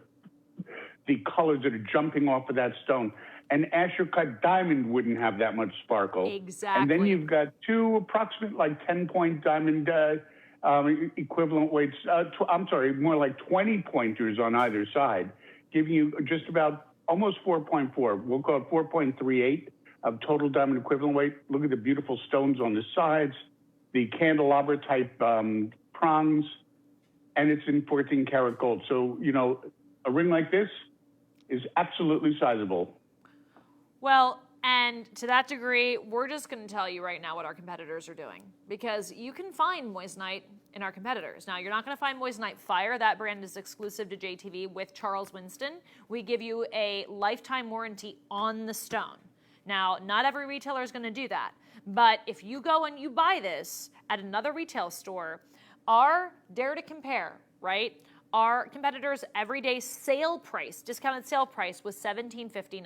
colors that are jumping off of that stone. An Asher cut diamond wouldn't have that much sparkle. Exactly. And then you've got two approximate like 10-point diamond equivalent weights. I'm sorry, more like 20 pointers on either side, giving you just about almost 4.4. We'll call it 4.38 of total diamond equivalent weight. Look at the beautiful stones on the sides, the candelabra type prongs, and it's in 14 karat gold. So, you know, a ring like this is absolutely sizable. Well, and to that degree, we're just going to tell you right now what our competitors are doing, because you can find moissanite in our competitors. Now, you're not going to find moissanite fire. That brand is exclusive to JTV with Charles Winston. We give you a lifetime warranty on the stone. Now, not every retailer is going to do that, but if you go and you buy this at another retail store, our Dare to Compare, right? Our competitors' everyday sale price, discounted sale price, was $17.59.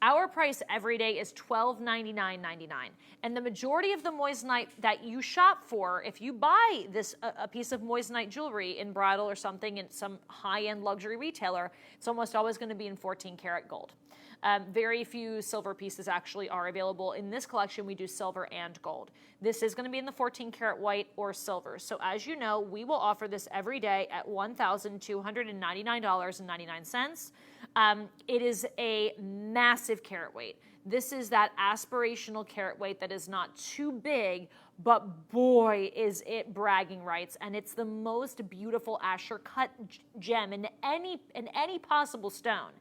Our price every day is $12.99.99. And the majority of the moissanite that you shop for, if you buy this a piece of moissanite jewelry in bridal or something in some high-end luxury retailer, it's almost always going to be in 14 karat gold. Very few silver pieces actually are available. In this collection, we do silver and gold. This is going to be in the 14 karat white or silver. So as you know, we will offer this every day at $1,299.99. It is a massive carat weight. This is that aspirational carat weight that is not too big, but boy, is it bragging rights. And it's the most beautiful Asher cut gem in any possible stone.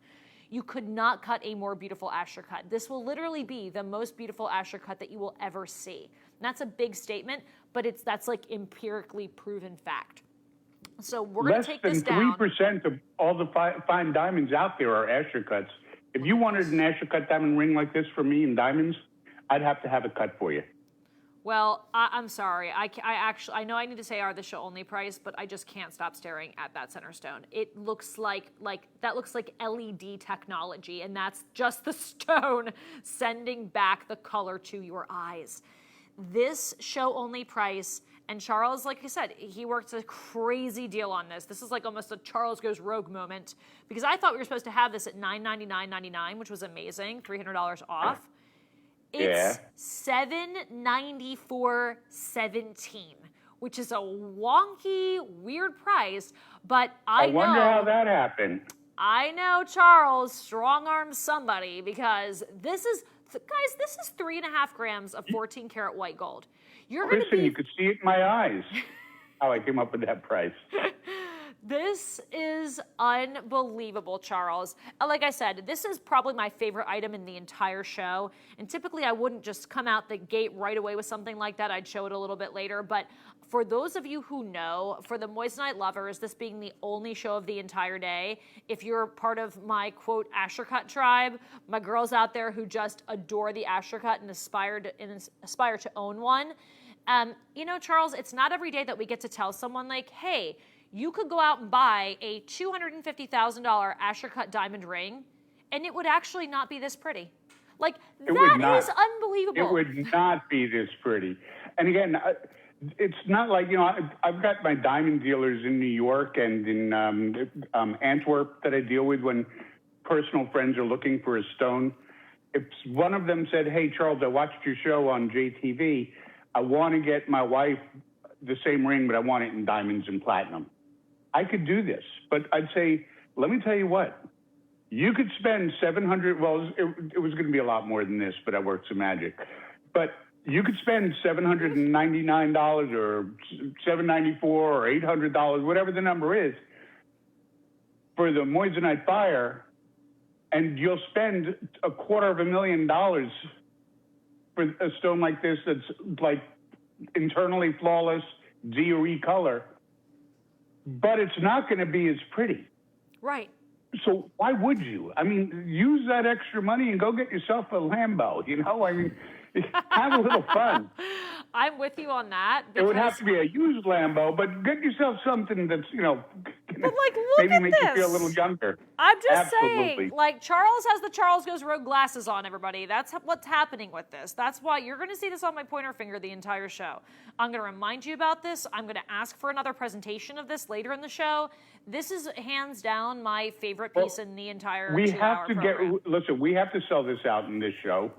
You could not cut a more beautiful Asher cut. This will literally be the most beautiful Asher cut that you will ever see. And that's a big statement, but that's like empirically proven fact. So we're going to take this down. Less than 3% of all the fine diamonds out there are Asher cuts. If you wanted an Asher cut diamond ring like this for me in diamonds, I'd have to have it cut for you. Well, I'm sorry. I know I need to say our the show only price, but I just can't stop staring at that center stone. It looks like that looks like LED technology, and that's just the stone sending back the color to your eyes. This show only price, and Charles, like I said, he worked a crazy deal on this. This is like almost a Charles goes rogue moment, because I thought we were supposed to have this at $999.99, which was amazing, $300 off. It's $794.17, which is a wonky, weird price, but I wonder how that happened. I know Charles strong-armed somebody, because this is 3.5 grams of 14 karat white gold. Kristen, you could see it in my eyes how I came up with that price. This is unbelievable, Charles. Like I said, this is probably my favorite item in the entire show. And typically I wouldn't just come out the gate right away with something like that. I'd show it a little bit later. But for those of you who know, for the moissanite lovers, this being the only show of the entire day, if you're part of my, quote, Asher cut tribe, my girls out there who just adore the Asher cut and aspire to own one, you know, Charles, it's not every day that we get to tell someone like, hey, you could go out and buy a $250,000 Asher cut diamond ring, and it would actually not be this pretty. Like, that is unbelievable. It would not be this pretty. And again, it's not like, I've got my diamond dealers in New York and in Antwerp that I deal with when personal friends are looking for a stone. If one of them said, hey, Charles, I watched your show on JTV. I want to get my wife the same ring, but I want it in diamonds and platinum. I could do this, but I'd say, let me tell you what, you could spend $700, well, it was going to be a lot more than this, but I worked some magic. But you could spend $799 or $794 or $800, whatever the number is, for the moissanite fire, and you'll spend $250,000 for a stone like this that's like internally flawless, DOE color, but it's not going to be as pretty. Right. So why would you? I mean, use that extra money and go get yourself a Lambo, I mean, have a little fun. I'm with you on that. It would have to be a used Lambo, but get yourself something that's, But look maybe at make this. you feel a little younger. I'm just Absolutely. saying, Charles has the Charles Goes Rogue glasses on, everybody. That's what's happening with this. That's why you're going to see this on my pointer finger the entire show. I'm going to remind you about this. I'm going to ask for another presentation of this later in the show. This is hands down my favorite piece in the entire We 2-hour have to program. listen, we have to sell this out in this show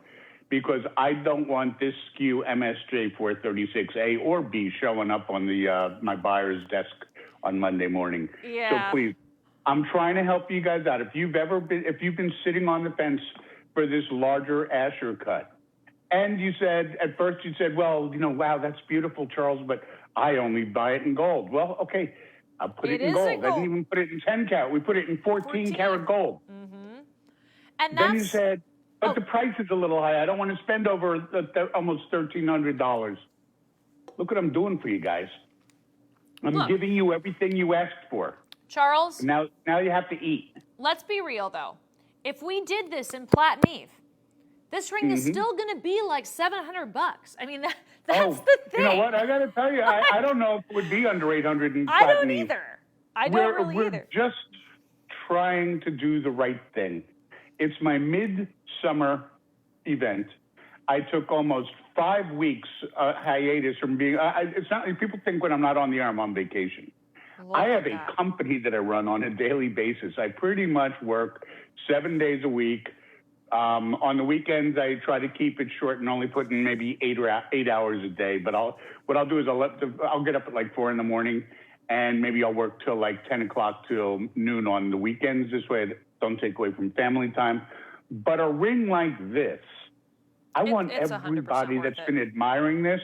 because I don't want this SKU MSJ 436A or B showing up on the my buyer's desk on Monday morning. Yeah. So please, I'm trying to help you guys out. If you've been sitting on the fence for this larger Asher cut, and at first you said, well, wow, that's beautiful, Charles, but I only buy it in gold. Well, okay, I'll put it in gold. I didn't even put it in 10 karat. We put it in 14 karat gold. Mm-hmm. And then you said, but the price is a little high. I don't want to spend over almost $1,300. Look what I'm doing for you guys. I'm giving you everything you asked for. Charles. Now you have to eat. Let's be real, though. If we did this in Platin Eve, this ring is still going to be like $700. I mean, that's the thing. You know what? I got to tell you, I don't know if it would be under 800 in I Platin don't Eve. either. I don't really either. We're just trying to do the right thing. It's my midsummer event. I took almost 5 weeks hiatus from being. It's not. People think when I'm not on the air, I'm on vacation. I have a company that I run on a daily basis. I pretty much work 7 days a week. On the weekends, I try to keep it short and only put in maybe 8 hours a day. But what I'll do is I'll get up at like 4 in the morning, and maybe I'll work till like 10 o'clock till noon on the weekends. This way, I don't take away from family time. But a ring like this, I want everybody that's been admiring this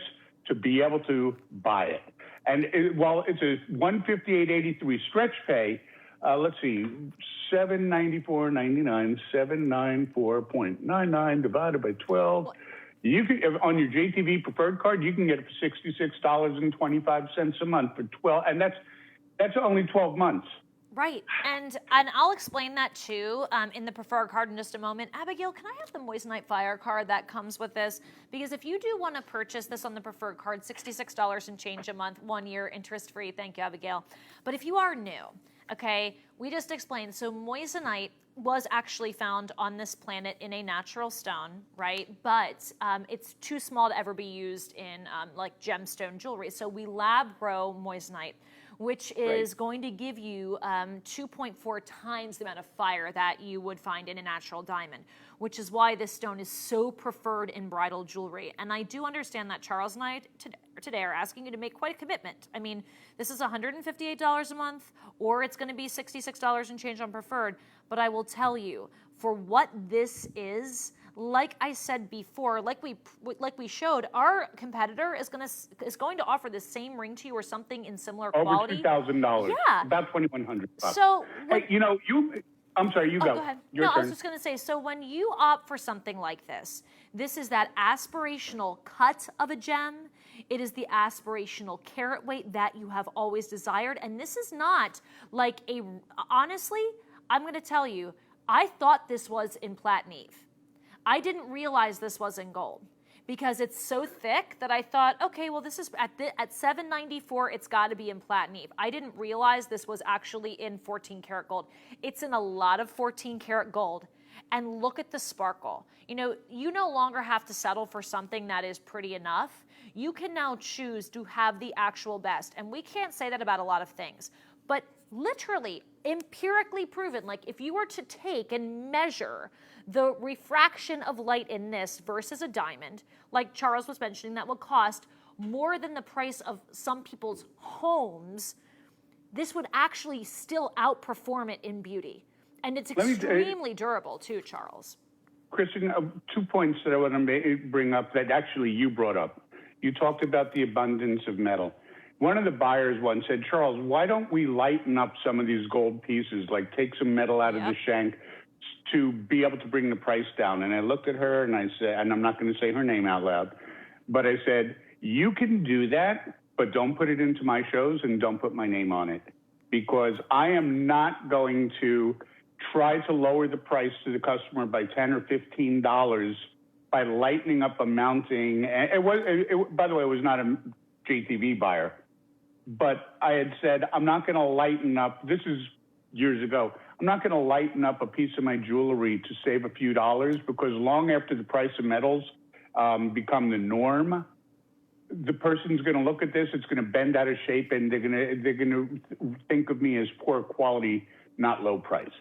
to be able to buy it. And while it's a $158.83 stretch pay, let's see, $794.99, 794.99 divided by 12. You can, on your JTV preferred card, you can get it for $66.25 a month for 12, and that's only 12 months. Right, and I'll explain that too in the preferred card in just a moment. Abigail, can I have the Moissanite Fire card that comes with this? Because if you do want to purchase this on the preferred card, $66 and change a month, 1 year, interest-free. Thank you, Abigail. But if you are new, okay, we just explained. So moissanite was actually found on this planet in a natural stone, right? But it's too small to ever be used in like gemstone jewelry. So we lab grow moissanite, which is going to give you 2.4 times the amount of fire that you would find in a natural diamond, which is why this stone is so preferred in bridal jewelry. And I do understand that Charles and I today are asking you to make quite a commitment. I mean, this is $158 a month, or it's going to be $66 and change on preferred. But I will tell you, for what this is, like I said before, like we showed, our competitor is going to offer the same ring to you or something in similar quality. Over $2,000. Yeah, about $2,100. So, hey, I'm sorry, you go. Go ahead. Your turn. I was just going to say, so when you opt for something like this is that aspirational cut of a gem. It is the aspirational carat weight that you have always desired. And this is not like honestly, I'm going to tell you, I thought this was in Platin Eve. I didn't realize this was in gold because it's so thick that I thought, okay, well, this is at $794, it's got to be in Platin Eve. I didn't realize this was actually in 14 karat gold. It's in a lot of 14 karat gold. and look at the sparkle. You know, you no longer have to settle for something that is pretty enough. You can now choose to have the actual best. And we can't say that about a lot of things, but literally, empirically proven, like if you were to take and measure the refraction of light in this versus a diamond, like Charles was mentioning, that would cost more than the price of some people's homes, this would actually still outperform it in beauty. And it's extremely durable too, Charles. Kristen, 2 points that I want to bring up that actually you brought up. You talked about the abundance of metal. One of the buyers once said, Charles, why don't we lighten up some of these gold pieces, like take some metal out of the shank to be able to bring the price down? And I looked at her and I said, and I'm not going to say her name out loud, but I said, you can do that, but don't put it into my shows and don't put my name on it, because I am not going to try to lower the price to the customer by $10 or $15 by lightening up a mounting. By the way, it was not a JTV buyer, but I had said, I'm not going to lighten up. This is years ago. I'm not going to lighten up a piece of my jewelry to save a few dollars, because long after the price of metals become the norm, the person's going to look at this, it's going to bend out of shape, and they're going to think of me as poor quality, not low price.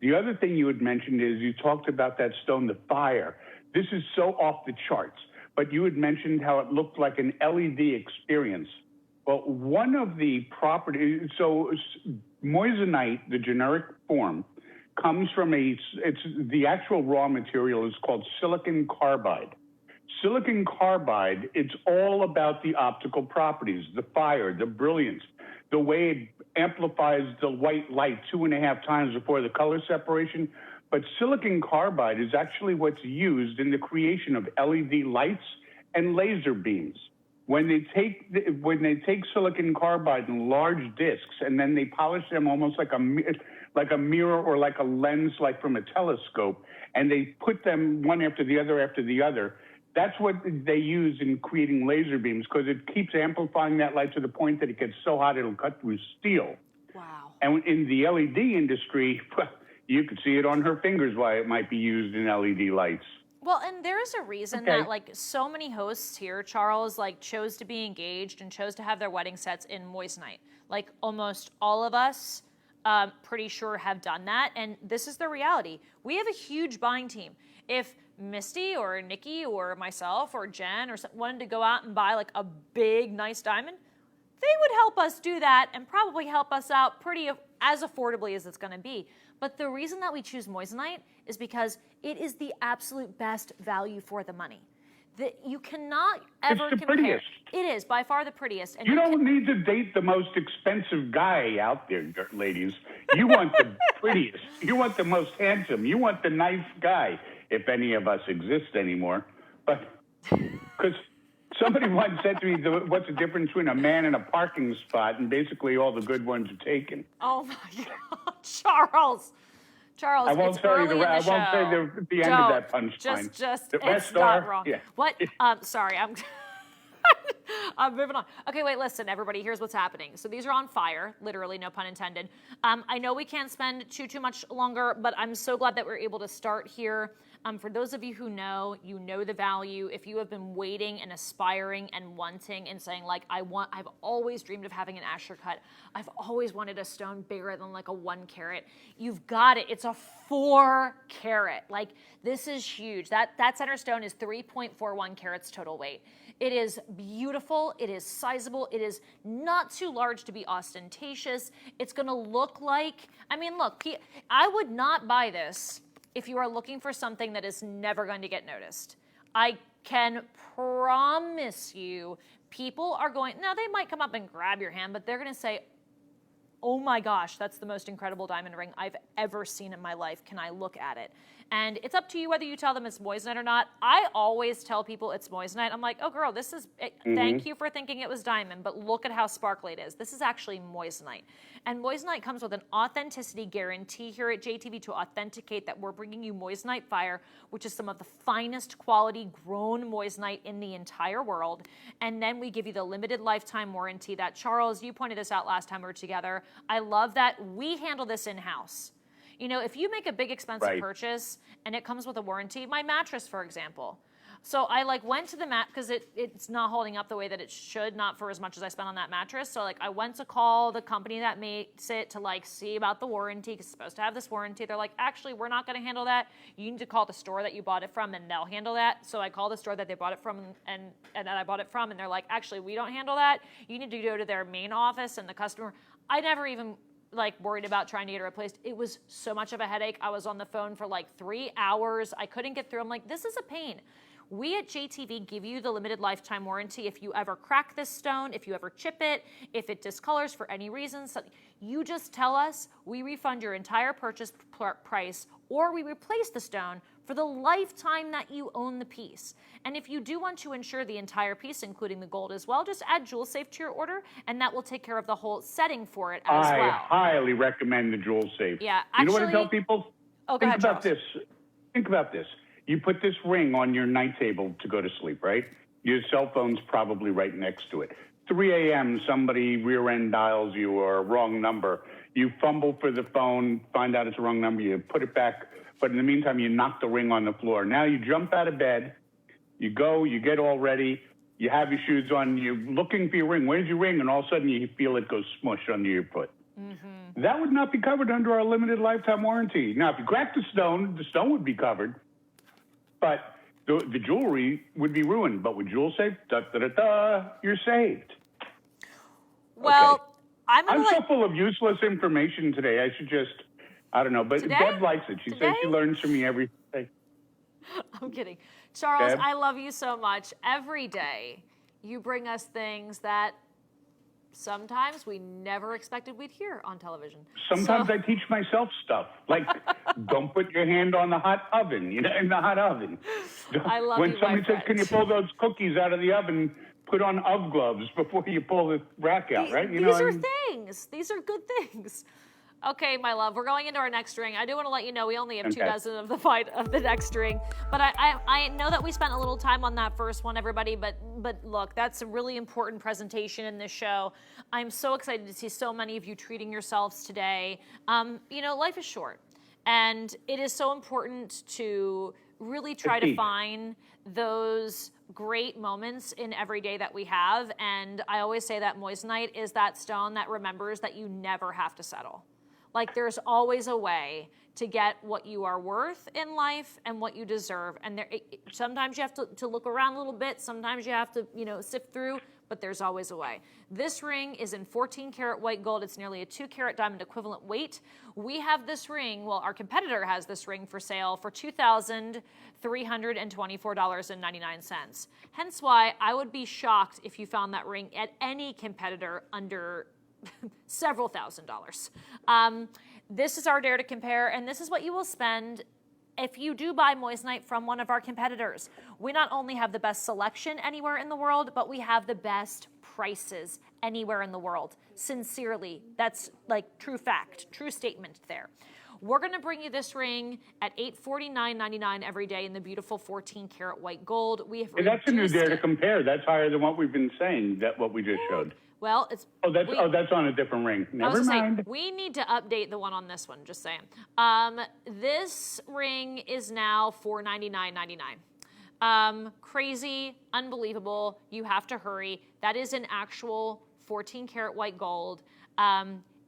The other thing you had mentioned is you talked about that stone, the fire. This is so off the charts, but you had mentioned how it looked like an LED experience. Well, one of the properties, so moissanite, the generic form, comes from the actual raw material is called silicon carbide. Silicon carbide, it's all about the optical properties, the fire, the brilliance, the way it amplifies the white light 2.5 times before the color separation. But silicon carbide is actually what's used in the creation of LED lights and laser beams. When they take silicon carbide in large discs and then they polish them almost like a mirror or like a lens, like from a telescope, and they put them one after the other, that's what they use in creating laser beams, because it keeps amplifying that light to the point that it gets so hot it'll cut through steel. Wow. And in the LED industry, you could see it on her fingers why it might be used in LED lights. Well, and there is a reason that like so many hosts here, Charles, like chose to be engaged and chose to have their wedding sets in moissanite. Like almost all of us, pretty sure have done that. And this is the reality. We have a huge buying team. If Misty or Nikki or myself or Jen or wanted to go out and buy like a big, nice diamond, they would help us do that and probably help us out pretty as affordably as it's going to be. But the reason that we choose moissanite is because it is the absolute best value for the money. You cannot ever compare. Prettiest. It is by far the prettiest. And you don't need to date the most expensive guy out there, ladies. You want the prettiest. You want the most handsome. You want the nice guy, if any of us exist anymore. But because somebody once said to me, what's the difference between a man and a parking spot? And basically all the good ones are taken. Oh, my God. Charles, I won't it's tell you early I in the won't say show. the end of that punchline. Just the it's rest not are, wrong. yeah. What? Sorry, I'm I'm moving on. Okay, wait, listen, everybody, here's what's happening. So these are on fire, literally, no pun intended. I know we can't spend too much longer, but I'm so glad that we're able to start here. For those of you who know, you know the value. If you have been waiting and aspiring and wanting and saying, like, I've always dreamed of having an Asher cut. I've always wanted a stone bigger than like a 1 carat. You've got it. It's a 4 carat. Like, this is huge. That center stone is 3.41 carats total weight. It is beautiful. It is sizable. It is not too large to be ostentatious. It's going to look like, I mean, look, I would not buy this if you are looking for something that is never going to get noticed. I can promise you people are going, now they might come up and grab your hand, but they're going to say, oh my gosh, that's the most incredible diamond ring I've ever seen in my life. Can I look at it? And it's up to you whether you tell them it's moissanite or not. I always tell people it's moissanite. I'm like, oh girl, this is, thank you for thinking it was diamond, but look at how sparkly it is. This is actually moissanite. And moissanite comes with an authenticity guarantee here at JTV to authenticate that we're bringing you moissanite fire, which is some of the finest quality grown moissanite in the entire world. And then we give you the limited lifetime warranty that, Charles, you pointed this out last time we were together. I love that we handle this in-house. You know, if you make a big expensive Right. purchase and it comes with a warranty, my mattress, for example. So I like went to the mat because it's not holding up the way that it should, not for as much as I spent on that mattress. So like I went to call the company that makes it to like see about the warranty because it's supposed to have this warranty. They're like, actually, we're not going to handle that. You need to call the store that you bought it from and they'll handle that. So I called the store that they bought it from and that I bought it from and they're like, actually, we don't handle that. You need to go to their main office and the customer. I never even like worried about trying to get it replaced. It was so much of a headache. I was on the phone for like 3 hours. I couldn't get through. I'm like, this is a pain. We at JTV give you the limited lifetime warranty. If you ever crack this stone, if you ever chip it, if it discolors for any reason, so you just tell us, we refund your entire purchase price, or we replace the stone for the lifetime that you own the piece. And if you do want to insure the entire piece, including the gold as well, just add Jewel Safe to your order, and that will take care of the whole setting for it as well. I highly recommend the Jewel Safe. Yeah, you know what I actually- tell people? Oh, go Think ahead, about Charles. this. Think about this. You put this ring on your night table to go to sleep, right? Your cell phone's probably right next to it. 3 a.m., somebody rear end dials you or a wrong number. You fumble for the phone, find out it's a wrong number, you put it back. But in the meantime, you knock the ring on the floor. Now you jump out of bed, you go, you get all ready, you have your shoes on, you're looking for your ring. Where's your ring? And all of a sudden you feel it go smush under your foot. Mm-hmm. That would not be covered under our limited lifetime warranty. Now, if you crack the stone would be covered. But the jewelry would be ruined. But with Jewel Safe, you're saved. Well, Okay. I'm I'm gonna so full of useless information today. I should just, I don't know. But Today? Deb likes it. She says Today? she learns from me every day. I'm kidding. Charles, Deb? I love you so much. Every day you bring us things that sometimes we never expected we'd hear on television. Sometimes So- I teach myself stuff, like don't put your hand on the hot oven, in the hot oven. I love when you, my somebody says, "Can you friend." pull those cookies out of the oven?" Put on gloves before you pull the rack out, right? These what I are mean? things. These are good things. Okay, my love, we're going into our next ring. I do want to let you know we only have 2 Okay. dozen of the next ring, but I know that we spent a little time on that first one, everybody. But look, that's a really important presentation in this show. I'm so excited to see so many of you treating yourselves today. You know, life is short, and it is so important to really try to Indeed. find those great moments in every day that we have. And I always say that moissanite is that stone that remembers that you never have to settle. Like there's always a way to get what you are worth in life and what you deserve. And sometimes you have to look around a little bit. Sometimes you have to, sift through, but there's always a way. This ring is in 14 karat white gold. It's nearly a 2 carat diamond equivalent weight. We have this ring, well, our competitor has this ring for sale for $2,324.99. Hence why I would be shocked if you found that ring at any competitor under several $1,000s. This is our Dare to Compare, and this is what you will spend if you do buy moissanite from one of our competitors. We not only have the best selection anywhere in the world, but we have the best prices anywhere in the world. Sincerely, that's like true fact, true statement there. We're going to bring you this ring at $849.99 every day in the beautiful 14 karat white gold. We have Hey, that's a new reduced Dare to it. Compare. That's higher than what we've been saying. What we just showed. Well, it's That's on a different ring. I was Never gonna mind. say, we need to update the one on this one, just saying. This ring is now $499.99. Crazy, unbelievable. You have to hurry. That is an actual 14 karat white gold.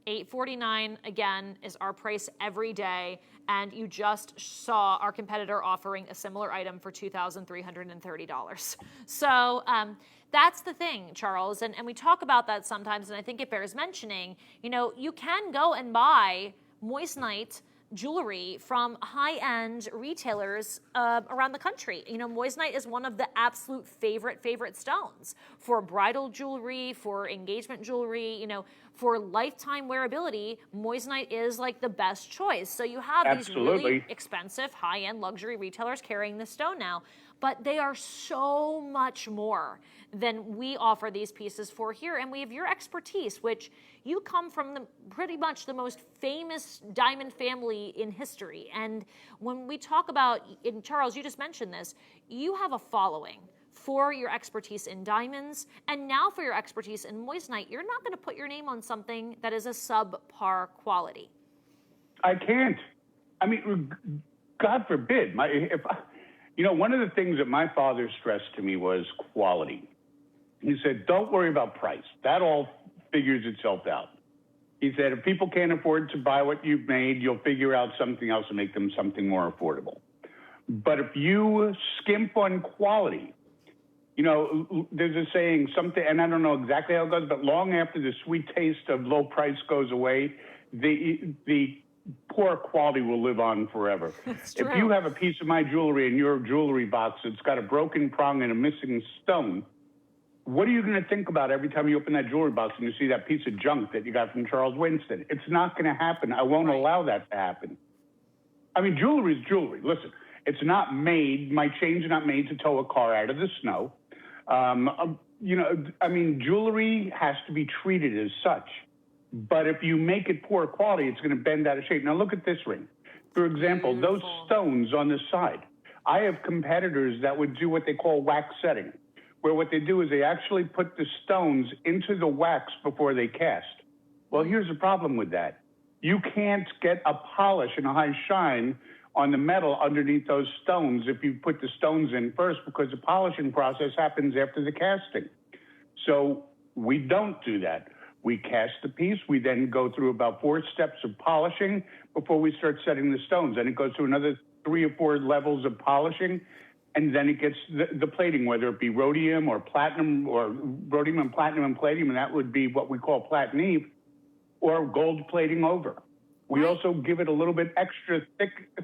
$849 again is our price every day, and you just saw our competitor offering a similar item for $2,330. So that's the thing, Charles, and we talk about that sometimes, and I think it bears mentioning. You can go and buy moissanite jewelry from high-end retailers around the country. Moissanite is one of the absolute favorite stones for bridal jewelry, for engagement jewelry, for lifetime wearability. Moissanite is like the best choice. So you have these really Absolutely. expensive high-end luxury retailers carrying this stone now, but they are so much more than we offer these pieces for here. And we have your expertise, which you come from pretty much the most famous diamond family in history. And when we talk about, and Charles, you just mentioned this, you have a following for your expertise in diamonds, and now for your expertise in moissanite. You're not going to put your name on something that is a subpar quality. I can't. I mean, God forbid. One of the things that my father stressed to me was quality. He said, don't worry about price. That all figures itself out. He said, if people can't afford to buy what you've made, you'll figure out something else to make them something more affordable. But if you skimp on quality, there's a saying, and I don't know exactly how it goes, but long after the sweet taste of low price goes away, the poor quality will live on forever. That's true. If you have a piece of my jewelry in your jewelry box that's got a broken prong and a missing stone, what are you going to think about every time you open that jewelry box and you see that piece of junk that you got from Charles Winston? It's not going to happen. I won't allow that to happen. I mean, jewelry is jewelry. Listen, it's not made, my chain's not made to tow a car out of the snow. Jewelry has to be treated as such. But if you make it poor quality, it's going to bend out of shape. Now look at this ring. For example, those stones on the side. I have competitors that would do what they call wax setting, where what they do is they actually put the stones into the wax before they cast. Well, here's the problem with that. You can't get a polish and a high shine on the metal underneath those stones if you put the stones in first, because the polishing process happens after the casting. So we don't do that. We cast the piece. We then go through about 4 steps of polishing before we start setting the stones. And it goes through another 3 or 4 levels of polishing. And then it gets the plating, whether it be rhodium or platinum, or rhodium and platinum and palladium, and that would be what we call platinive, or gold plating over. We also give it a little bit extra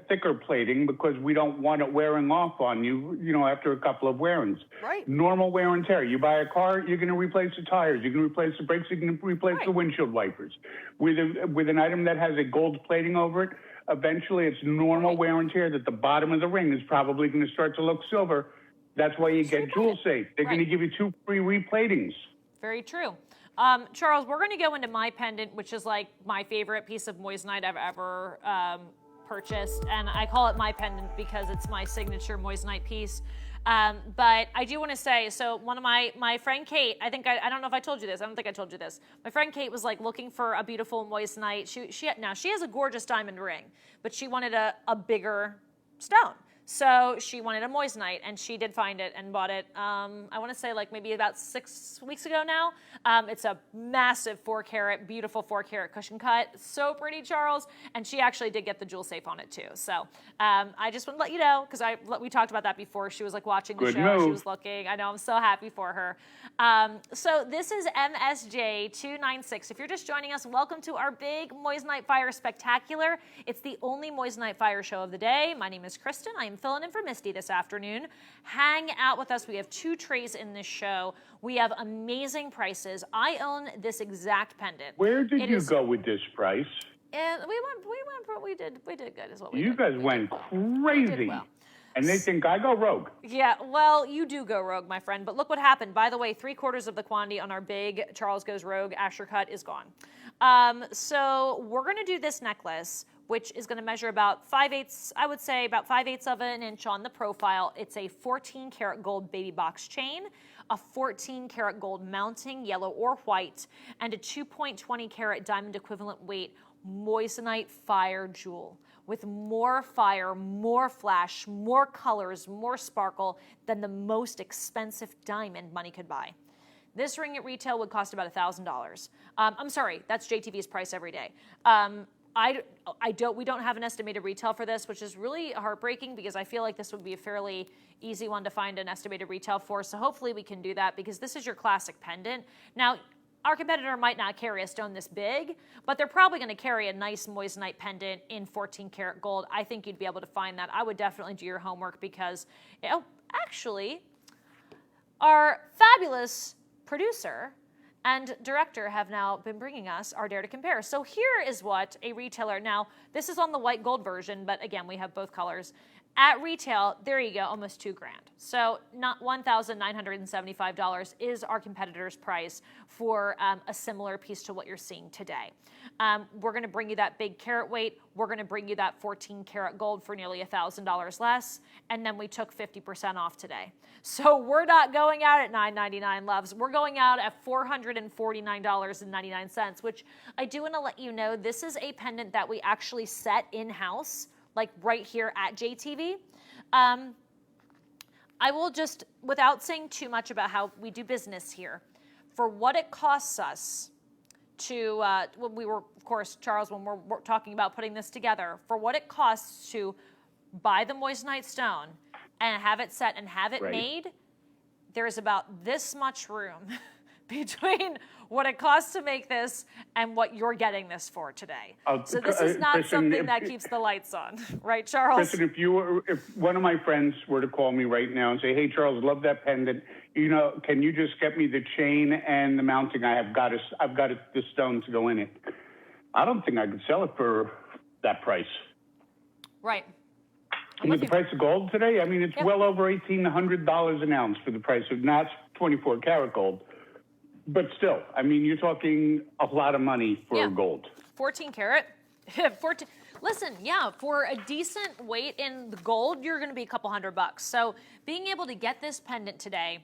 thicker plating because we don't want it wearing off on you, after a couple of wearings. Right. Normal wear and tear. You buy a car, you're going to replace the tires, you're going to replace the brakes, you're going to replace the windshield wipers. With an item that has a gold plating over it, eventually it's normal wear and tear that the bottom of the ring is probably going to start to look silver. That's why you get Jewel Safe. They're going to give you 2 free replatings. Very true. Charles, we're going to go into my pendant, which is like my favorite piece of moissanite I've ever purchased. And I call it my pendant because it's my signature moissanite piece. But I do want to say, so one of my friend Kate, I don't know if I told you this. I don't think I told you this. My friend Kate was like looking for a beautiful moissanite. She has a gorgeous diamond ring, but she wanted a bigger stone. So she wanted a moissanite, and she did find it and bought it, I want to say like maybe about 6 weeks ago now. It's a massive 4-carat, beautiful 4-carat cushion cut. So pretty, Charles. And she actually did get the Jewel Safe on it too. So I just want to let you know, because we talked about that before. She was like watching the show. Move. She was looking. I know, I'm so happy for her. So this is MSJ296. If you're just joining us, welcome to our big Moissanite Fire Spectacular. It's the only Moissanite Fire show of the day. My name is Kristen. I am filling in for Misty this afternoon. Hang out with us. We have 2 trays in this show. We have amazing prices. I own this exact pendant. Where did you go with this price? And we did good is what we did. You guys went crazy. Well. And they think I go rogue. Yeah, well, you do go rogue, my friend. But look what happened. By the way, 3/4 of the quantity on our big Charles Goes Rogue Asher cut is gone. So we're going to do this necklace, which is going to measure about 5/8, I would say about 5/8 of an inch on the profile. It's a 14-karat gold baby box chain, a 14-karat gold mounting, yellow or white, and a 2.20-karat diamond equivalent weight moissanite fire jewel with more fire, more flash, more colors, more sparkle than the most expensive diamond money could buy. This ring at retail would cost about $1,000. I'm sorry, that's JTV's price every day. We don't have an estimated retail for this, which is really heartbreaking because I feel like this would be a fairly easy one to find an estimated retail for. So hopefully we can do that because this is your classic pendant. Now, our competitor might not carry a stone this big, but they're probably going to carry a nice moissanite pendant in 14-karat gold. I think you'd be able to find that. I would definitely do your homework because, actually, our fabulous producer and director have now been bringing us our Dare to Compare. So here is what a retailer, now this is on the white gold version, but again, we have both colors. At retail, there you go, almost $2,000. So not $1,975 is our competitor's price for a similar piece to what you're seeing today. We're going to bring you that big carat weight. We're going to bring you that 14-karat gold for nearly $1,000 less, and then we took 50% off today. So we're not going out at $999, loves. We're going out at $449.99, which I do want to let you know this is a pendant that we actually set in-house. like right here at JTV. I will just, without saying too much about how we do business here, for what it costs us to, when we were, of course, Charles, when we're talking about putting this together, for what it costs to buy the moissanite stone and have it set and have it made, there's about this much room between what it costs to make this and what you're getting this for today. So this is not Kristen, something that keeps the lights on, right, Charles? Kristen, if one of my friends were to call me right now and say, "Hey, Charles, love that pendant. You know, can you just get me the chain and the mounting? I've got the stone to go in it." I don't think I could sell it for that price. Right. And with the price of gold today, I mean, it's well over $1,800 an ounce for the price of not 24 karat gold. But still, I mean, you're talking a lot of money for gold. 14 karat. 14. Listen, for a decent weight in the gold, you're going to be a couple $100. So being able to get this pendant today,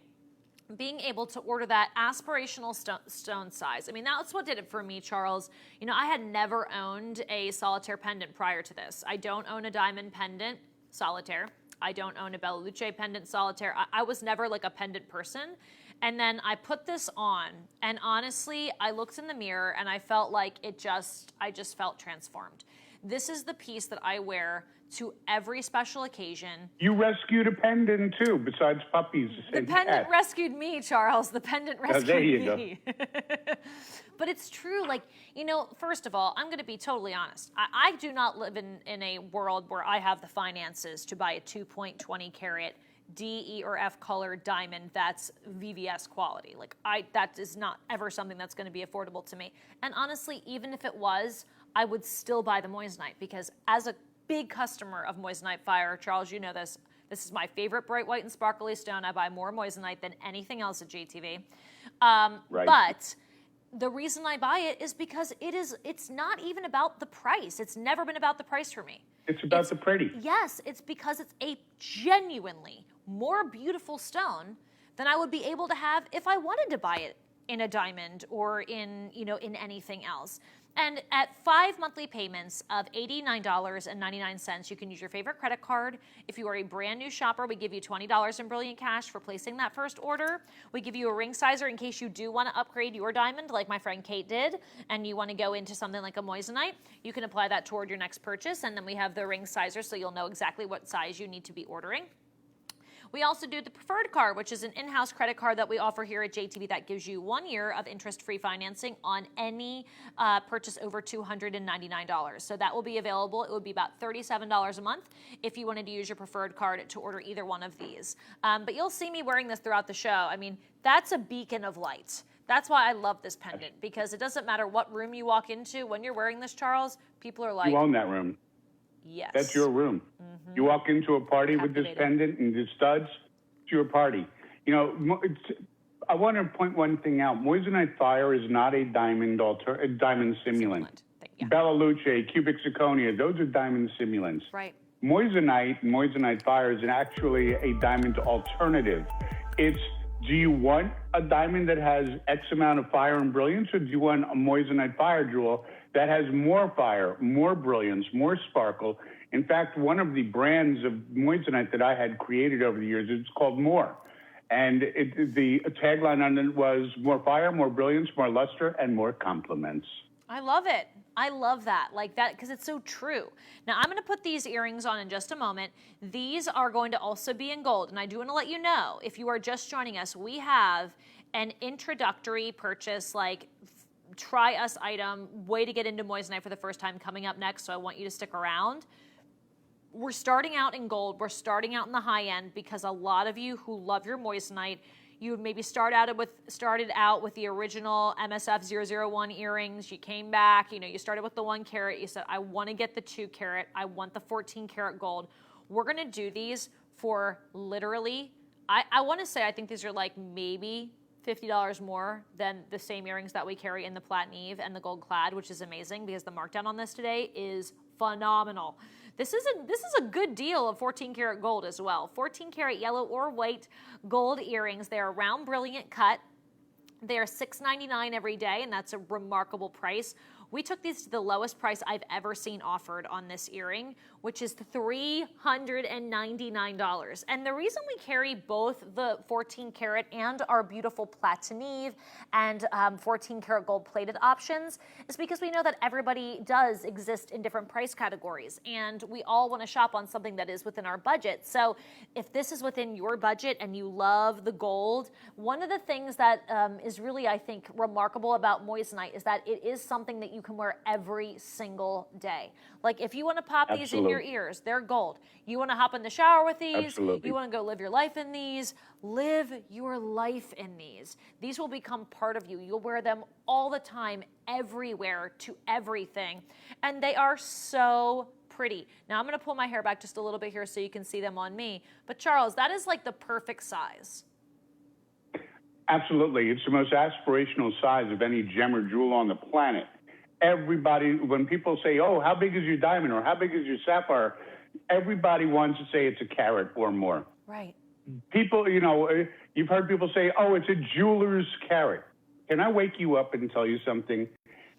being able to order that aspirational stone size. I mean, that's what did it for me, Charles. You know, I had never owned a solitaire pendant prior to this. I don't own a diamond pendant solitaire. I don't own a Bella Luce pendant solitaire. I was never like a pendant person. And then I put this on, and honestly, I looked in the mirror and I felt like I just felt transformed. This is the piece that I wear to every special occasion. You rescued a pendant too, besides puppies. The pendant rescued me, Charles. The pendant rescued there you me. But it's true. Like, you know, first of all, I'm going to be totally honest. I do not live in a world where I have the finances to buy a 2.20 carat D, E, or F color diamond that's VVS quality. Like, that is not ever something that's going to be affordable to me. And honestly, even if it was, I would still buy the moissanite, because as a big customer of Moissanite Fire, Charles, you know this is my favorite bright white and sparkly stone. I buy more moissanite than anything else at JTV. But the reason I buy it is because it's not even about the price. It's never been about the price for me. It's about the pretty. Yes, it's because it's a genuinely more beautiful stone than I would be able to have if I wanted to buy it in a diamond or in anything else. And at 5 monthly payments of $89.99, you can use your favorite credit card. If you are a brand new shopper, we give you $20 in Brilliant Cash for placing that first order. We give you a ring sizer in case you do want to upgrade your diamond, like my friend Kate did, and you want to go into something like a moissanite. You can apply that toward your next purchase, and then we have the ring sizer, so you'll know exactly what size you need to be ordering. We also do the preferred card, which is an in-house credit card that we offer here at JTV that gives you 1 year of interest-free financing on any purchase over $299. So that will be available. It would be about $37 a month if you wanted to use your preferred card to order either one of these. But you'll see me wearing this throughout the show. I mean, that's a beacon of light. That's why I love this pendant, because it doesn't matter what room you walk into. When you're wearing this, Charles, people are like, you own that room. Yes. That's your room. You walk into a party with this pendant and the studs, it's your party. You know, I want to point one thing out. Moissanite Fire is not a diamond simulant. Bella Luce, cubic zirconia, those are diamond simulants. Right. Moissanite Fire is actually a diamond alternative. It's, do you want a diamond that has X amount of fire and brilliance, or do you want a Moissanite Fire jewel that has more fire, more brilliance, more sparkle? In fact, one of the brands of moissanite that I had created over the years, it's called More. And the tagline on it was more fire, more brilliance, more luster, and more compliments. I love it. I love that, like that, because it's so true. Now, I'm going to put these earrings on in just a moment. These are going to also be in gold. And I do want to let you know, if you are just joining us, we have an introductory purchase, like try us item, way to get into moissanite for the first time coming up next. So I want you to stick around. We're starting out in gold. We're starting out in the high end because a lot of you who love your moissanite, you maybe started out with the original MSF 001 earrings. You came back, you started with the 1 carat. You said, I want to get the 2 carat. I want the 14 karat gold. We're going to do these for literally, I want to say, I think these are like maybe $50 more than the same earrings that we carry in the Platinum Eve and the Gold Clad, which is amazing because the markdown on this today is phenomenal. This is a good deal of 14 karat gold as well. 14 karat yellow or white gold earrings. They're a round brilliant cut. They're $6.99 every day, and that's a remarkable price. We took these to the lowest price I've ever seen offered on this earring, which is $399. And the reason we carry both the 14 karat and our beautiful Platinive and 14 karat gold plated options is because we know that everybody does exist in different price categories, and we all want to shop on something that is within our budget. So if this is within your budget and you love the gold, one of the things that is really, I think, remarkable about moissanite is that it is something that you can wear every single day. Like if you want to pop these in your ears, they're gold. You want to hop in the shower with these, you want to go live your life in these, live your life in these. These will become part of you. You'll wear them all the time, everywhere, to everything. And they are so pretty. Now I'm going to pull my hair back just a little bit here so you can see them on me. But Charles, that is like the perfect size. Absolutely. It's the most aspirational size of any gem or jewel on the planet. Everybody, when people say, oh, how big is your diamond or how big is your sapphire, everybody wants to say it's a carat or more. Right. People, you've heard people say, oh, it's a jeweler's carat. Can I wake you up and tell you something?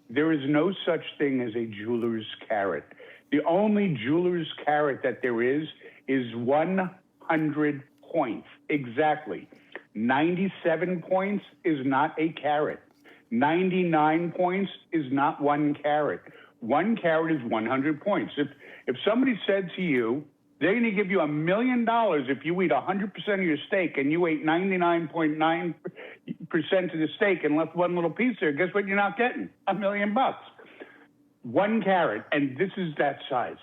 There is no such thing as a jeweler's carat. The only jeweler's carat that there is 100 points. Exactly. 97 points is not a carat. 99 points is not 1 carat. 1 carat is 100 points. If somebody said to you, they're going to give you $1 million if you eat 100% of your steak and you ate 99.9% of the steak and left one little piece there, guess what you're not getting? $1 million. 1 carat, and this is that size.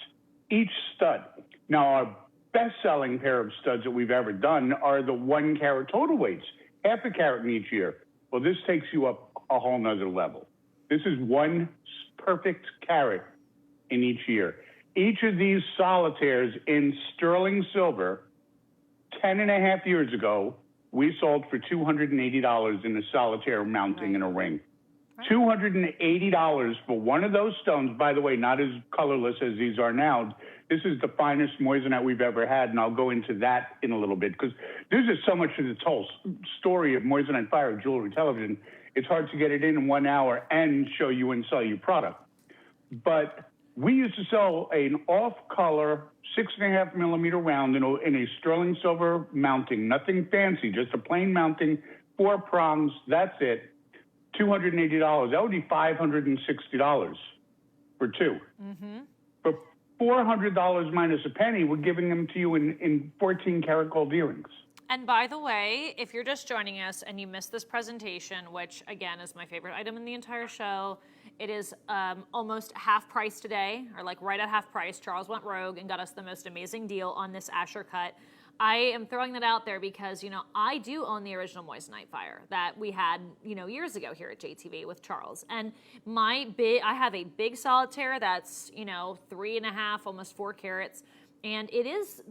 Each stud. Now, our best-selling pair of studs that we've ever done are the 1 carat total weights, half a carat in each year. Well, this takes you up a whole nother level. This is 1 perfect carat in each year. Each of these solitaires in sterling silver, 10 and a half years ago, we sold for $280 in a solitaire mounting in a ring. Right. $280 for one of those stones, by the way, not as colorless as these are now. This is the finest moissanite we've ever had, and I'll go into that in a little bit, because there's just so much to this whole story of Moissanite Fire Jewelry Television. It's hard to get it in 1 hour and show you and sell you product. But we used to sell an off-color 6.5 millimeter round in a sterling silver mounting, nothing fancy, just a plain mounting, 4 prongs, that's it, $280. That would be $560 for 2. Mm-hmm. For $400 minus a penny, we're giving them to you in 14 karat gold earrings. And by the way, if you're just joining us and you missed this presentation, which again is my favorite item in the entire show, it is almost half price today, or like right at half price. Charles went rogue and got us the most amazing deal on this Asher cut. I am throwing that out there because, I do own the original Moissanite Fire that we had, years ago here at JTV with Charles. And I have a big solitaire that's, 3.5, almost 4 carats. And it has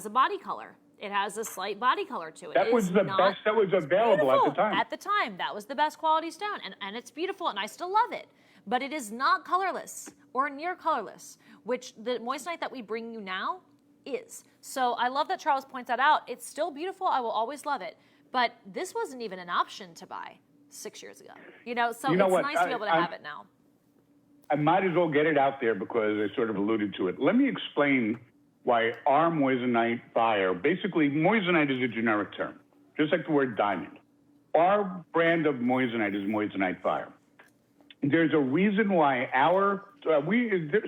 a body color. It has a slight body color to it. That was the best that was available at the time. At the time, that was the best quality stone. And it's beautiful, and I still love it. But it is not colorless or near colorless, which the Moissanite that we bring you now is. So I love that Charles points that out. It's still beautiful. I will always love it. But this wasn't even an option to buy 6 years ago. So it's nice to be able to have it now. I might as well get it out there because I sort of alluded to it. Let me explain why our Moissanite Fire, basically Moissanite is a generic term, just like the word diamond. Our brand of Moissanite is Moissanite Fire. There's a reason why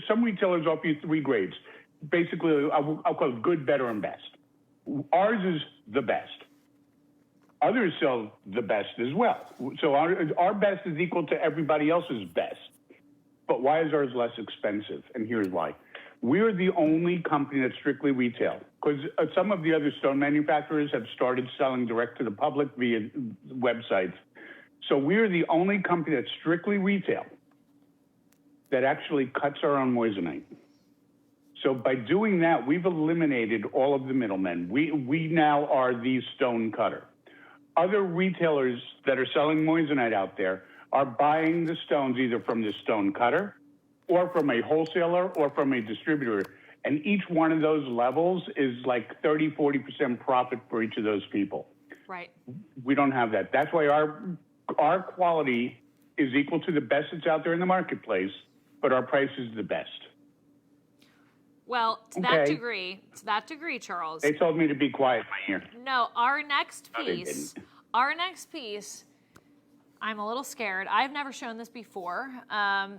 some retailers offer you 3 grades. Basically, I'll call it good, better, and best. Ours is the best. Others sell the best as well. So our best is equal to everybody else's best. But why is ours less expensive? And here's why. We're the only company that's strictly retail, because some of the other stone manufacturers have started selling direct to the public via websites. So we're the only company that's strictly retail that actually cuts our own moissanite. So by doing that, we've eliminated all of the middlemen. We now are the stone cutter. Other retailers that are selling moissanite out there are buying the stones either from the stone cutter or from a wholesaler or from a distributor. And each one of those levels is like 30-40% profit for each of those people. Right. We don't have that. That's why our quality is equal to the best that's out there in the marketplace, but our price is the best. Well, to that degree, Charles. They told me to be quiet in my ear. No, our next they piece, didn't. I'm a little scared. I've never shown this before.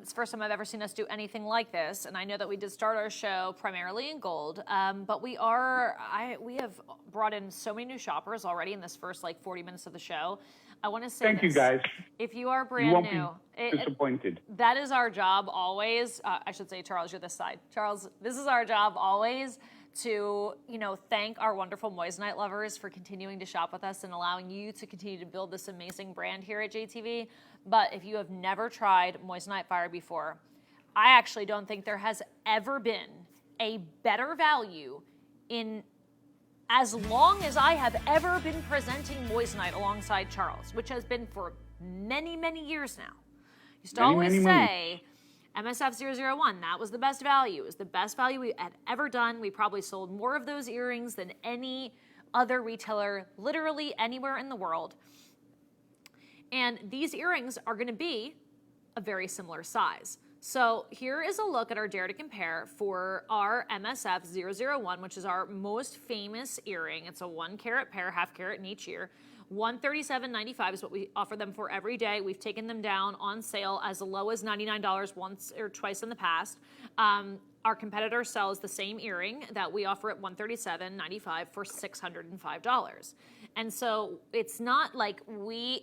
It's the first time I've ever seen us do anything like this. And I know that we did start our show primarily in gold, but we have brought in so many new shoppers already in this first 40 minutes of the show. I want to say Thank you, guys. If you are You brand won't new, be disappointed. that is our job always. I should say, Charles, you're this side. Charles, this is our job always to, thank our wonderful Moissanite lovers for continuing to shop with us and allowing you to continue to build this amazing brand here at JTV. But if you have never tried Moissanite Fire before, I actually don't think there has ever been a better value in as long as I have ever been presenting Moissanite alongside Charles, which has been for many, many years now. I used to always say, MSF 001, that was the best value. It was the best value we had ever done. We probably sold more of those earrings than any other retailer, literally anywhere in the world. And these earrings are going to be a very similar size. So here is a look at our Dare to Compare for our MSF 001, which is our most famous earring. It's a 1 carat pair, half carat in each ear. $137.95 is what we offer them for every day. We've taken them down on sale as low as $99 once or twice in the past. Our competitor sells the same earring that we offer at $137.95 for $605. And so it's not like we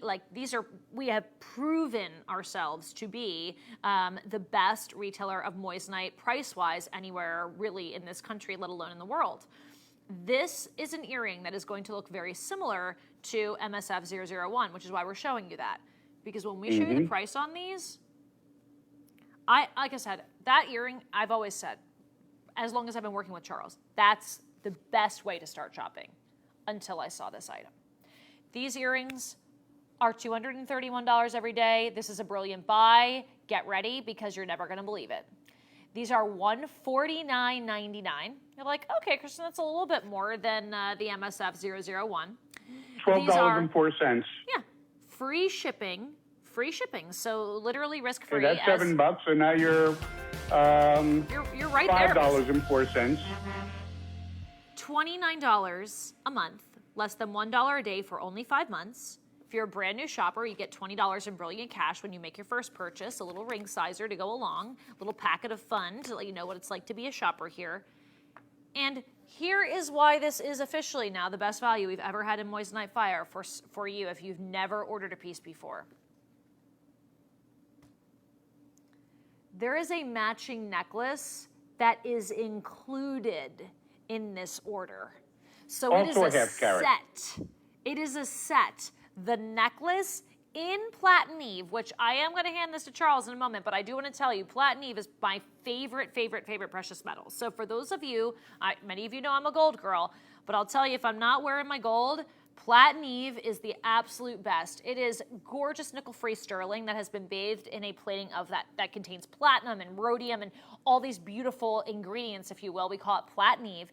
have proven ourselves to be the best retailer of Moissanite price-wise anywhere really in this country, let alone in the world. This is an earring that is going to look very similar to MSF 001, which is why we're showing you that. Because when we show you the price on these, like I said, that earring, I've always said, as long as I've been working with Charles, that's the best way to start shopping until I saw this item. These earrings are $231 every day. This is a brilliant buy. Get ready because you're never going to believe it. These are $149.99. You're like, okay, Kristen, that's a little bit more than the MSF 001. $12.04. Yeah, free shipping. So literally risk-free. Hey, that's $7, so now you're right there. $5.04. $29 a month, less than $1 a day for only 5 months. If you're a brand new shopper, you get $20 in brilliant cash when you make your first purchase, a little ring sizer to go along, a little packet of fun to let you know what it's like to be a shopper here. And here is why this is officially now the best value we've ever had in Moissanite Fire for you if you've never ordered a piece before. There is a matching necklace that is included in this order. So it is a set. It is a set. The necklace in Platinum, which I am going to hand this to Charles in a moment, but I do want to tell you, Platinum is my favorite precious metal. So for those of you, many of you know I'm a gold girl, but I'll tell you, if I'm not wearing my gold, Platinum is the absolute best. It is gorgeous nickel-free sterling that has been bathed in a plating of that contains platinum and rhodium and all these beautiful ingredients, if you will. We call it Platinum.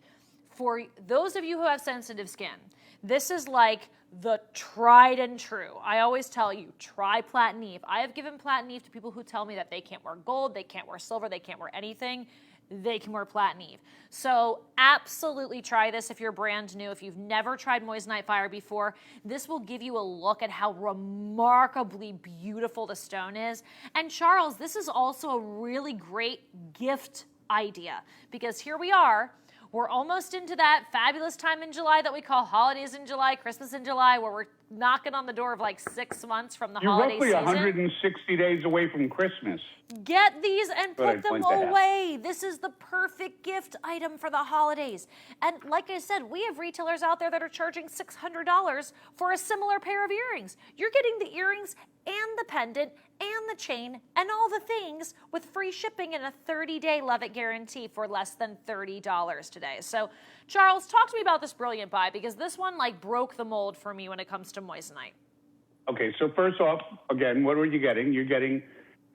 For those of you who have sensitive skin, this is like the tried and true. I always tell you, try Platinum. I have given Platinum to people who tell me that they can't wear gold, they can't wear silver, they can't wear anything. They can wear Platinum. So absolutely try this if you're brand new. If you've never tried Moissanite Fire before, this will give you a look at how remarkably beautiful the stone is. And Charles, this is also a really great gift idea because here we are. We're almost into that fabulous time in July that we call holidays in July, Christmas in July, where we're knocking on the door of like 6 months from the holiday season. You're roughly 160 days away from Christmas. Get these and put them away. This is the perfect gift item for the holidays. And like I said, we have retailers out there that are charging $600 for a similar pair of earrings. You're getting the earrings and the pendant and the chain and all the things with free shipping and a 30-day Love It guarantee for less than $30 today. So, Charles, talk to me about this brilliant buy because this one broke the mold for me when it comes to Moissanite. Okay, so first off, again, what are you getting? You're getting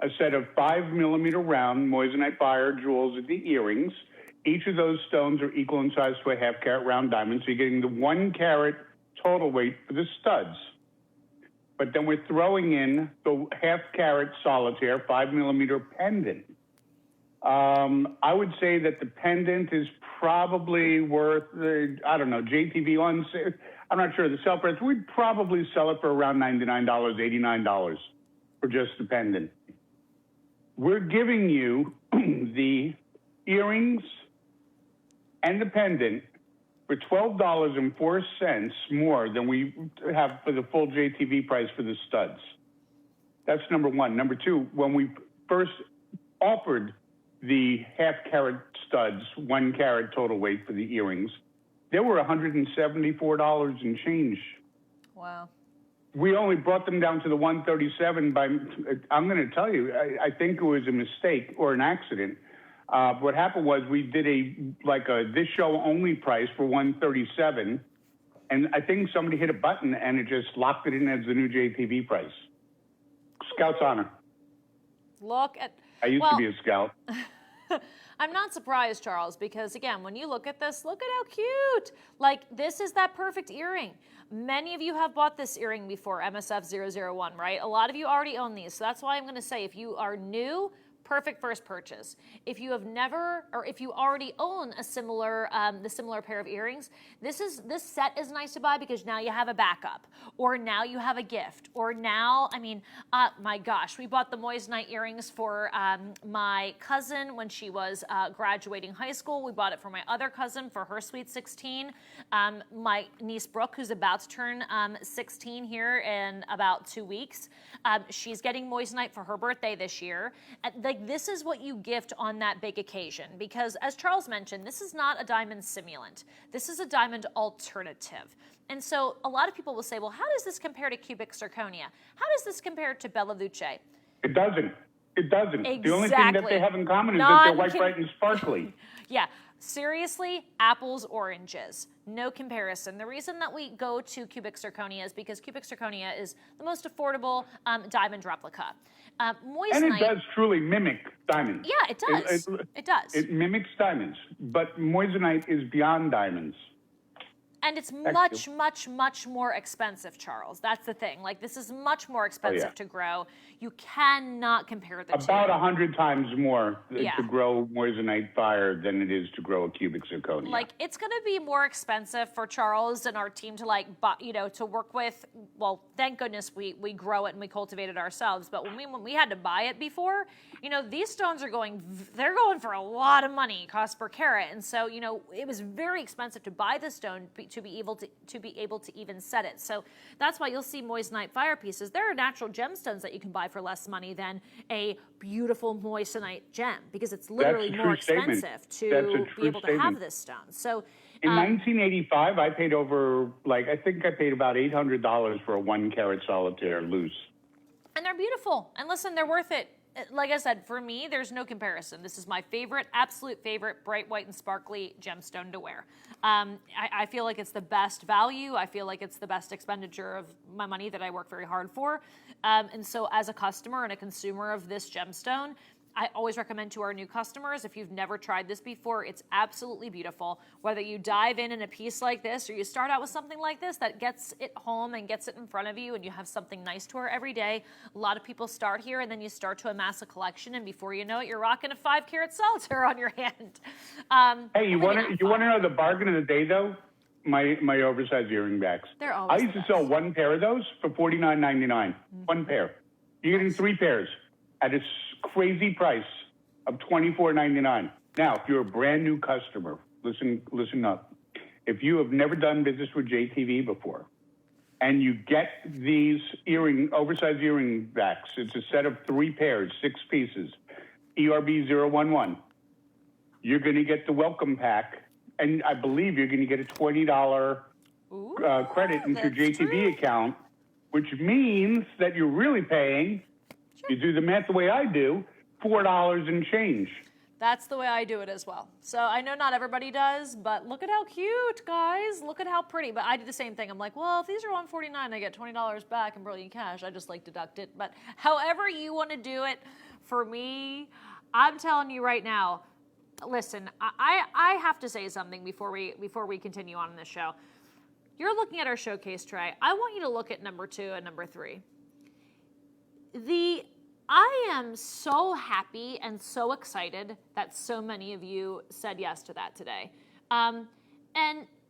a set of 5mm round Moissanite Fire jewels at the earrings. Each of those stones are equal in size to a half-carat round diamond, so you're getting the 1 carat total weight for the studs. but then we're throwing in the half-carat solitaire 5-millimeter pendant. I would say that the pendant is probably worth, I don't know, JTV on, I'm not sure the sell price. We'd probably sell it for around $99, $89 for just the pendant. We're giving you the earrings and the pendant for $12.04 more than we have for the full JTV price for the studs. That's number one. Number two, when we first offered the half-carat studs, 1 carat total weight for the earrings, they were $174 and change. Wow. We only brought them down to the 137 by, I'm going to tell you, I think it was a mistake or an accident. What happened was we did a this show only price for 137, and I think somebody hit a button and it just locked it in as the new JTV price. Scout's honor. Look at. I used to be a scout. I'm not surprised, Charles, because again, when you look at this, look at how cute. Like, this is that perfect earring. Many of you have bought this earring before, MSF001, right? A lot of you already own these. So that's why I'm going to say, if you are new, perfect first purchase. If you have never, or if you already own a similar, the similar pair of earrings, this set is nice to buy because now you have a backup, or now you have a gift, or now, I mean, my gosh, we bought the Moissanite earrings for my cousin when she was graduating high school. We bought it for my other cousin for her sweet 16. My niece Brooke, who's about to turn 16 here in about 2 weeks, she's getting Moissanite for her birthday this year. Like, this is what you gift on that big occasion, because as Charles mentioned, this is not a diamond simulant. This is a diamond alternative. And so a lot of people will say, well, how does this compare to cubic zirconia? How does this compare to Bella Luce? It doesn't. It doesn't. Exactly. The only thing that they have in common is that they're white, bright, and sparkly. Yeah. Seriously, apples, oranges. No comparison. The reason that we go to cubic zirconia is because cubic zirconia is the most affordable diamond replica. Moissanite, And it does truly mimic diamonds. Yeah, it does. It does. It mimics diamonds, but Moissanite is beyond diamonds. And it's much, much, much more expensive, Charles. That's the thing. Like, this is much more expensive to grow. You cannot compare the two. About 100 times more to grow Moissanite fire than it is to grow a cubic zirconia. Like, it's going to be more expensive for Charles and our team to, like, to work with. Well, thank goodness we grow it and we cultivate it ourselves. But when we had to buy it before, these stones they're going for a lot of money, cost per carat. And so, it was very expensive to buy the stone to be able to even set it. So that's why you'll see Moissanite fire pieces. There are natural gemstones that you can buy for less money than a beautiful Moissanite gem, because it's literally more expensive to be able to have this stone. So in 1985, I paid over, I think I paid about $800 for a 1 carat solitaire loose. And they're beautiful. And listen, they're worth it. Like I said, for me, there's no comparison. This is my favorite, absolute favorite, bright white and sparkly gemstone to wear. I feel like it's the best value. I feel like it's the best expenditure of my money that I work very hard for. And so as a customer and a consumer of this gemstone, I always recommend to our new customers, if you've never tried this before, it's absolutely beautiful. Whether you dive in a piece like this, or you start out with something like this that gets it home and gets it in front of you, and you have something nice to wear every day. A lot of people start here, and then you start to amass a collection, and before you know it, you're rocking a 5 carat solitaire on your hand. Hey, you want to know the bargain of the day, though? My oversized earring backs. They're always I used to sell 1 pair of those for $49.99. Mm-hmm. 1 pair. You're getting 3 pairs at a crazy price of $24.99. Now, if you're a brand new customer, listen up. If you have never done business with JTV before, and you get these oversized earring backs, it's a set of 3 pairs, 6 pieces, ERB 011. You're going to get the welcome pack, and I believe you're going to get a $20 credit into your JTV account, which means that you're really paying. You do the math the way I do, $4 and change. That's the way I do it as well. So I know not everybody does, but look at how cute, guys. Look at how pretty. But I do the same thing. I'm like, well, if these are $149, I get $20 back in brilliant cash. I just deduct it. But however you want to do it, for me, I'm telling you right now, listen, I have to say something before we continue on in this show. you're looking at our showcase tray. I want you to look at number 2 and number 3. I am so happy and so excited that so many of you said yes to that today. And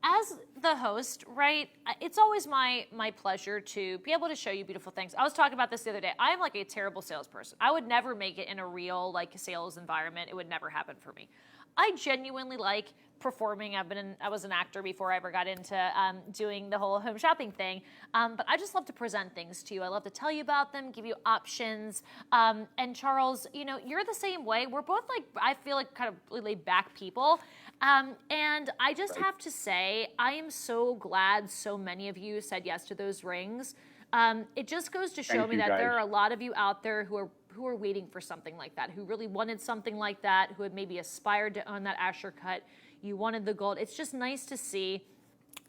as the host, right, it's always my pleasure to be able to show you beautiful things. I was talking about this the other day. I am like a terrible salesperson. I would never make it in a real like sales environment. It would never happen for me. I genuinely like performing. I was an actor before I ever got into doing the whole home shopping thing. But I just love to present things to you. I love to tell you about them, give you options. And Charles, you know, you're the same way. We're both like, I feel like kind of really laid back people. And I just have to say, I am so glad so many of you said yes to those rings. It just goes to show me that there are a lot of you out there who are waiting for something like that, who really wanted something like that, who had maybe aspired to own that Asher cut. You wanted the gold. It's just nice to see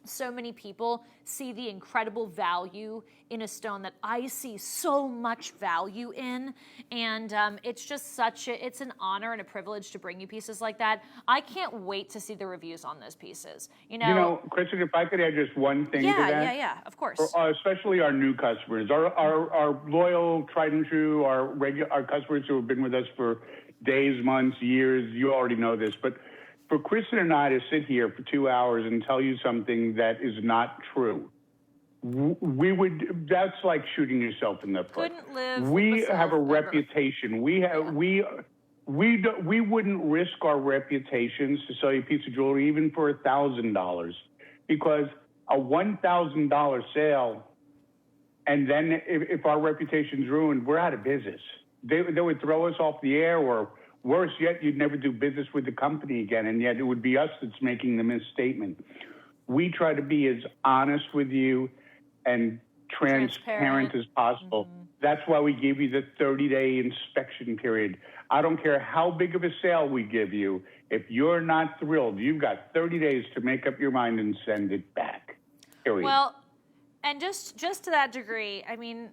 so many people see the incredible value in a stone that I see so much value in. And it's just it's an honor and a privilege to bring you pieces like that. I can't wait to see the reviews on those pieces. You know, Kristen, if I could add just one thing to that. Yeah, of course. Especially our new customers, our loyal, tried and true, our customers who have been with us for days, months, years, you already know this, but for Kristen and I to sit here for 2 hours and tell you something that is not true, that's like shooting yourself in the foot. Couldn't live. We have a reputation. We wouldn't risk our reputations to sell you a piece of jewelry even for $1,000, because a $1,000 sale, and then if our reputation's ruined, we're out of business. They would throw us off the air, or worse yet, you'd never do business with the company again, and yet it would be us that's making the misstatement. We try to be as honest with you and transparent as possible. Mm-hmm. That's why we give you the 30-day inspection period. I don't care how big of a sale we give you. If you're not thrilled, you've got 30 days to make up your mind and send it back. Period. Well, and just to that degree, I mean,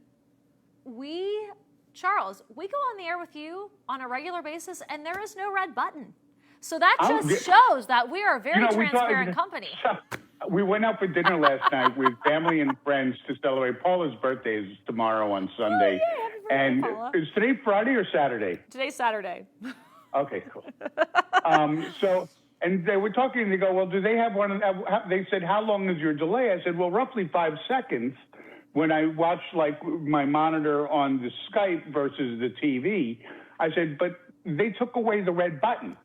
Charles, we go on the air with you on a regular basis, and there is no red button. So that just shows that we are a very transparent company. We went out for dinner last night with family and friends to celebrate Paula's birthday is tomorrow on Sunday. Oh, yeah, and Paula. Is today Friday or Saturday? Today's Saturday. Okay, cool. And they were talking, and they go, well, do they have one? They said, how long is your delay? I said, well, roughly 5 seconds. When I watched like my monitor on the Skype versus the TV, I said, but they took away the red button.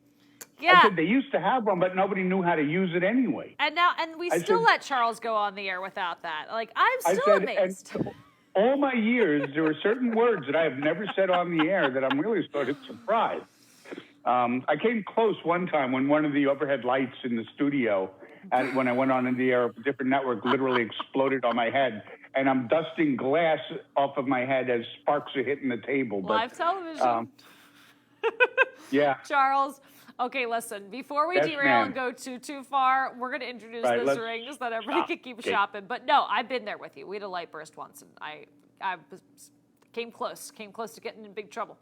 Yeah. I said they used to have one, but nobody knew how to use it anyway. And we still let Charles go on the air without that. Like, I'm still amazed. And all my years, there are certain words that I have never said on the air that I'm really sort of surprised. I came close one time when one of the overhead lights in the studio, when I went on in the air of a different network, literally exploded on my head. And I'm dusting glass off of my head as sparks are hitting the table. Live television. Yeah. Charles, okay, listen, before we derail and go too far, we're going to introduce this ring so that everybody can keep shopping. But no, I've been there with you. We had a light burst once, and I came close to getting in big trouble.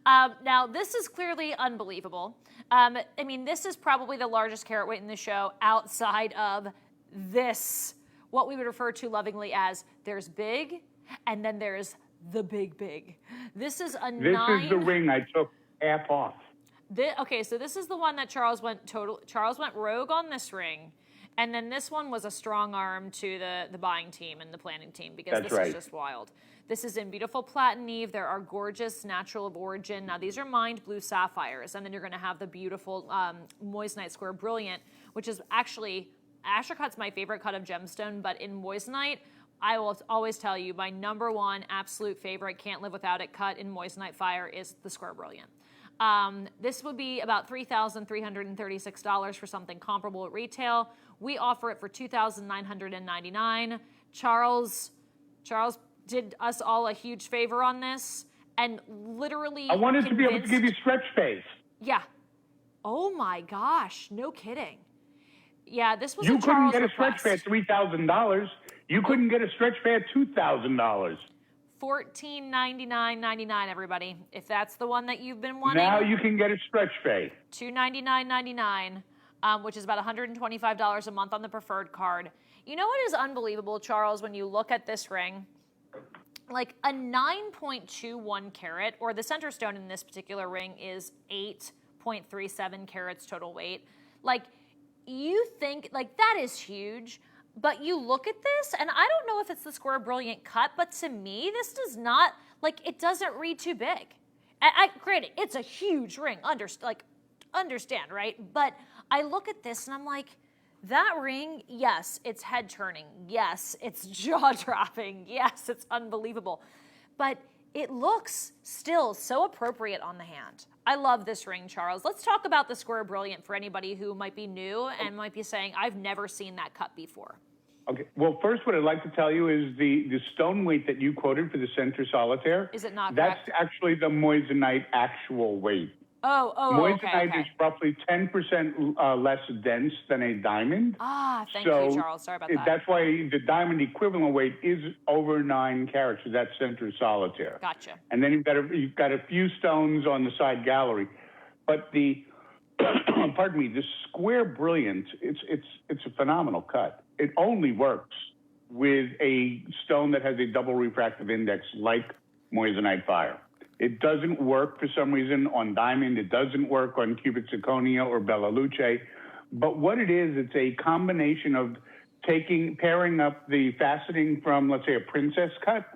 Now, this is clearly unbelievable. I mean, this is probably the largest carat weight in the show outside of this, what we would refer to lovingly as there's big, and then there's the big. This is a This is the ring I took half off. Okay, so this is the one that Charles went rogue on this ring, and then this one was a strong arm to the buying team and the planning team, because this is just wild. This is in beautiful platinum. There are gorgeous natural of origin. Now these are mined blue sapphires, and then you're going to have the beautiful moissanite square brilliant, which is actually Asher cut's my favorite cut of gemstone, but in moissanite, I will always tell you my number one absolute favorite, can't live without it cut in moissanite fire is the square brilliant. This would be about $3,336 for something comparable at retail. We offer it for $2,999. Charles did us all a huge favor on this, and literally I wanted to be able to give you stretch face. Yeah. Oh my gosh, no kidding. Yeah, this was You a Charles couldn't get a stretch pay at $3,000. You couldn't get a stretch pay at $2,000. $1499.99, everybody. If that's the one that you've been wanting. Now you can get a stretch pay. $299.99. which is about $125 a month on the preferred card. You know what is unbelievable, Charles, when you look at this ring? Like a 9.21 carat, or the center stone in this particular ring is 8.37 carats total weight. Like, you think, like, that is huge, but you look at this, and I don't know if it's the Square Brilliant cut, but to me, this does not, like, it doesn't read too big. Granted, it's a huge ring, understand, right? But I look at this, and I'm like, that ring, yes, it's head-turning. Yes, it's jaw-dropping. Yes, it's unbelievable. But it looks still so appropriate on the hand. I love this ring, Charles. Let's talk about the Square Brilliant for anybody who might be new and might be saying, I've never seen that cut before. Okay. Well, first, what I'd like to tell you is the stone weight that you quoted for the center solitaire. Is it not That's correct? actually the moissanite actual weight. Moissanite is roughly 10% less dense than a diamond. Thank you, Charles. Sorry about that. That's why the diamond equivalent weight is over 9 carats. So that's center solitaire. Gotcha. And then you've got a few stones on the side gallery, but the pardon me, the Square Brilliant, it's a phenomenal cut. It only works with a stone that has a double refractive index like moissanite fire. It doesn't work for some reason on diamond. It doesn't work on cubic zirconia or Bella Luce. But what it is, it's a combination of pairing up the faceting from, let's say, a princess cut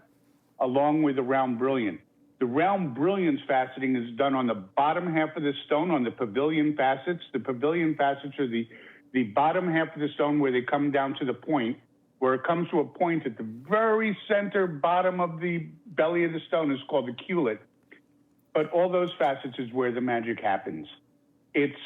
along with a round brilliant. The round brilliant's faceting is done on the bottom half of the stone on the pavilion facets. The pavilion facets are the bottom half of the stone where they come down to the point, where it comes to a point at the very center bottom of the belly of the stone is called the culet. But all those facets is where the magic happens. It's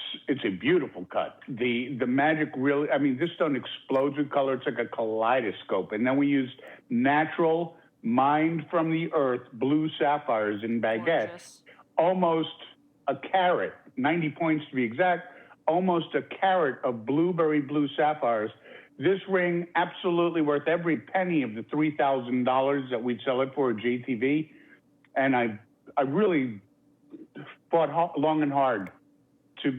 a beautiful cut. The magic really, I mean, this stone explodes with color. It's like a kaleidoscope. And then we used natural, mined from the earth, blue sapphires in baguette. Gorgeous. Almost a carat, 90 points to be exact, almost a carat of blueberry blue sapphires. This ring, absolutely worth every penny of the $3,000 that we'd sell it for at JTV. And I really fought long and hard to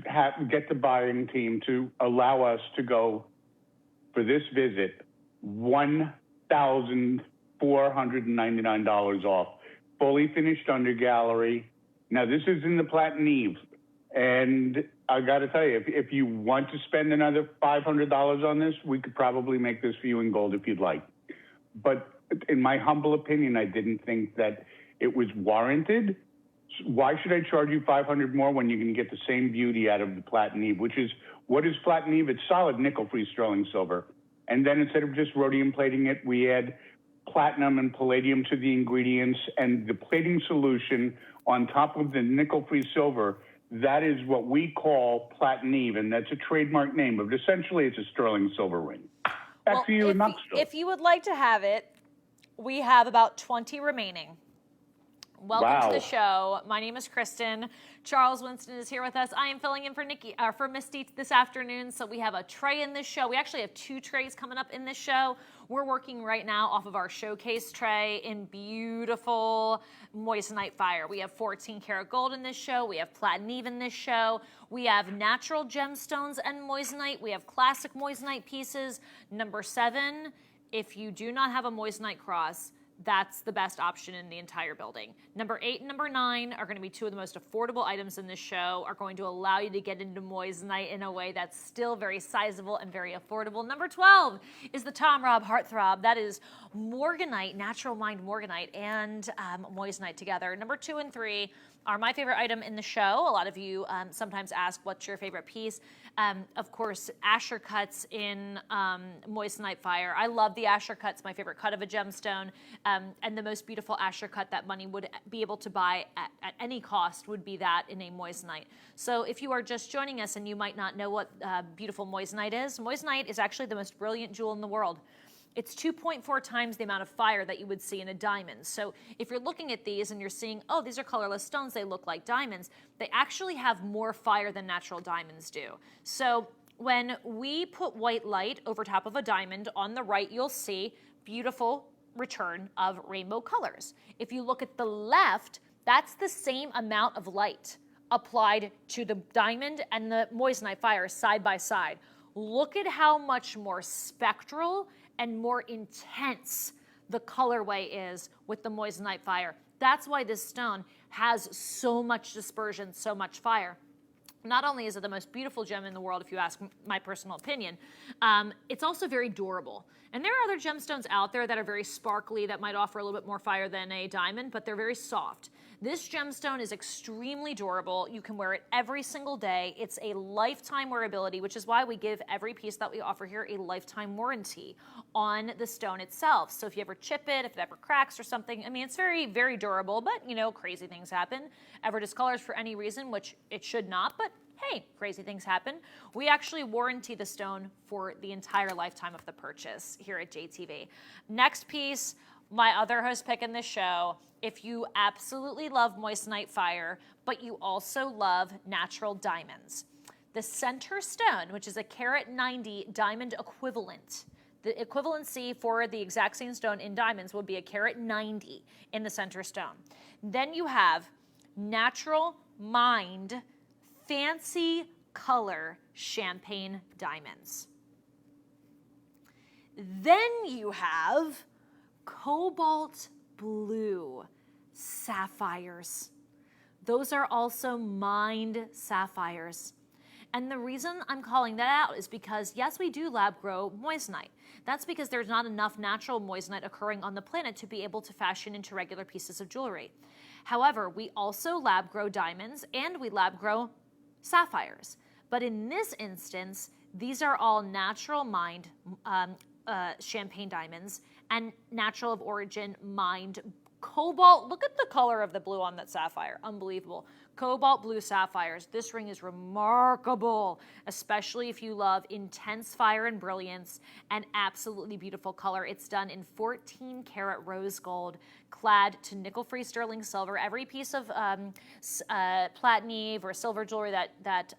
get the buying team to allow us to go for this visit $1,499 off, fully finished under gallery. Now this is in the Platinive, and I got to tell you, if you want to spend another $500 on this, we could probably make this for you in gold if you'd like. But in my humble opinion, I didn't think that it was warranted. Why should I charge you $500 more when you can get the same beauty out of the Platinive, which is, what is Platinive? It's solid nickel-free sterling silver. And then instead of just rhodium plating it, we add platinum and palladium to the ingredients, and the plating solution on top of the nickel-free silver, that is what we call Platinive, and that's a trademark name, but essentially it's a sterling silver ring. Back to you in Knoxville. If you would like to have it, we have about 20 remaining. Welcome to the show. My name is Kristen. Charles Winston is here with us. I am filling in for Misty this afternoon. So we have a tray in this show. We actually have 2 trays coming up in this show. We're working right now off of our showcase tray in beautiful moissanite fire. We have 14 karat gold in this show. We have Platinive in this show. We have natural gemstones and moissanite. We have classic moissanite pieces. Number 7, if you do not have a moissanite cross, that's the best option in the entire building. Number 8 and number 9 are going to be 2 of the most affordable items in this show, are going to allow you to get into moissanite in a way that's still very sizable and very affordable. Number 12 is the Tom Robb Heartthrob. That is morganite, natural mined morganite, and moissanite together. Number 2 and 3 are my favorite item in the show. A lot of you sometimes ask, what's your favorite piece? Of course, Asher cuts in moissanite fire. I love the Asher cuts, my favorite cut of a gemstone. And the most beautiful Asher cut that money would be able to buy at any cost would be that in a moissanite. So if you are just joining us and you might not know what beautiful moissanite is actually the most brilliant jewel in the world. It's 2.4 times the amount of fire that you would see in a diamond. So if you're looking at these and you're seeing, oh, these are colorless stones, they look like diamonds, they actually have more fire than natural diamonds do. So when we put white light over top of a diamond, on the right, you'll see beautiful return of rainbow colors. If you look at the left, that's the same amount of light applied to the diamond and the moissanite fire side by side. Look at how much more spectral and more intense the colorway is with the moissanite fire. That's why this stone has so much dispersion, so much fire. Not only is it the most beautiful gem in the world, if you ask my personal opinion, it's also very durable. And there are other gemstones out there that are very sparkly, that might offer a little bit more fire than a diamond, but they're very soft. This gemstone is extremely durable. You can wear it every single day. It's a lifetime wearability, which is why we give every piece that we offer here a lifetime warranty on the stone itself. So if you ever chip it, if it ever cracks or something, I mean, it's very, very durable, but you know, crazy things happen. Ever discolors for any reason, which it should not, but hey, crazy things happen. We actually warranty the stone for the entire lifetime of the purchase here at JTV. Next piece, my other host pick in this show, if you absolutely love moissanite fire, but you also love natural diamonds. The center stone, which is a carat 90 diamond equivalent, the equivalency for the exact same stone in diamonds would be a carat 90 in the center stone. Then you have natural mined fancy color champagne diamonds. Then you have cobalt blue sapphires. Those are also mined sapphires. And the reason I'm calling that out is because, yes, we do lab grow moissanite. That's because there's not enough natural moissanite occurring on the planet to be able to fashion into regular pieces of jewelry. However, we also lab grow diamonds and we lab grow sapphires. But in this instance, these are all natural mined champagne diamonds and natural of origin mined cobalt. Look at the color of the blue on that sapphire. Unbelievable. Cobalt blue sapphires. This ring is remarkable, especially if you love intense fire and brilliance and absolutely beautiful color. It's done in 14 karat rose gold, clad to nickel-free sterling silver. Every piece of platinum or silver jewelry that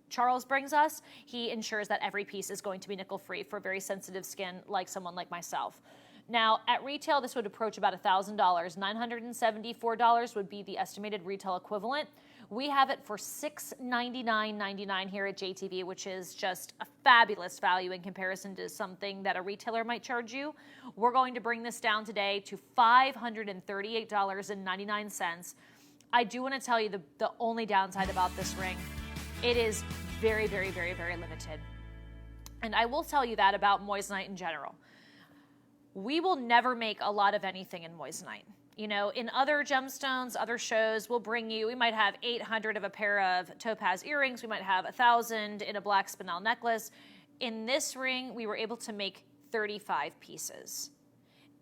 Charles brings us, he ensures that every piece is going to be nickel-free for very sensitive skin like someone like myself. Now, at retail, this would approach about $1,000. $974 would be the estimated retail equivalent. We have it for $699.99 here at JTV, which is just a fabulous value in comparison to something that a retailer might charge you. We're going to bring this down today to $538.99. I do want to tell you the only downside about this ring. It is very, very, very, very limited. And I will tell you that about moissanite in general. We will never make a lot of anything in moissanite. You know, in other gemstones, other shows, we'll bring you, we might have 800 of a pair of topaz earrings. We might have 1,000 in a black spinel necklace. In this ring, we were able to make 35 pieces.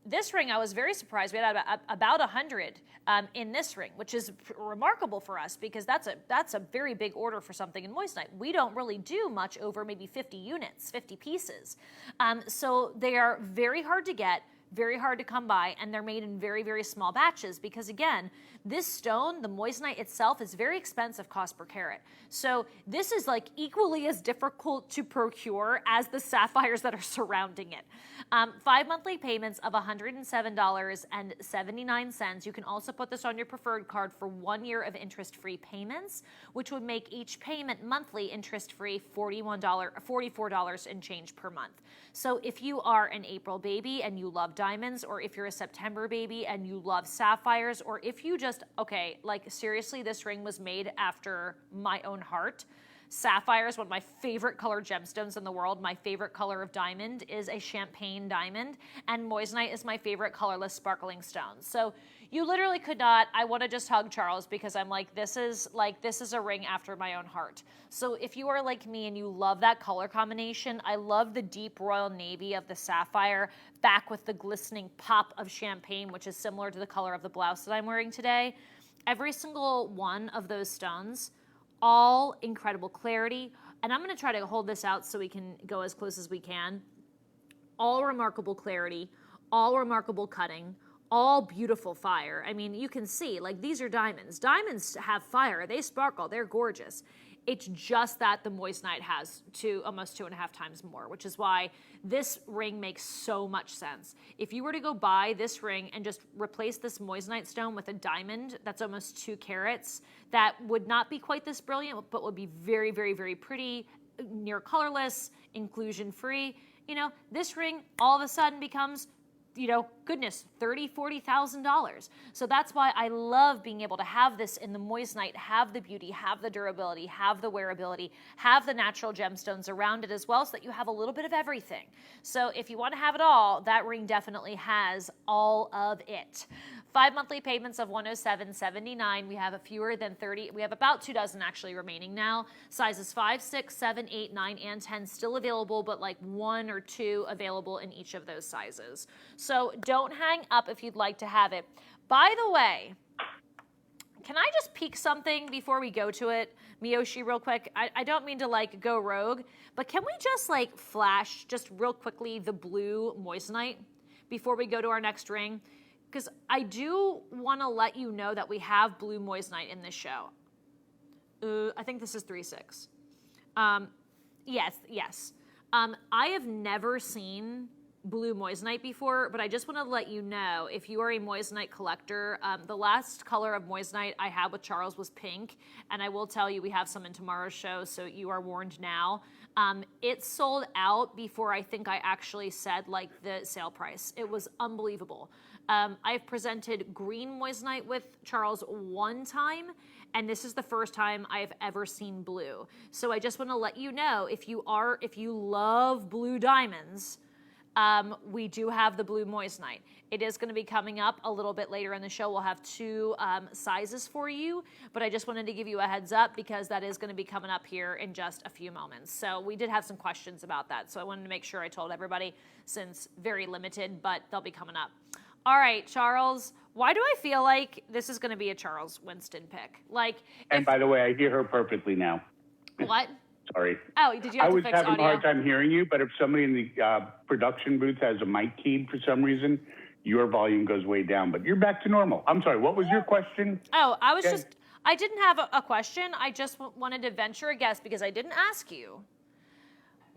This ring, I was very surprised. We had about 100 in this ring, which is remarkable for us because that's a very big order for something in moissanite. We don't really do much over maybe 50 units, 50 pieces. So they are very hard to get, very hard to come by, and they're made in very, very small batches because, again, this stone, the moissanite itself, is very expensive cost per carat. So this is like equally as difficult to procure as the sapphires that are surrounding it. 5 monthly payments of $107.79. You can also put this on your preferred card for 1 year of interest-free payments, which would make each payment monthly interest-free $44 and change per month. So if you are an April baby and you love diamonds, or if you're a September baby and you love sapphires, or if you just, okay, like seriously, this ring was made after my own heart. Sapphire is one of my favorite colored gemstones in the world. My favorite color of diamond is a champagne diamond, and moissanite is my favorite colorless sparkling stone. So you literally could not, I want to just hug Charles because I'm like, this is a ring after my own heart. So if you are like me and you love that color combination, I love the deep royal navy of the sapphire back with the glistening pop of champagne, which is similar to the color of the blouse that I'm wearing today. Every single one of those stones, all incredible clarity. And I'm going to try to hold this out so we can go as close as we can. All remarkable clarity, all remarkable cutting, all beautiful fire. I mean, you can see, like, these are diamonds. Diamonds have fire. They sparkle. They're gorgeous. It's just that the moissanite has almost 2.5 times more, which is why this ring makes so much sense. If you were to go buy this ring and just replace this moissanite stone with a diamond that's almost 2 carats, that would not be quite this brilliant, but would be very, very, very pretty, near colorless, inclusion free. This ring all of a sudden becomes, goodness, $30,000, $40,000. So that's why I love being able to have this in the moissanite, have the beauty, have the durability, have the wearability, have the natural gemstones around it as well, so that you have a little bit of everything. So if you want to have it all, that ring definitely has all of it. 5 monthly payments of $107.79. We have fewer than 30. We have about 2 dozen actually remaining now. Sizes 5, 6, 7, 8, 9, and 10 still available, but like 1 or 2 available in each of those sizes. So don't hang up if you'd like to have it. By the way, can I just peek something before we go to it, Miyoshi, real quick? I don't mean to go rogue, but can we just flash just real quickly the blue moissanite before we go to our next ring? Because I do want to let you know that we have blue moissanite in this show. I think this is 3.6. Yes. I have never seen blue moissanite before, but I just want to let you know, if you are a moissanite collector, the last color of moissanite I had with Charles was pink, and I will tell you we have some in tomorrow's show, so you are warned now. It sold out before I think I actually said the sale price. It was unbelievable. I've presented green moissanite with Charles one time, and this is the first time I've ever seen blue. So I just want to let you know, if you love blue diamonds, we do have the blue moissanite. It is going to be coming up a little bit later in the show. We'll have 2 sizes for you, but I just wanted to give you a heads up because that is going to be coming up here in just a few moments. So we did have some questions about that, so I wanted to make sure I told everybody, since very limited, but they'll be coming up. All right, Charles, why do I feel like this is going to be a Charles Winston pick? And by the way, I hear her perfectly now. What? Sorry. Oh, did you have to fix audio? I was having a hard time hearing you, but if somebody in the production booth has a mic keyed for some reason, your volume goes way down. But you're back to normal. I'm sorry, what was your question? Oh, I didn't have a question. I just wanted to venture a guess because I didn't ask you.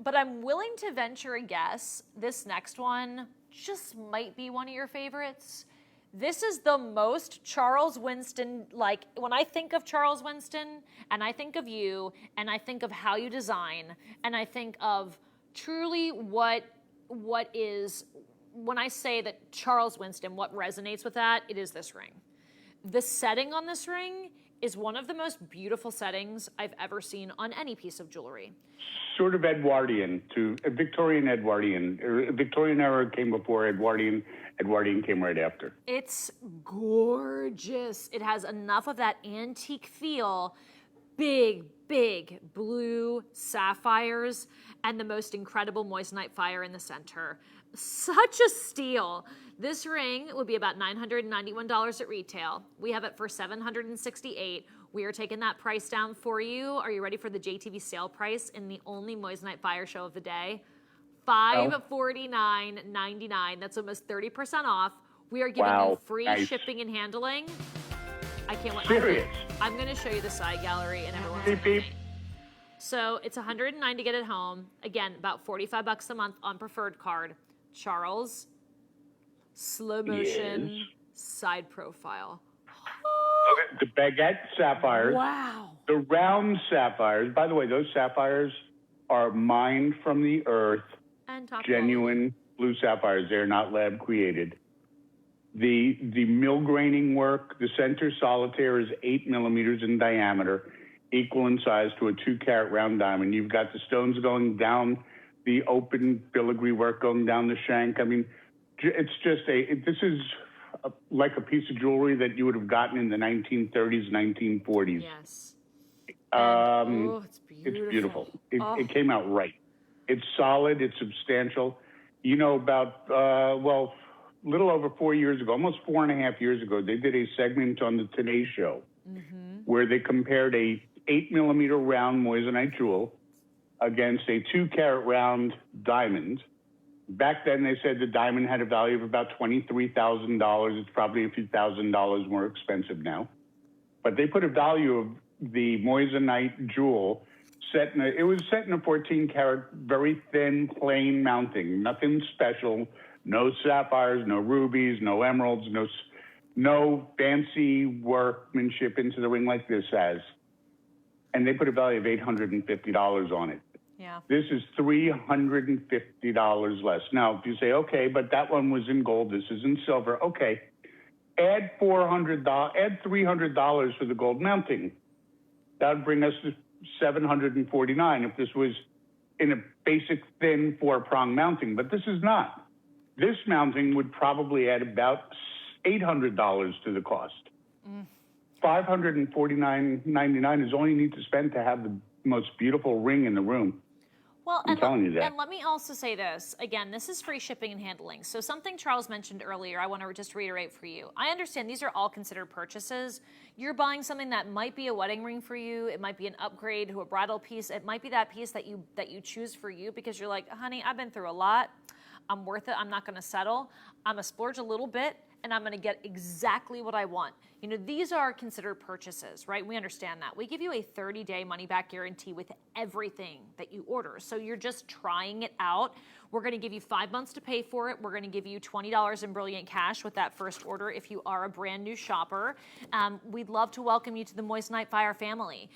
But I'm willing to venture a guess. This next one just might be one of your favorites. This is the most Charles Winston, when I think of Charles Winston, and I think of you, and I think of how you design, and I think of truly what is, when I say that Charles Winston, what resonates with that, it is this ring. The setting on this ring is one of the most beautiful settings I've ever seen on any piece of jewelry. Sort of Edwardian to Victorian Edwardian. Victorian era came before Edwardian. Edwardian came right after. It's gorgeous. It has enough of that antique feel. Big, big blue sapphires and the most incredible moissanite fire in the center. Such a steal. This ring would be about $991 at retail. We have it for $768. We are taking that price down for you. Are you ready for the JTV sale price in the only moissanite fire show of the day? $549.99. That's almost 30% off. We are giving you free shipping and handling. I can't wait. Serious? I'm going to show you the side gallery and everyone's Beep, beep. So it's $109 to get it home. Again, about $45 a month on preferred card. Charles, slow motion, side profile. Okay. The baguette sapphires. Wow. The round sapphires. By the way, those sapphires are mined from the earth. And top genuine blue sapphires. They're not lab created. The mill graining work, the center solitaire is 8 millimeters in diameter, equal in size to a 2-carat round diamond. You've got the stones going down the open filigree work going down the shank. I mean, it's just this is like a piece of jewelry that you would have gotten in the 1930s, 1940s. Yes. It's beautiful. It came out right. It's solid. It's substantial. About, little over 4 years ago, almost 4.5 years ago, they did a segment on the Today Show where they compared a 8 millimeter round moissanite jewel against a 2-carat round diamond. Back then, they said the diamond had a value of about $23,000. It's probably a few $1,000s more expensive now. But they put a value of the moissanite jewel it was set in a 14 karat, very thin, plain mounting, nothing special, no sapphires, no rubies, no emeralds, no fancy workmanship into the ring like this has. And they put a value of $850 on it. Yeah. This is $350 less. Now, if you say, okay, but that one was in gold, this is in silver. Okay, add $300 for the gold mounting. That would bring us to $749 if this was in a basic thin 4-prong mounting, but this is not. This mounting would probably add about $800 to the cost. $549.99 is all you need to spend to have the most beautiful ring in the room. Well, I'm telling you that. And let me also say this. Again, this is free shipping and handling. So something Charles mentioned earlier, I want to just reiterate for you. I understand these are all considered purchases. You're buying something that might be a wedding ring for you. It might be an upgrade to a bridal piece. It might be that piece that you choose for you because you're like, honey, I've been through a lot. I'm worth it. I'm not going to settle. I'm going to splurge a little bit, and I'm going to get exactly what I want. You know, these are considered purchases, right? We understand that. We give you a 30-day money-back guarantee with everything that you order. So you're just trying it out. We're going to give you 5 months to pay for it. We're going to give you $20 in brilliant cash with that first order if you are a brand new shopper. We'd love to welcome you to the Moissanite Fire family.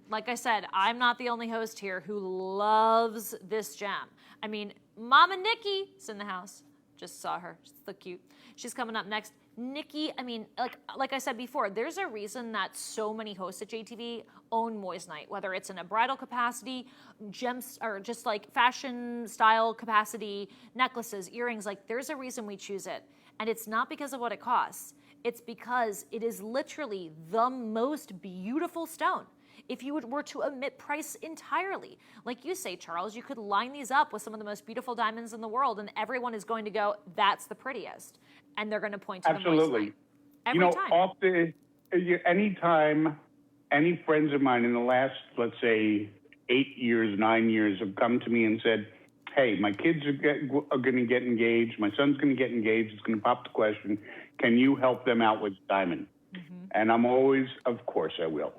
Like I said, I'm not the only host here who loves this gem. I mean, Mama Nikki is in the house. Just saw her. She's so cute. She's coming up next. Nikki, I mean, like I said before, there's a reason that so many hosts at JTV own Moissanite, whether it's in a bridal capacity, gems, or just like fashion style capacity, necklaces, earrings. Like, there's a reason we choose it. And it's not because of what it costs. It's because it is literally the most beautiful stone. If you were to omit price entirely, like you say, Charles, you could line these up with some of the most beautiful diamonds in the world, and everyone is going to go, that's the prettiest. And they're going to point to Absolutely. the Moissanite. Every time. Anytime any friends of mine in the last, let's say, 8 years, 9 years have come to me and said, hey, my kids are going to get engaged. My son's going to get engaged. It's going to pop the question, can you help them out with diamond? Mm-hmm. And I'm always, of course I will.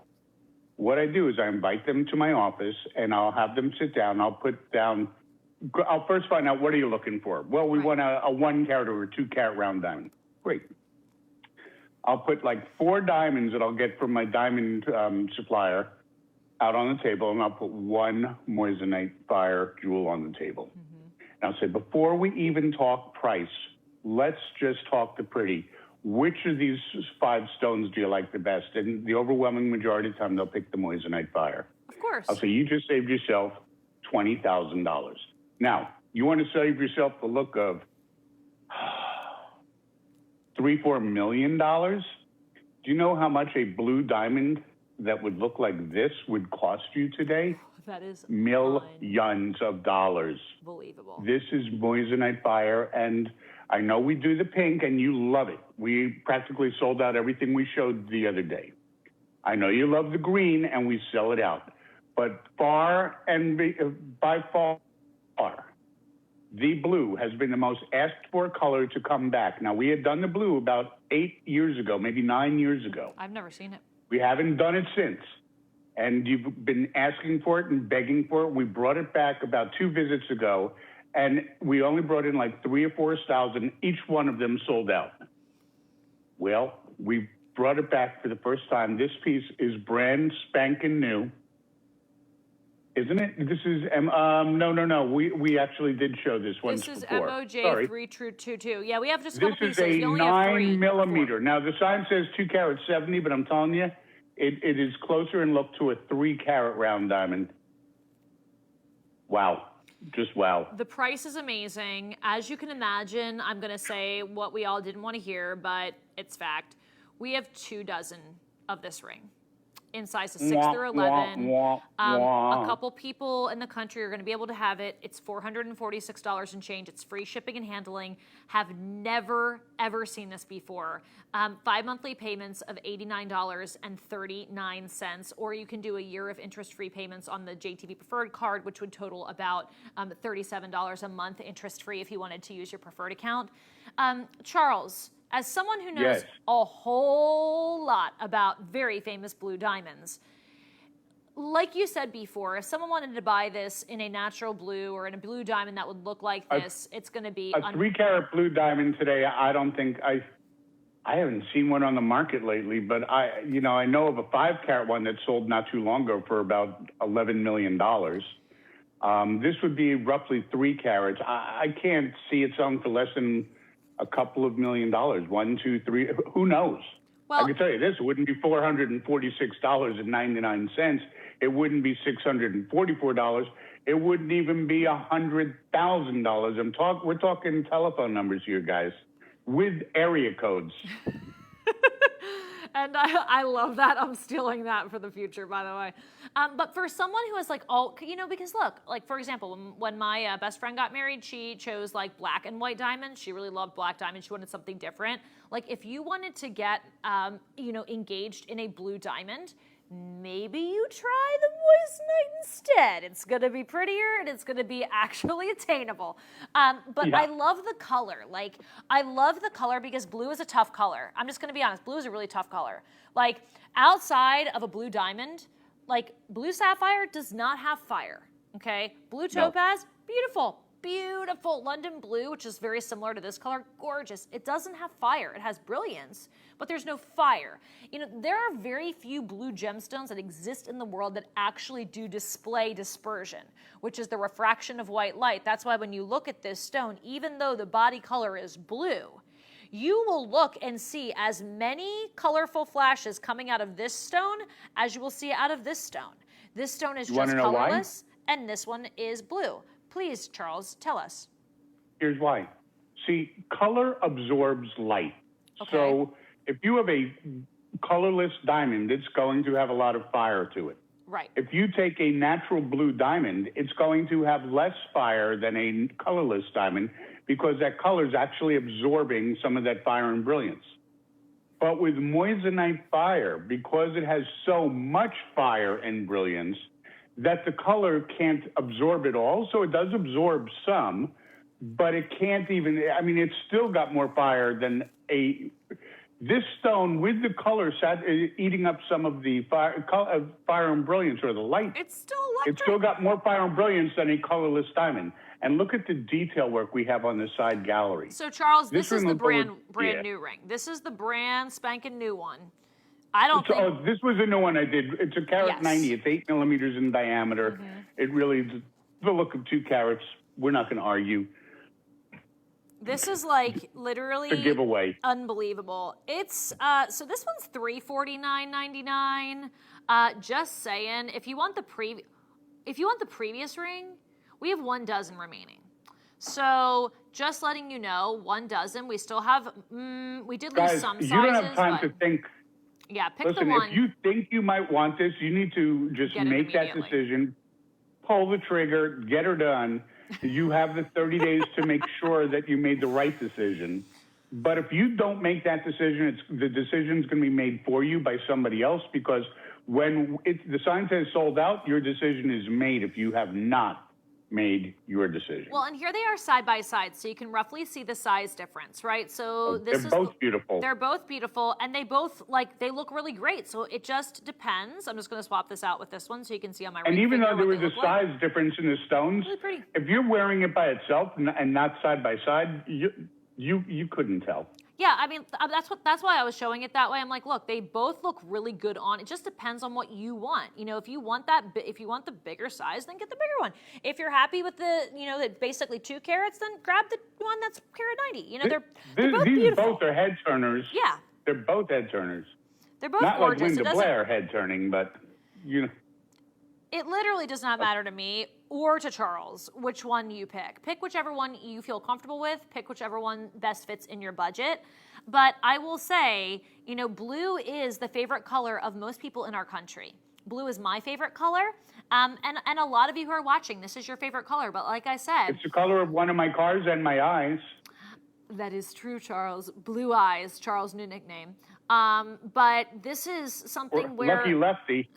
What I do is I invite them to my office and I'll have them sit down. I'll first find out, what are you looking for? Well, we want a 1 carat or a 2 carat round diamond. Great. I'll put like 4 diamonds that I'll get from my diamond supplier out on the table, and I'll put 1 Moissanite Fire jewel on the table. Mm-hmm. And I'll say, before we even talk price, let's just talk the pretty. Which of these 5 stones do you like the best? And the overwhelming majority of the time, they'll pick the Moissanite Fire. Of course. I'll say, you just saved yourself $20,000. Now, you want to save yourself the look of $3-4 million? Do you know how much a blue diamond that would look like this would cost you today? That is millions of dollars. Unbelievable. This is Moissanite Fire, and I know we do the pink, and you love it. We practically sold out everything we showed the other day. I know you love the green, and we sell it out. But by far, the blue has been the most asked for color to come back. Now, we had done the blue about 8 years ago, maybe 9 years ago. I've never seen it. We haven't done it since. And you've been asking for it and begging for it. We brought it back about 2 visits ago, and we only brought in like 3 or 4 styles, and each one of them sold out. Well, we brought it back for the first time. This piece is brand spanking new. Isn't it? This is, no. We actually did show this one before. This is MOJ322. Yeah, we have just a couple pieces. This is a we only have 3 9mm. Now, the sign says 2 carat 70, but I'm telling you, it is closer in look to a 3 carat round diamond. Wow. Just wow. The price is amazing. As you can imagine, I'm going to say what we all didn't want to hear, but it's fact. We have 2 dozen of this ring in sizes 6 through 11. A couple people in the country are going to be able to have it. It's $446 and change. It's free shipping and handling. Have never, ever seen this before. 5 monthly payments of $89.39, or you can do a year of interest-free payments on the JTV Preferred card, which would total about $37 a month interest-free if you wanted to use your preferred account. Charles, as someone who knows Yes. a whole lot about very famous blue diamonds, like you said before, if someone wanted to buy this in a natural blue or in a blue diamond that would look like this, it's going to be A 3-carat blue diamond today, I don't think I haven't seen one on the market lately, but I know of a 5-carat one that sold not too long ago for about $11 million. This would be roughly 3 carats. I can't see it selling for less than a couple of $1 million. 1, 2, 3. Who knows? Well, I can tell you this: it wouldn't be $446.99. It wouldn't be $644. It wouldn't even be $100,000. We're talking telephone numbers here, guys, with area codes. and I love that. I'm stealing that for the future, by the way. But for someone who is like, because look, like for example, when my best friend got married, she chose like black and white diamonds. She really loved black diamonds. She wanted something different. Like if you wanted to get, engaged in a blue diamond, maybe you try the moissanite instead. It's going to be prettier and it's going to be actually attainable. But Yeah. I love the color. Like, I love the color because blue is a tough color. I'm just going to be honest. Blue is a really tough color. Like, outside of a blue diamond, like, blue sapphire does not have fire, okay? Blue topaz, beautiful. Beautiful. London blue, which is very similar to this color, gorgeous. It doesn't have fire. It has brilliance, but there's no fire. There are very few blue gemstones that exist in the world that actually do display dispersion, which is the refraction of white light. That's why when you look at this stone, even though the body color is blue, you will look and see as many colorful flashes coming out of this stone as you will see out of this stone. This stone is just colorless, and this one is blue. Please, Charles, tell us. Here's why. See, color absorbs light. Okay. So if you have a colorless diamond, it's going to have a lot of fire to it. Right. If you take a natural blue diamond, it's going to have less fire than a colorless diamond because that color is actually absorbing some of that fire and brilliance. But with moissanite fire, because it has so much fire and brilliance, that the color can't absorb it all. So it does absorb some, but it can't even, it's still got more fire than this stone with the color eating up some of the fire and brilliance or the light. It's still electric. It's still got more fire and brilliance than a colorless diamond. And look at the detail work we have on the side gallery. So Charles, this is the brand yeah. new ring. This is the brand spanking new one. I don't think... this was a new one I did. It's a carat 90. It's 8 millimeters in diameter. Mm-hmm. It really is the look of 2 carats. We're not going to argue. This is like literally a giveaway. Unbelievable. It's so this one's $349.99. Just saying, if you want the previous ring, we have 1 dozen remaining. So just letting you know, 1 dozen. We still have. We did lose some sizes. You don't have time to think. Yeah, pick Listen, the one. if you think you might want this, you need to just make that decision, pull the trigger, get her done. You have the 30 days to make sure that you made the right decision. But if you don't make that decision, the decision's going to be made for you by somebody else because when the sign says sold out, your decision is made if you have not made your decision. Well, and here they are side by side, so you can roughly see the size difference, right? So they're both beautiful. They're both beautiful, and they both they look really great. So it just depends. I'm just going to swap this out with this one, so you can see on my. And even though there was a size difference in the stones, really pretty. If you're wearing it by itself and not side by side, you couldn't tell. Yeah, that's why I was showing it that way. I'm like, look, they both look really good on. It just depends on what you want. If you want the bigger size, then get the bigger one. If you're happy with the basically 2 carats, then grab the one that's carat 90. They're both these beautiful. Both are head turners. Yeah, they're both head turners. They're both not gorgeous. Like Linda Blair head turning, but It literally does not matter to me or to Charles which one you pick. Pick whichever one you feel comfortable with. Pick whichever one best fits in your budget. But I will say, blue is the favorite color of most people in our country. Blue is my favorite color. And a lot of you who are watching, this is your favorite color. But like I said... It's the color of one of my cars and my eyes. That is true, Charles. Blue eyes, Charles' new nickname. But this is something where Lucky lefty.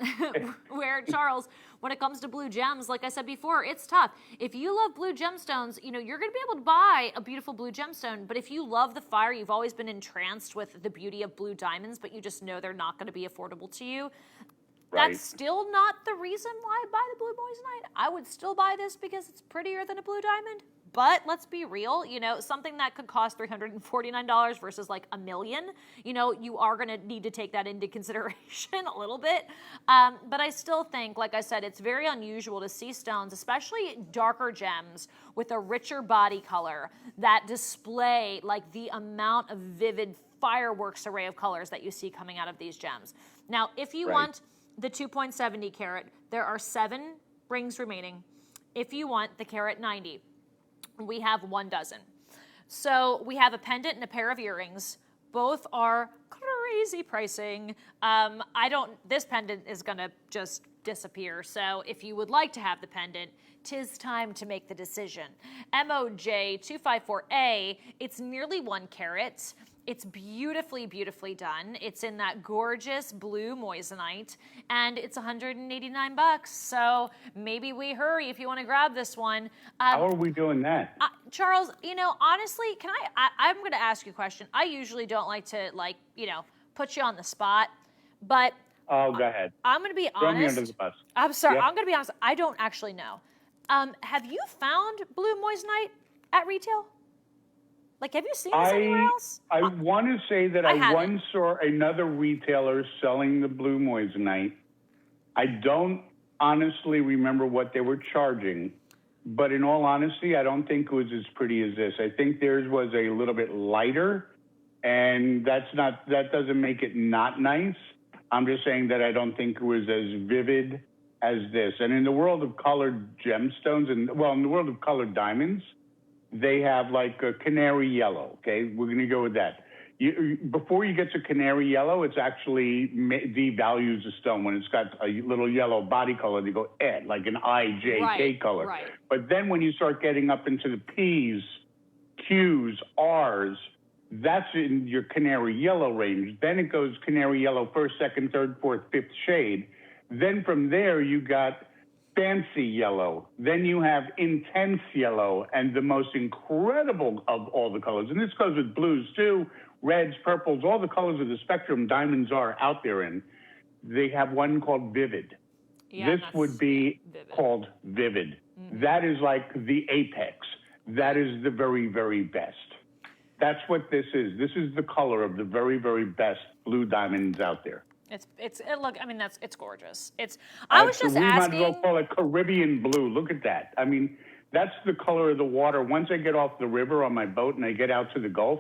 where Charles, when it comes to blue gems, like I said before, it's tough. If you love blue gemstones, you know, you're going to be able to buy a beautiful blue gemstone. But if you love the fire, you've always been entranced with the beauty of blue diamonds, but you just know they're not going to be affordable to you. Right. That's still not the reason why I buy the blue moissanite. I would still buy this because it's prettier than a blue diamond. But let's be real, you know, something that could cost $349 versus like $1 million, you know, you are going to need to take that into consideration a little bit. But I still think, like I said, it's very unusual to see stones, especially darker gems with a richer body color that display like the amount of vivid fireworks array of colors that you see coming out of these gems. Now, if you want the 2.70 carat, there are 7 rings remaining. If you want the carat 90, we have 1 dozen. So we have a pendant and a pair of earrings. Both are crazy pricing. This pendant is gonna just disappear. So if you would like to have the pendant, 'tis time to make the decision. MOJ254A, it's nearly 1 carat. It's beautifully, beautifully done. It's in that gorgeous blue moissanite, and it's $189. So maybe we hurry if you want to grab this one. How are we doing that? Charles, you know, honestly, I'm going to ask you a question. I usually don't like to, put you on the spot, but Oh, go ahead. I'm going to be honest. Throw me under the bus. I'm sorry. Yep. I'm going to be honest. I don't actually know. Have you found blue moissanite at retail? Like, have you seen this anywhere else? I want to say that I I haven't. once saw another retailer selling the blue moissanite. I don't honestly remember what they were charging, but in all honesty, I don't think it was as pretty as this. I think theirs was a little bit lighter, and that doesn't make it not nice. I'm just saying that I don't think it was as vivid as this. And in the world of colored gemstones, in the world of colored diamonds, they have like a canary yellow, okay? We're going to go with that. Before you get to canary yellow, it's actually devalues the stone. When it's got a little yellow body color, they go ed, like an IJK color. Right. But then when you start getting up into the P's, Q's, R's, that's in your canary yellow range. Then it goes canary yellow, first, second, third, fourth, fifth shade. Then from there, you got fancy yellow. Then you have intense yellow, and the most incredible of all the colors. And this goes with blues too, reds, purples, all the colors of the spectrum diamonds are out there in. They have one called Vivid. Yeah, This would be vivid. called Vivid. That is like the apex. That is the very, very best. That's what this is. This is the color of the very, very best blue diamonds out there. It's gorgeous. I was just we asking. might as well call it Caribbean blue. Look at that. I mean, that's the color of the water. Once I get off the river on my boat and I get out to the Gulf,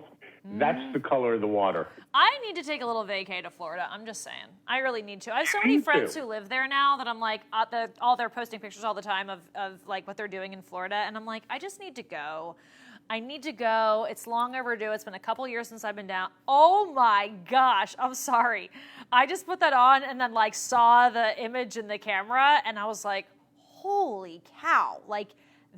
that's the color of the water. I need to take a little vacay to Florida. I'm just saying. I really need to. I have so many Me friends too. who live there now that I'm like, they're posting pictures all the time of like what they're doing in Florida, and I'm like, I just need to go. I need to go. It's long overdue. It's been a couple years since I've been down. Oh my gosh. I'm sorry. I just put that on and then like saw the image in the camera and I was like, holy cow. Like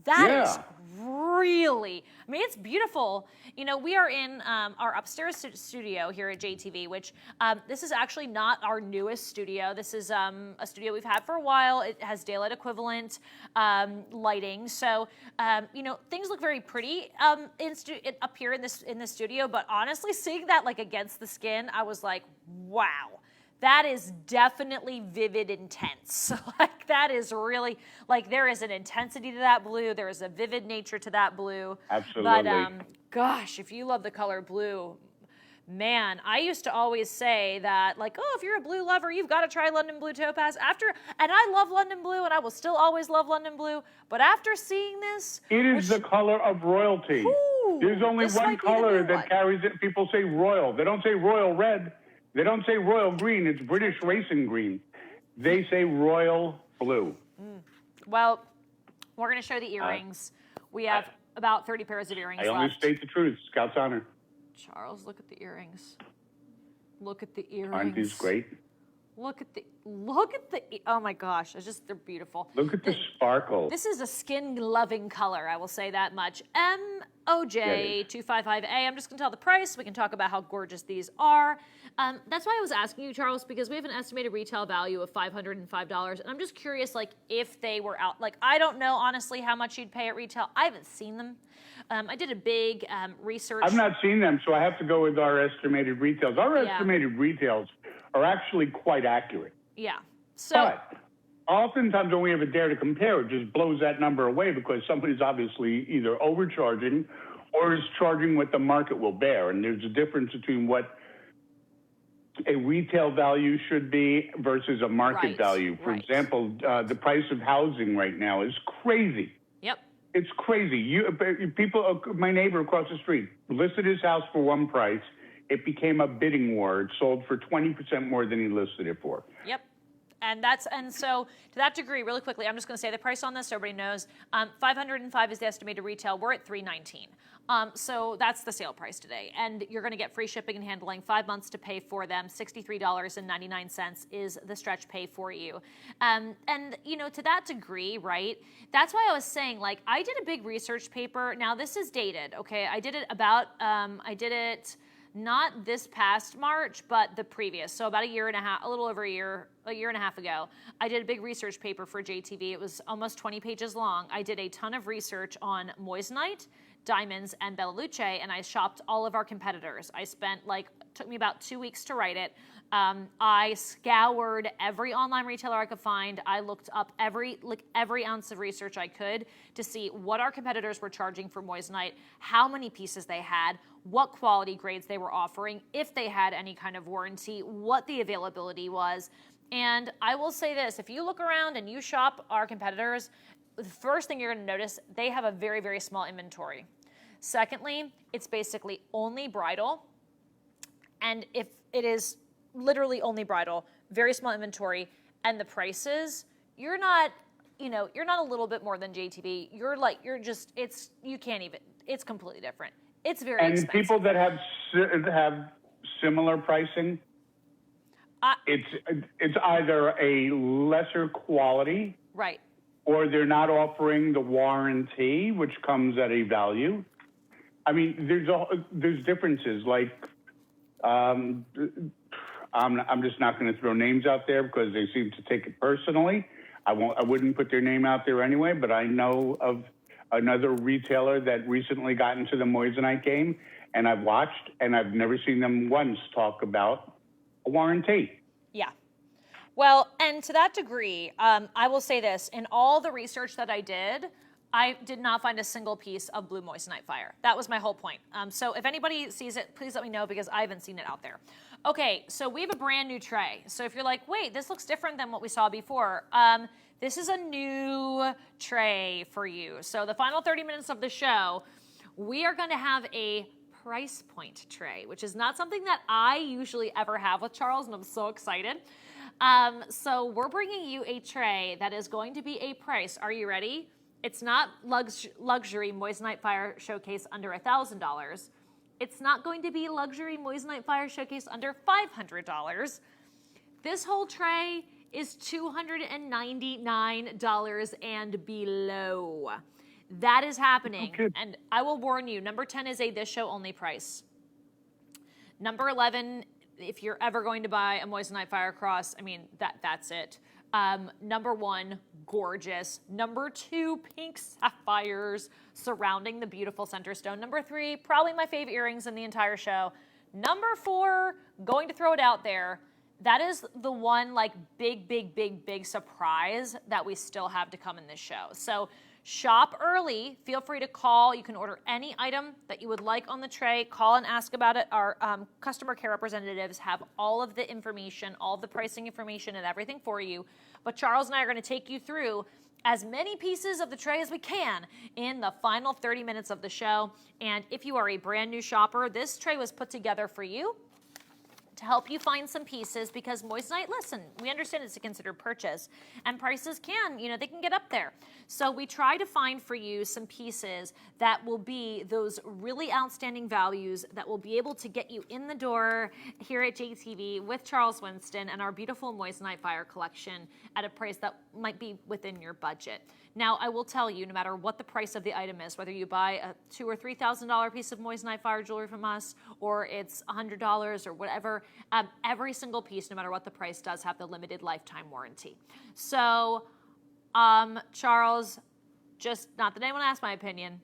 that is really, I mean, it's beautiful. You know, we are in our upstairs studio here at JTV, which this is actually not our newest studio. This is a studio we've had for a while. It has daylight equivalent lighting. So, you know, things look very pretty up here in this studio. But honestly, seeing that like against the skin, I was like, wow. That is definitely vivid intense. Like that is really, like there is an intensity to that blue. There is a vivid nature to that blue. Absolutely. But gosh, if you love the color blue, man, I used to always say that like, oh, if you're a blue lover, you've got to try London Blue Topaz. And I love London Blue and I will still always love London Blue. But after seeing this. It is the color of royalty. There's only this one might be the color new that one. carries it. People say royal. They don't say royal red. They don't say royal green. It's British racing green. They say royal blue. Well, we're going to show the earrings. We have about 30 pairs of earrings I only left. state the truth. Scout's honor. Charles, look at the earrings. Look at the earrings. Aren't these great? Look at the, oh my gosh, they're beautiful. Look at the sparkle. This is a skin-loving color, I will say that much. OJ255A. I'm just going to tell the price. We can talk about how gorgeous these are. That's why I was asking you, Charles, because we have an estimated retail value of $505. And I'm just curious, like, if they were out. Like, I don't know, honestly, how much you'd pay at retail. I haven't seen them. I did a big research. I've not seen them, so I have to go with our estimated retails. Our estimated retails are actually quite accurate. Yeah. So. But oftentimes when we have a dare to compare, it just blows that number away because somebody's obviously either overcharging or is charging what the market will bear. And there's a difference between what a retail value should be versus a market value. For example, the price of housing right now is crazy. Yep. It's crazy. People, my neighbor across the street listed his house for one price. It became a bidding war. It sold for 20% more than he listed it for. Yep. And so to that degree, really quickly, I'm just going to say the price on this so everybody knows. $505 is the estimated retail. We're at $319. So that's the sale price today. And you're going to get free shipping and handling, 5 months to pay for them. $63.99 is the stretch pay for you. And, you know, to that degree, right, that's why I was saying, like, I did a big research paper. Now, this is dated, okay? I did it not this past March, but the previous. So about a year and a half, a little over a year and a half ago, I did a big research paper for JTV. It was almost 20 pages long. I did a ton of research on moissanite, diamonds, and Bella Luce, and I shopped all of our competitors. I spent, took me about 2 weeks to write it. I scoured every online retailer I could find. I looked up every ounce of research I could to see what our competitors were charging for moissanite, how many pieces they had, what quality grades they were offering, if they had any kind of warranty, what the availability was. And I will say this, if you look around and you shop our competitors, the first thing you're going to notice, they have a very, very small inventory. Secondly, it's basically only bridal. And if it is literally only bridal, very small inventory, and the prices, you're not a little bit more than JTB. You can't even, it's completely different. It's very expensive. And people that have similar pricing, it's either a lesser quality, right, or they're not offering the warranty, which comes at a value. I mean, there's differences. Like, I'm just not going to throw names out there because they seem to take it personally. I wouldn't put their name out there anyway, but I know of another retailer that recently got into the moissanite game, and I've watched, and I've never seen them once talk about a warranty. Yeah. Well, and to that degree, I will say this. In all the research that I did not find a single piece of blue moissanite fire. That was my whole point. So if anybody sees it, please let me know because I haven't seen it out there. Okay, so we have a brand new tray. So if you're like, wait, this looks different than what we saw before, this is a new tray for you. So the final 30 minutes of the show, we are going to have a price point tray, which is not something that I usually ever have with Charles, and I'm so excited. So we're bringing you a tray that is going to be a price. Are you ready? It's not luxury moissanite fire showcase under $1,000. It's not going to be luxury moissanite fire showcase under $500. This whole tray is $299 and below. That is happening. Okay. And I will warn you, number 10 is a this show only price. Number 11, if you're ever going to buy a moissanite fire cross, I mean, that's it. Number 1, gorgeous. Number 2, pink sapphires surrounding the beautiful center stone. Number 3, probably my favorite earrings in the entire show. Number 4, going to throw it out there. That is the one big surprise that we still have to come in this show. So shop early. Feel free to call. You can order any item that you would like on the tray. Call and ask about it. Our customer care representatives have all of the information, all of the pricing information and everything for you. But Charles and I are going to take you through as many pieces of the tray as we can in the final 30 minutes of the show. And if you are a brand new shopper, this tray was put together for you to help you find some pieces, because Moissanite, listen, we understand it's a considered purchase, and prices can, they can get up there. So we try to find for you some pieces that will be those really outstanding values that will be able to get you in the door here at JTV with Charles Winston and our beautiful Moissanite Fire collection at a price that might be within your budget. Now, I will tell you, no matter what the price of the item is, whether you buy a $2,000 or $3,000 piece of Moissanite Fire jewelry from us, or it's $100 or whatever, every single piece, no matter what the price, does have the limited lifetime warranty. So, Charles, just not that anyone asked my opinion,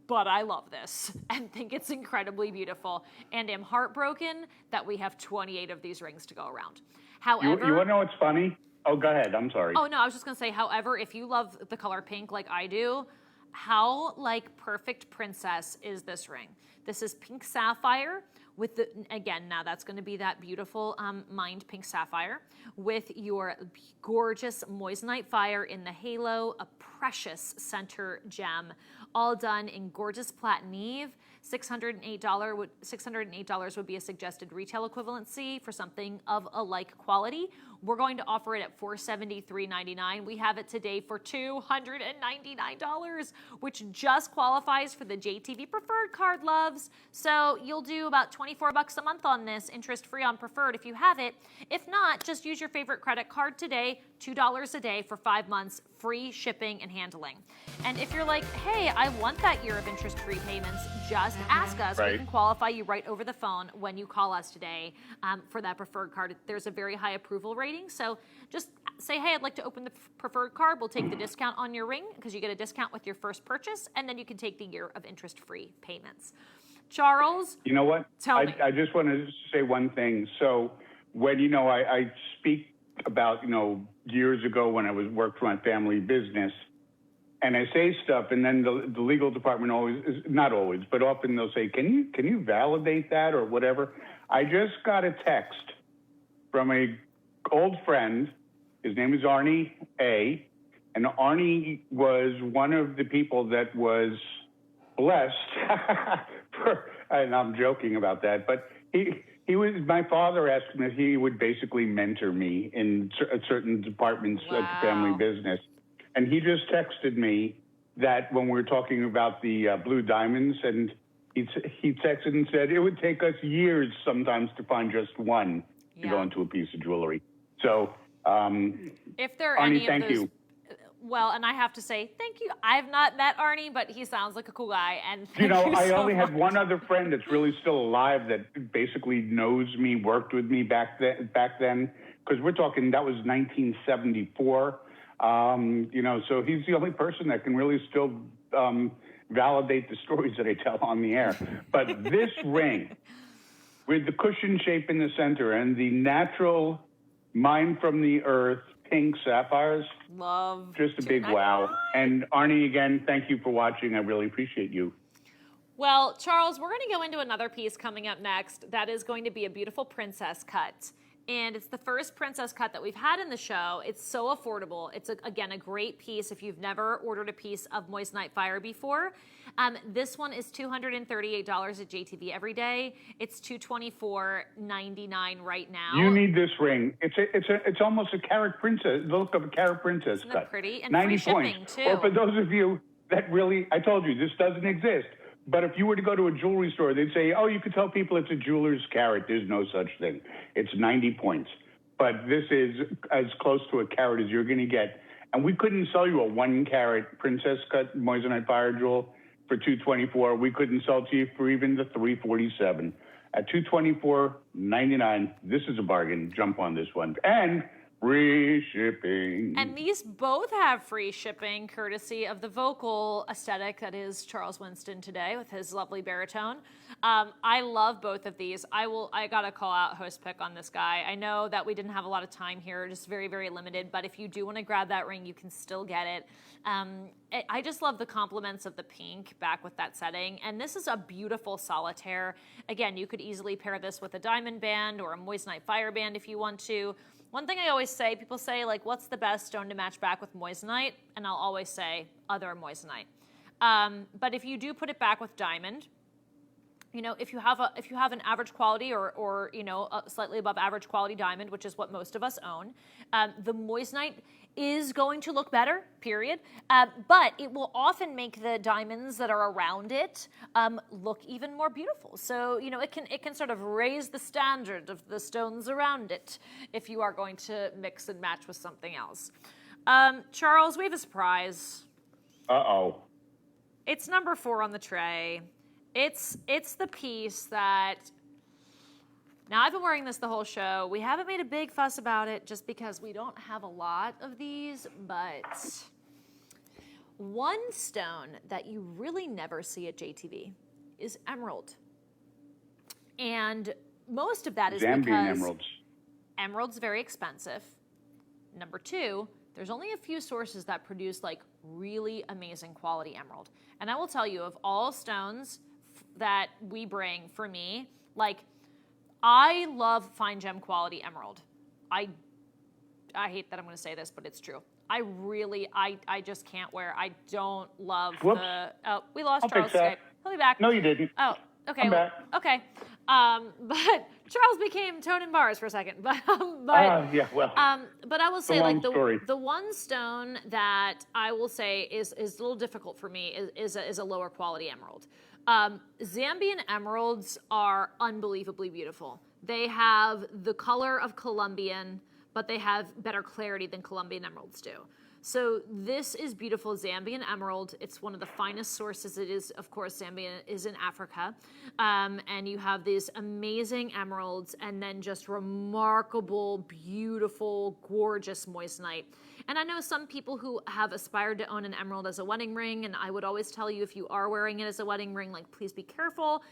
but I love this and think it's incredibly beautiful, and am heartbroken that we have 28 of these rings to go around. However, you want to know what's funny? Oh, go ahead. I'm sorry. Oh, no, I was just going to say, however, if you love the color pink like I do, how perfect princess is this ring? This is pink sapphire with again, now that's going to be that beautiful mined pink sapphire with your gorgeous Moissanite Fire in the halo, a precious center gem, all done in gorgeous platinum. $608 would be a suggested retail equivalency for something of a like quality. We're going to offer it at $473.99. We have it today for $299, which just qualifies for the JTV Preferred card, loves. So you'll do about $24 a month on this, interest-free on Preferred if you have it. If not, just use your favorite credit card today, $2 a day for 5 months, free shipping and handling. And if you're like, hey, I want that year of interest-free payments, just ask us. Right. We can qualify you right over the phone when you call us today for that Preferred card. There's a very high approval rating, so just say, hey, I'd like to open the Preferred card. We'll take the discount on your ring because you get a discount with your first purchase, and then you can take the year of interest-free payments. Charles? You know what? Tell me. I just want to say one thing. So when, I speak about, years ago when I worked for my family business, and I say stuff, and then the legal department not always, but often they'll say, can you validate that or whatever? I just got a text from a old friend. His name is Arnie A. And Arnie was one of the people that was blessed and I'm joking about that, but he was, my father asked him if he would basically mentor me in certain departments of the family business. And he just texted me that when we were talking about the blue diamonds, and he texted and said it would take us years sometimes to find just one to go into a piece of jewelry. So, if there are Arnie, any of thank those, you. Well, and I have to say thank you. I've not met Arnie, but he sounds like a cool guy. And thank you I so only much. had one other friend that's really still alive that basically knows me, worked with me back then, because we're talking that was 1974. So he's the only person that can really still validate the stories that I tell on the air. But this ring, with the cushion shape in the center and the natural mined from the earth pink sapphires, Love. just a big wow. And Arnie, again, thank you for watching. I really appreciate you. Well, Charles, we're going to go into another piece coming up next that is going to be a beautiful princess cut. And it's the first princess cut that we've had in the show. It's so affordable. It's, again, a great piece if you've never ordered a piece of Moissanite Fire before. This one is $238 at JTV every day. It's $224.99 right now. You need this ring. It's almost a carat princess, the look of a carat princess Isn't cut. that pretty? And 90 free points. shipping, too. Or for those of you that really, I told you, this doesn't exist. But if you were to go to a jewelry store, they'd say, oh, you could tell people it's a jeweler's carat. There's no such thing. It's 90 points. But this is as close to a carat as you're going to get. And we couldn't sell you a 1 carat princess cut Moissanite Fire jewel for $224. We couldn't sell to you for even the $347. At $224.99, this is a bargain. Jump on this one. And free shipping. And these both have free shipping, courtesy of the vocal aesthetic that is Charles Winston today with his lovely baritone. I love both of these. I gotta call out Host Pick on this guy. I know that we didn't have a lot of time here, just very, very limited, but if you do want to grab that ring, you can still get it. I just love the compliments of the pink back with that setting. And this is a beautiful solitaire. Again, you could easily pair this with a diamond band or a Moissanite Fire band if you want to. One thing I always say, people say, like, what's the best stone to match back with Moissanite? And I'll always say other Moissanite. But if you do put it back with diamond, if you have an average quality or a slightly above average quality diamond, which is what most of us own, the moissanite is going to look better, period. But it will often make the diamonds that are around it look even more beautiful. So, it can sort of raise the standard of the stones around it if you are going to mix and match with something else. Charles, we have a surprise. Uh-oh. It's number 4 on the tray. It's the piece that, now I've been wearing this the whole show. We haven't made a big fuss about it just because we don't have a lot of these, but one stone that you really never see at JTV is emerald. And most of that is Zambian because emeralds. emerald's very expensive. Number 2, there's only a few sources that produce like really amazing quality emerald. And I will tell you, of all stones that we bring, for me, like, I love fine gem quality emerald. I hate that I'm going to say this, but it's true. I just can't wear. I don't love Whoops. Oh, we lost I'll Charles fix that. Skype. He'll be back. No, you didn't. Oh, okay. I'm back. Okay. But Charles became Tone and Bars for a second. But Yeah, well. but I will say, long like, story. the one stone that I will say is a little difficult for me is a lower quality emerald. Zambian emeralds are unbelievably beautiful. They have the color of Colombian, but they have better clarity than Colombian emeralds do. So this is beautiful Zambian emerald. It's one of the finest sources. It is, of course, Zambia is in Africa. And you have these amazing emeralds and then just remarkable, beautiful, gorgeous moissanite. And I know some people who have aspired to own an emerald as a wedding ring, and I would always tell you, if you are wearing it as a wedding ring, like, please be careful.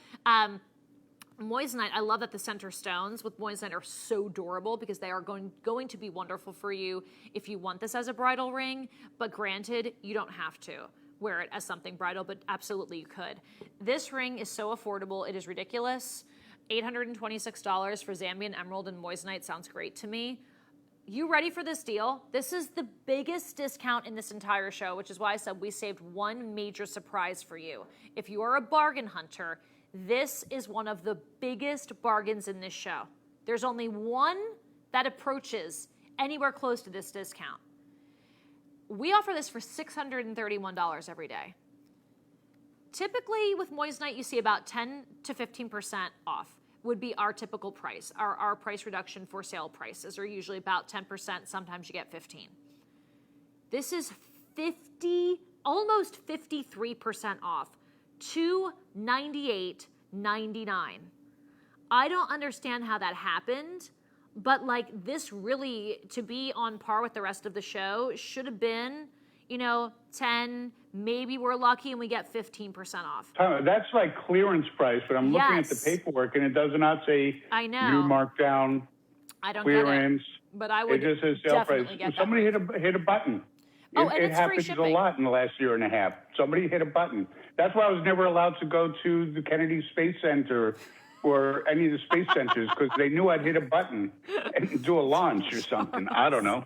Moissanite, I love that the center stones with moissanite are so durable because they are going to be wonderful for you if you want this as a bridal ring. But granted, you don't have to wear it as something bridal, but absolutely you could. This ring is so affordable, it is ridiculous. $826 for Zambian emerald and moissanite sounds great to me. You ready for this deal? This is the biggest discount in this entire show, which is why I said we saved one major surprise for you. If you are a bargain hunter, this is one of the biggest bargains in this show. There's only one that approaches anywhere close to this discount. We offer this for $631 every day. Typically with moissanite, you see about 10 to 15% off would be our typical price. Our price reduction for sale prices are usually about 10%. Sometimes you get 15. This is almost 53% off. $298.99. I don't understand how that happened, but like, this really, to be on par with the rest of the show, should have been, 10, maybe we're lucky and we get 15% off. That's like clearance price, but I'm looking at the Yes. paperwork and it does not say I know. new markdown, I don't clearance. get it, but I would It just says sale price. definitely get that. Somebody hit a button. Oh, and it it's free happens a shipping. lot in the last year and a half. Somebody hit a button. That's why I was never allowed to go to the Kennedy Space Center or any of the space centers, because they knew I'd hit a button and do a launch or something. I don't know.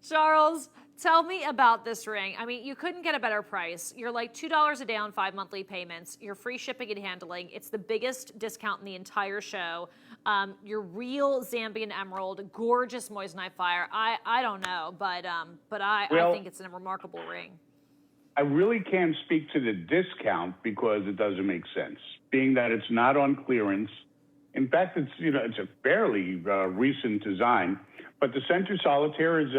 Charles, tell me about this ring. I mean, you couldn't get a better price. You're like $2 a day on 5 monthly payments. You're free shipping and handling. It's the biggest discount in the entire show. Your real Zambian emerald, gorgeous moissanite fire. I don't know, but I think it's a remarkable ring. I really can't speak to the discount because it doesn't make sense, being that it's not on clearance. In fact, it's a fairly recent design, but the center solitaire is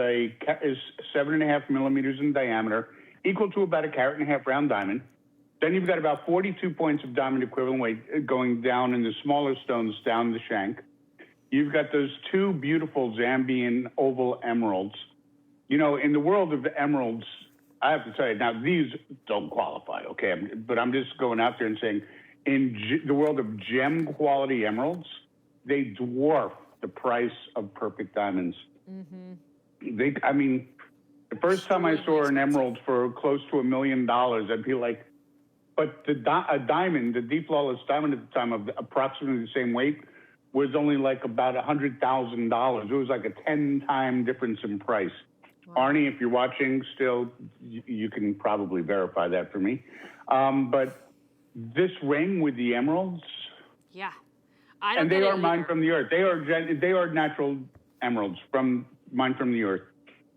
7.5 millimeters in diameter, equal to about 1.5 carat round diamond. Then you've got about 42 points of diamond equivalent weight going down in the smaller stones down the shank. You've got those two beautiful Zambian oval emeralds. In the world of the emeralds, I have to tell you, now these don't qualify, okay? But I'm just going out there and saying, in the world of gem quality emeralds, they dwarf the price of perfect diamonds. Mm-hmm. The first time I saw an emerald for close to $1 million, I'd be like, but a diamond, the deep flawless diamond at the time of approximately the same weight, was only like about $100,000. It was like a 10-time difference in price. Wow. Arnie, if you're watching still, you can probably verify that for me. But this ring with the emeralds, Yeah. I don't and they get it are mine either. from the earth. They are natural emeralds from mine from the earth.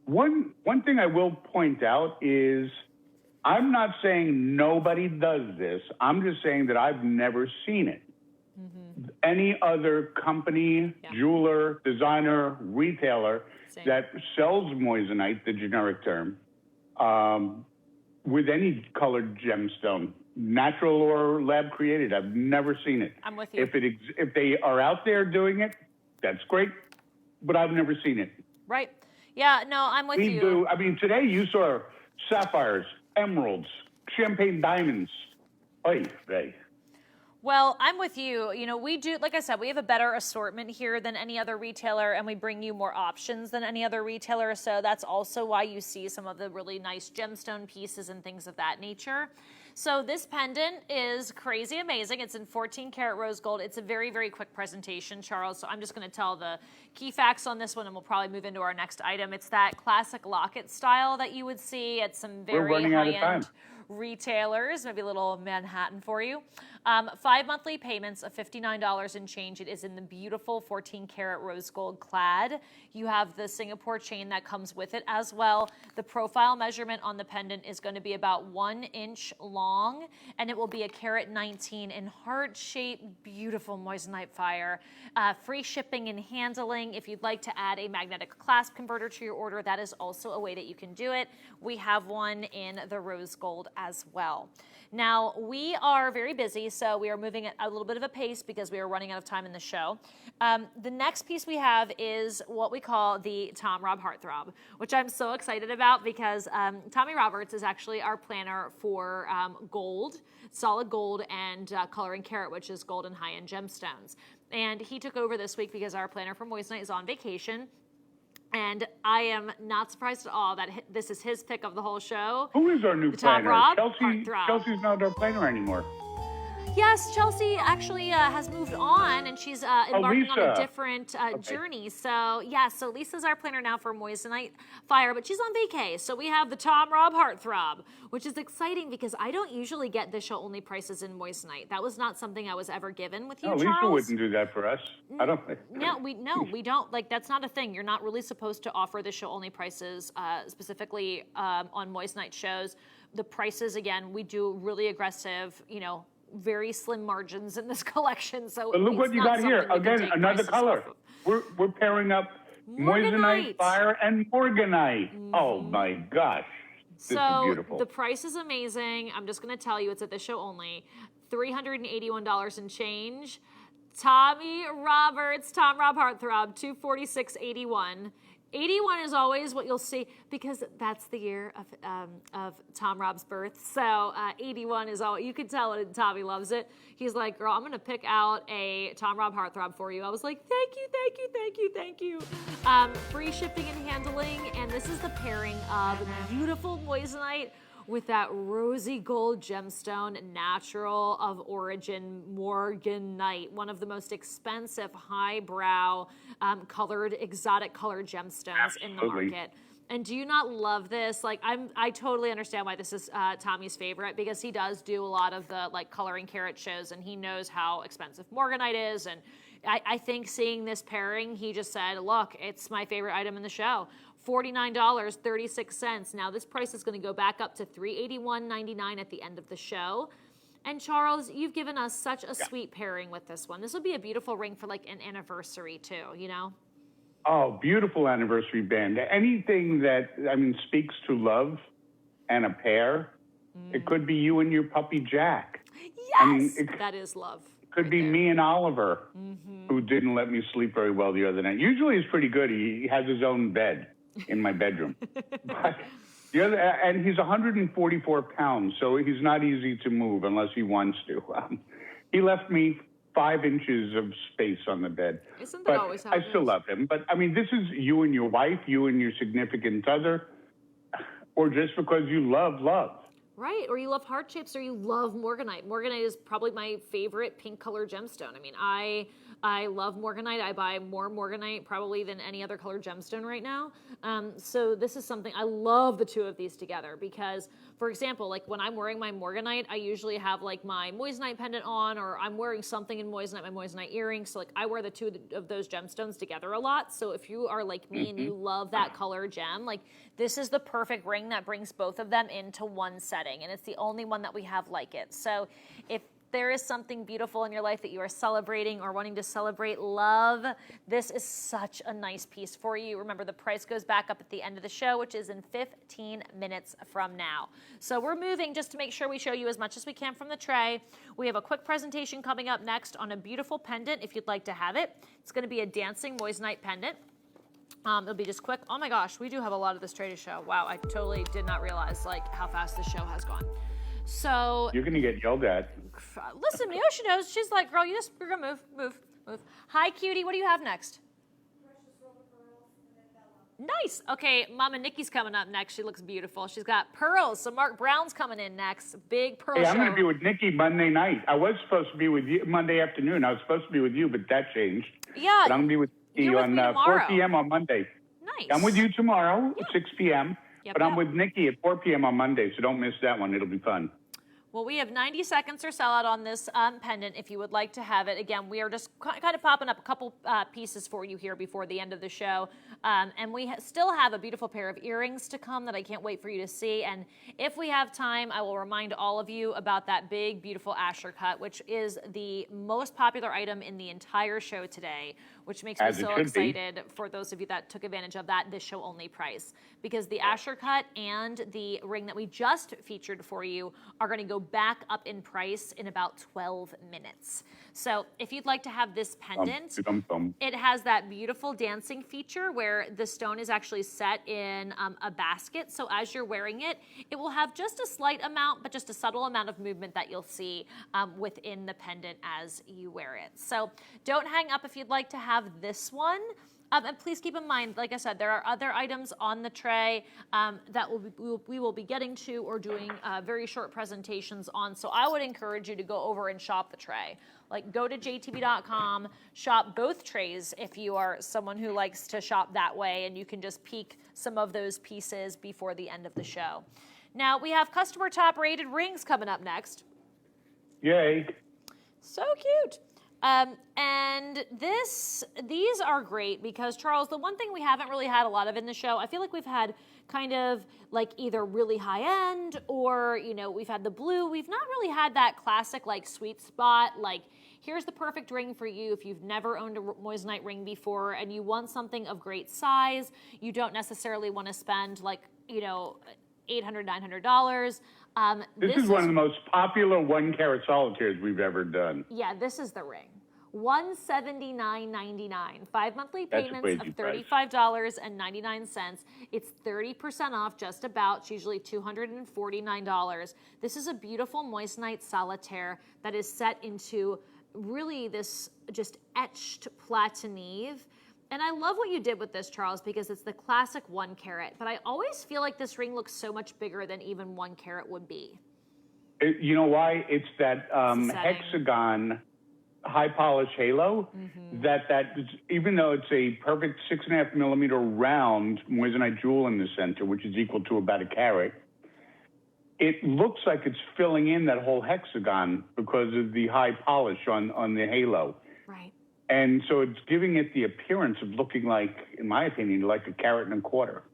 One thing I will point out is I'm not saying nobody does this. I'm just saying that I've never seen it. Any other company, Yeah. jeweler, designer, retailer Same. that sells moissanite, the generic term, with any colored gemstone, natural or lab created, I've never seen it. I'm with you. If they are out there doing it, that's great, but I've never seen it. Right. Yeah, no, I'm with We you. do. I mean, today you saw sapphires, emeralds, champagne diamonds. Oy vey. Well, I'm with you. You know, we do, like I said, we have a better assortment here than any other retailer, and we bring you more options than any other retailer. So that's also why you see some of the really nice gemstone pieces and things of that nature. So this pendant is crazy amazing. It's in 14 karat rose gold. It's a very, very quick presentation, Charles. So I'm just going to tell the key facts on this one, and we'll probably move into our next item. It's that classic locket style that you would see at some We're very running out of high-end time. retailers, maybe a little Manhattan for you. 5 monthly payments of $59 and change. It is in the beautiful 14 karat rose gold clad. You have the Singapore chain that comes with it as well. The profile measurement on the pendant is going to be about 1 inch long, and it will be a carat 19 in heart-shaped, beautiful moissanite fire. Free shipping and handling. If you'd like to add a magnetic clasp converter to your order, that is also a way that you can do it. We have one in the rose gold as well. Now, we are very busy, so we are moving at a little bit of a pace because we are running out of time in the show. The next piece we have is what we call the Tom Robb Heartthrob, which I'm so excited about because Tommy Roberts is actually our planner for gold, solid gold, and coloring carat, which is gold and high-end gemstones. And he took over this week because our planner for Moissanite is on vacation. And I am not surprised at all that this is his pick of the whole show. Who is our new The Tom planner? Robb Chelsea's Heartthrob. not our planner anymore. Yes, Chelsea actually has moved on, and she's embarking on a Lisa. different journey. So, so Lisa's our planner now for Moissanite Fire, but she's on vacay. So we have the Tom Robb Heartthrob, which is exciting because I don't usually get the show-only prices in Moissanite. That was not something I was ever given with you, No, Charles. Lisa wouldn't do that for us. I don't think. No, we don't. Like, that's not a thing. You're not really supposed to offer the show-only prices, specifically on Moissanite shows. The prices, again, we do really aggressive, very slim margins in this collection. So But look what it's you not got here. something we can Again, take another prices color. off of. We're pairing up Morganite. Moissanite, Fire, and Morganite. Oh my gosh. This is So beautiful. the price is amazing. I'm just going to tell you, it's at the show only. $381 and change. Tommy Roberts, Tom Robb Heartthrob, $246.81. 81 is always what you'll see because that's the year of Tom Robb's birth. So 81 is all you can tell it. Tommy loves it. He's like, girl, I'm gonna pick out a Tom Robb Heartthrob for you. I was like, thank you, thank you, thank you, thank you. Free shipping and handling, and this is the pairing of beautiful moissanite with that rosy gold gemstone, natural of origin Morganite, one of the most expensive, highbrow, colored, exotic colored gemstones in the Absolutely. market. And do you not love this? Like, I totally understand why this is Tommy's favorite because he does do a lot of the coloring carat shows, and he knows how expensive Morganite is. And I think seeing this pairing, he just said, "Look, it's my favorite item in the show." $49.36. Now this price is going to go back up to $381.99 at the end of the show. And Charles, you've given us such a sweet pairing with this one. This would be a beautiful ring for an anniversary too, Oh, beautiful anniversary band. Anything that, speaks to love and a pair. It could be you and your puppy Jack. Yes, that is love. It could be me and Oliver, who didn't let me sleep very well the other night. Usually he's pretty good. He has his own bed in my bedroom. But and he's 144 pounds, so he's not easy to move unless he wants to. He left me 5 inches of space on the bed. Isn't that but always how I it still is? love him. But this is you and your wife, you and your significant other, or just because you love love. Right, or you love heart shapes, or you love Morganite. Morganite is probably my favorite pink color gemstone. I I love Morganite. I buy more Morganite probably than any other colored gemstone right now. So this is something, I love the two of these together because, for example, like when I'm wearing my Morganite, I usually have like my moissanite pendant on, or I'm wearing something in moissanite, my moissanite earrings. So like I wear the two of those gemstones together a lot. So if you are like me and you love that color gem, like this is the perfect ring that brings both of them into one setting. And it's the only one that we have like it. So if there is something beautiful in your life that you are celebrating or wanting to celebrate love, this is such a nice piece for you. Remember, the price goes back up at the end of the show, which is in 15 minutes from now. So we're moving just to make sure we show you as much as we can from the tray. We have a quick presentation coming up next on a beautiful pendant if you'd like to have it. It's going to be a dancing moissanite pendant. It'll be just quick. Oh my gosh, we do have a lot of this tray to show. Wow, I totally did not realize like how fast this show has gone. So You're going to get yelled at. listen, Miosha knows. She's like, girl, you're gonna move. Hi, cutie. What do you have next? Nice. Okay, Mama Nikki's coming up next. She looks beautiful. She's got pearls. So Mark Brown's coming in next. Big pearl Hey, I'm show. going to be with Nikki Monday night. I was supposed to be with you Monday afternoon. I was supposed to be with you, but that changed. Yeah. But I'm going to be with you you're with on me 4 tomorrow. p.m. on Monday. Nice. I'm with you tomorrow at 6 p.m., Yep, but I'm yep. with Nikki at 4 p.m. on Monday, so don't miss that one. It'll be fun. Well, we have 90 seconds or sellout on this pendant if you would like to have it. Again, we are just kind of popping up a couple pieces for you here before the end of the show. And we still have a beautiful pair of earrings to come that I can't wait for you to see. And if we have time, I will remind all of you about that big, beautiful Asher cut, which is the most popular item in the entire show today, which makes me so excited for those of you that took advantage of that this show only price. Because the Asher cut and the ring that we just featured for you are going to go back up in price in about 12 minutes. So if you'd like to have this pendant, it has that beautiful dancing feature where the stone is actually set in a basket. So as you're wearing it, it will have just a slight amount, but just a subtle amount of movement that you'll see within the pendant as you wear it. So don't hang up if you'd like to have this one. And please keep in mind, like I said, there are other items on the tray that we will be getting to or doing very short presentations on. So I would encourage you to go over and shop the tray. Like go to jtv.com, shop both trays if you are someone who likes to shop that way, and you can just peek some of those pieces before the end of the show. Now we have customer top rated rings coming up next. Yay. So cute. And these are great because, Charles, the one thing we haven't really had a lot of in the show, I feel like we've had kind of like either really high end or, you know, we've had the blue. We've not really had that classic like sweet spot, like here's the perfect ring for you if you've never owned a moissanite ring before and you want something of great size. You don't necessarily want to spend like, you know, $800, $900. This is one of the most popular 1 carat solitaires we've ever done. Yeah, this is the ring. $179.99. 5 monthly payments of $35.99. It's 30% off just about. It's usually $249. This is a beautiful moissanite solitaire that is set into really this just etched platinive. And I love what you did with this, Charles, because it's the classic 1 carat. But I always feel like this ring looks so much bigger than even 1 carat would be. You know why? It's that hexagon high polish halo that even though it's a perfect 6.5 millimeter round moissanite jewel in the center, which is equal to about 1 carat, it looks like it's filling in that whole hexagon because of the high polish on the halo. Right. And so it's giving it the appearance of looking like, in my opinion, like 1.25 carats.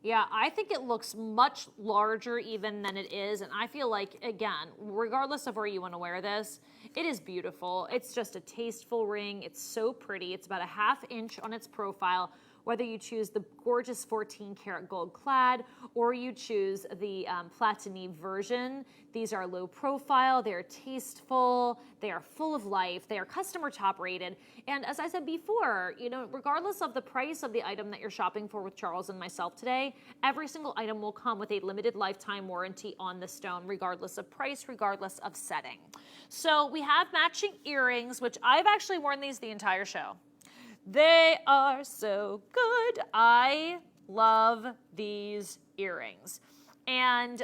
Yeah, I think it looks much larger even than it is. And I feel like, again, regardless of where you want to wear this, it is beautiful. It's just a tasteful ring. It's so pretty. It's about 1/2 inch on its profile, whether you choose the gorgeous 14 karat gold clad or you choose the platinive version. These are low profile, they're tasteful, they are full of life, they are customer top rated. And as I said before, you know, regardless of the price of the item that you're shopping for with Charles and myself today, every single item will come with a limited lifetime warranty on the stone, regardless of price, regardless of setting. So we have matching earrings, which I've actually worn these the entire show. They are so good. I love these earrings. And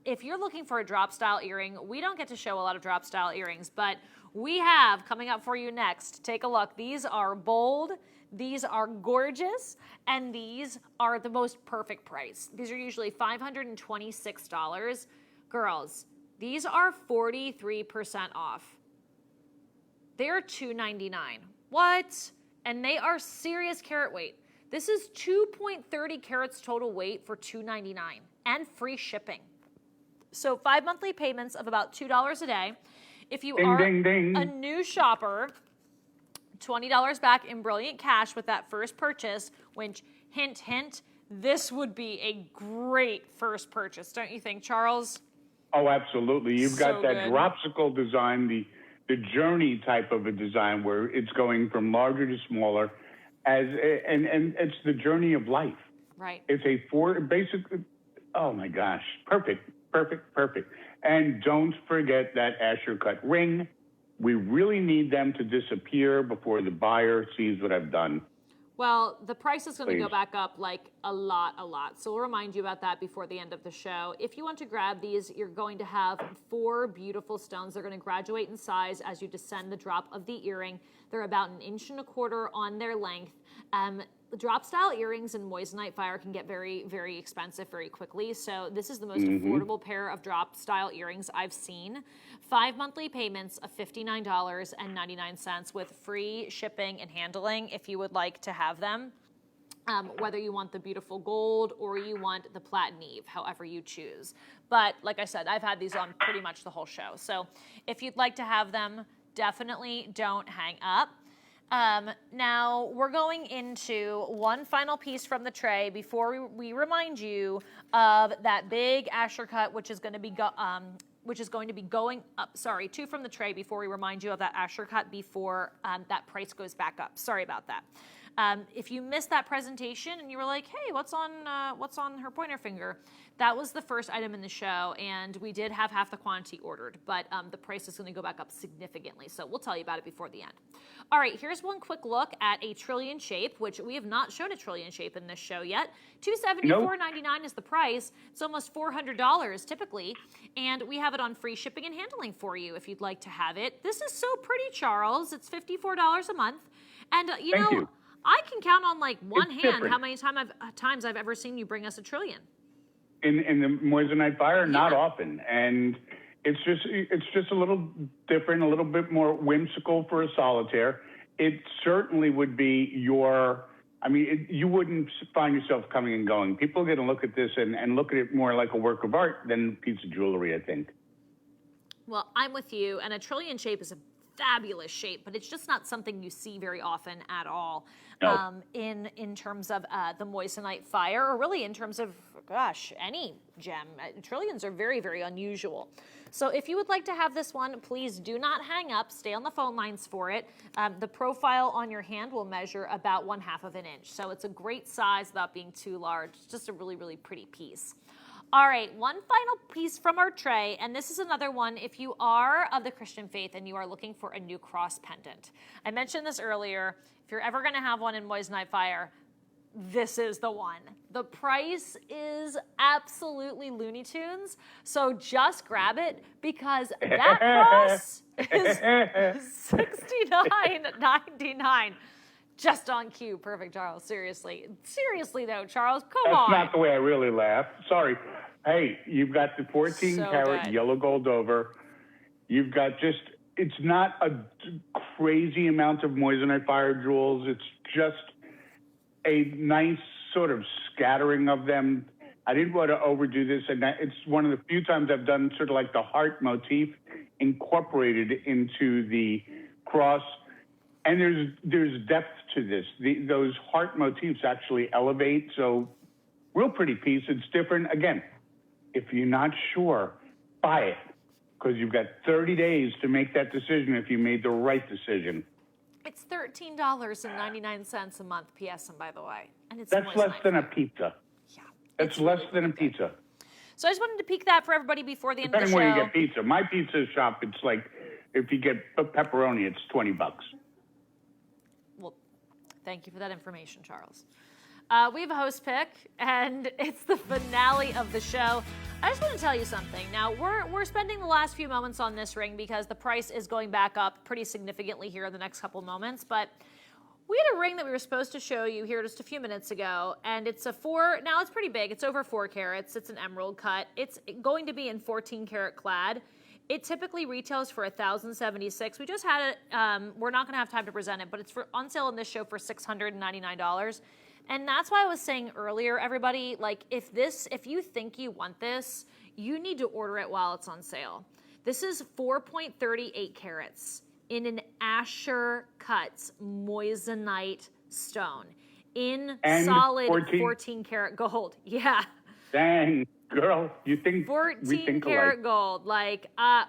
if you're looking for a drop style earring, we don't get to show a lot of drop style earrings, but we have coming up for you next. Take a look. These are bold. These are gorgeous, and these are the most perfect price. These are usually $526. Girls, these are 43% off. They're $299. What? And they are serious carat weight. This is 2.30 carats total weight for $299 and free shipping. So 5 monthly payments of about $2 a day. If you are a new shopper, $20 back in brilliant cash with that first purchase, which, hint, hint, this would be a great first purchase, don't you think, Charles? Oh, absolutely. You've got So that good. dropsicle design, the journey type of a design where it's going from larger to smaller, and it's the journey of life. Right. It's basically, oh my gosh, perfect. And don't forget that Asher cut ring. We really need them to disappear before the buyer sees what I've done. Well, the price is going to go Please. back up like a lot. So we'll remind you about that before the end of the show. If you want to grab these, you're going to have 4 beautiful stones. They're going to graduate in size as you descend the drop of the earring. They're about 1.25 inches on their length. Drop style earrings in moissanite fire can get very, very expensive very quickly. So this is the most affordable pair of drop style earrings I've seen. 5 monthly payments of $59.99 with free shipping and handling if you would like to have them. Whether you want the beautiful gold or you want the platinum, however you choose. But like I said, I've had these on pretty much the whole show. So if you'd like to have them, definitely don't hang up. Now we're going into one final piece from the tray before we remind you of that big Asher cut, which is going to be going up. Sorry, 2 from the tray before we remind you of that Asher cut before that price goes back up. Sorry about that. If you missed that presentation and you were like, hey, what's on her pointer finger? That was the first item in the show, and we did have half the quantity ordered, but the price is going to go back up significantly, so we'll tell you about it before the end. All right, here's one quick look at a trillion shape, which we have not shown a trillion shape in this show yet. $274.99 is the price. It's almost $400 typically, and we have it on free shipping and handling for you if you'd like to have it. This is so pretty, Charles. It's $54 a month, and Thank you. I can count on like one It's hand different. how many times I've ever seen you bring us a trillion. In the moissanite fire, not often, and it's just a little different, a little bit more whimsical for a solitaire. It certainly would be you wouldn't find yourself coming and going. People are going to look at this and look at it more like a work of art than a piece of jewelry, I think. Well, I'm with you, and a trillion shape is a fabulous shape, but it's just not something you see very often at all. No. In terms of the moissanite fire, or really in terms of, gosh, any gem. Trillions are very, very unusual. So if you would like to have this one, please do not hang up. Stay on the phone lines for it. The profile on your hand will measure about 1/2 inch. So it's a great size without being too large. It's just a really, really pretty piece. All right, one final piece from our tray, and this is another one if you are of the Christian faith and you are looking for a new cross pendant. I mentioned this earlier. If you're ever going to have one in moissanite fire, this is the one. The price is absolutely Looney Tunes, so just grab it because that cross is $69.99. Just on cue. Perfect, Charles. Seriously, though, Charles, come on. That's not the way I really laugh. Sorry. Hey, you've got the 14 So karat good. yellow gold over. You've got it's not a crazy amount of moissanite fire jewels. It's just a nice sort of scattering of them. I didn't want to overdo this, and it's one of the few times I've done sort of like the heart motif incorporated into the cross. And there's depth to this. Those heart motifs actually elevate. So real pretty piece. It's different. Again, if you're not sure, buy it because you've got 30 days to make that decision if you made the right decision. It's $13.99 a month, PSM, by the way. And it's That's less moissanite than a fire. pizza. Yeah. That's it's less really, than a really good. pizza. So I just wanted to peek that for everybody before the end of the Depending show. where you get pizza. My pizza shop, it's like, if you get pepperoni, it's $20. Well, thank you for that information, Charles. We have a host pick, and it's the finale of the show. I just want to tell you something. Now, we're spending the last few moments on this ring because the price is going back up pretty significantly here in the next couple moments, but we had a ring that we were supposed to show you here just a few minutes ago, and it's now it's pretty big. It's over 4 carats. It's an emerald cut. It's going to be in 14 karat clad. It typically retails for $1,076. We just had it. We're not going to have time to present it, but it's on sale in this show for $699. And that's why I was saying earlier, everybody, like if you think you want this, you need to order it while it's on sale. This is 4.38 carats in an Asher Cuts moissanite stone in and solid 14 karat gold. Yeah. Dang, girl, you think 14 karat gold. Like, I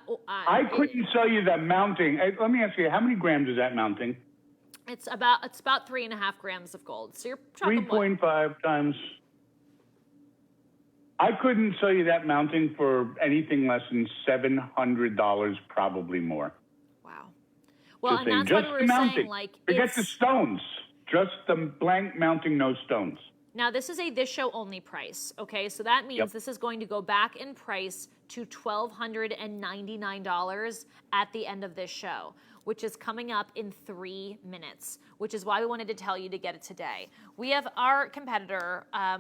couldn't sell you that mounting. Let me ask you, how many grams is that mounting? It's about 3.5 grams of gold. So you're talking 3.5 times. I couldn't sell you that mounting for anything less than $700, probably more. Wow. Well, and that's what we were saying. Like, forget the stones. Just the blank mounting, no stones. Now, this is a this show only price, okay? So that means this is going to go back in price to $1,299 at the end of this show, which is coming up in 3 minutes, which is why we wanted to tell you to get it today. We have our competitor, our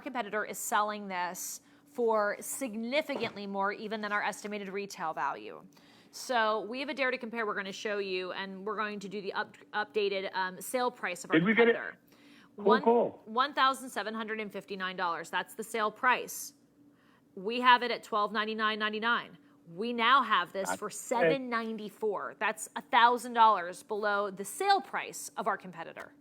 competitor is selling this for significantly more even than our estimated retail value. So we have a dare to compare we're going to show you, and we're going to do the updated sale price of our competitor. Did we get it? Cool. $1,759. That's the sale price. We have it at $1,299.99. We now have this for $794. That's $1,000 below the sale price of our competitor,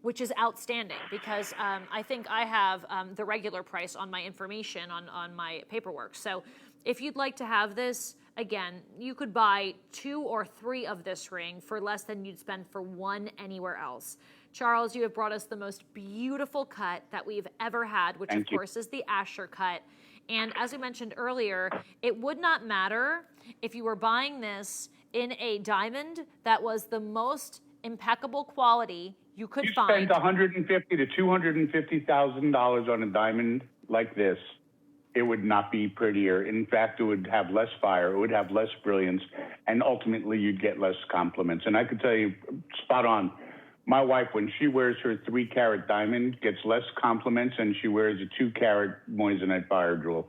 which is outstanding because I think I have the regular price on my information on my paperwork. So if you'd like to have this, again, you could buy 2 or 3 of this ring for less than you'd spend for one anywhere else. Charles, you have brought us the most beautiful cut that we've ever had, which of course is the Asher cut. And as we mentioned earlier, it would not matter if you were buying this in a diamond that was the most impeccable quality you could find. You spent $150,000 to $250,000 on a diamond like this. It would not be prettier. In fact, it would have less fire. It would have less brilliance, and ultimately, you'd get less compliments. And I could tell you, spot on. My wife, when she wears her 3-carat diamond, gets less compliments than she wears a 2-carat moissanite fire jewel.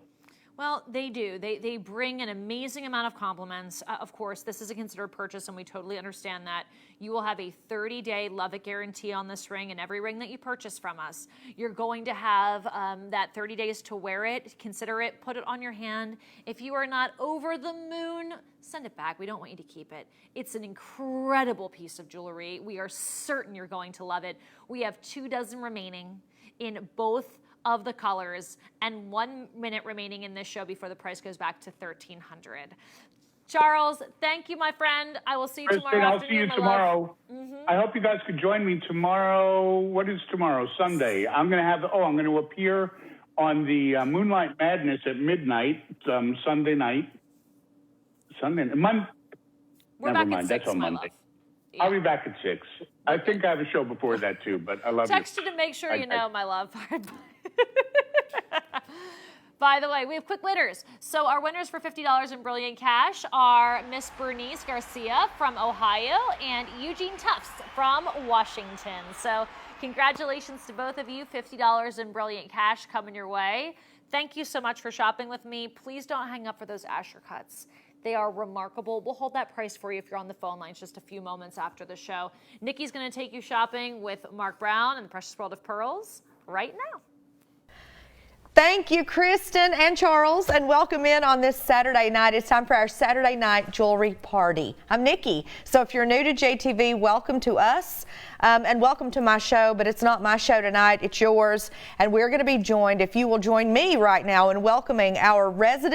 Well, they do. They bring an amazing amount of compliments. Of course, this is a considered purchase, and we totally understand that. You will have a 30-day love-it guarantee on this ring and every ring that you purchase from us. You're going to have that 30 days to wear it, consider it, put it on your hand. If you are not over the moon, send it back. We don't want you to keep it. It's an incredible piece of jewelry. We are certain you're going to love it. We have 2 dozen remaining in both of the colors and 1 minute remaining in this show before the price goes back to $1,300. Charles, thank you, my friend. I will see you tomorrow afternoon. I'll see you tomorrow. I hope you guys could join me tomorrow. What is tomorrow? Sunday. I'm going to appear on the Moonlight Madness at midnight, Sunday night. Never mind. That's on Monday. Yeah. I'll be back at 6. I think I have a show before that too, but I love you. Text you to make sure you know, my love. By the way, we have quick winners. So our winners for $50 in Brilliant Cash are Miss Bernice Garcia from Ohio and Eugene Tufts from Washington. So congratulations to both of you. $50 in Brilliant Cash coming your way. Thank you so much for shopping with me. Please don't hang up for those Asher cuts. They are remarkable. We'll hold that price for you if you're on the phone lines just a few moments after the show. Nikki's going to take you shopping with Mark Brown and the Precious World of Pearls right now. Thank you, Kristen and Charles, and welcome in on this Saturday night. It's time for our Saturday night jewelry party. I'm Nikki. So if you're new to JTV, welcome to us and welcome to my show, but it's not my show tonight, it's yours. And we're going to be joined, if you will join me right now, in welcoming our resident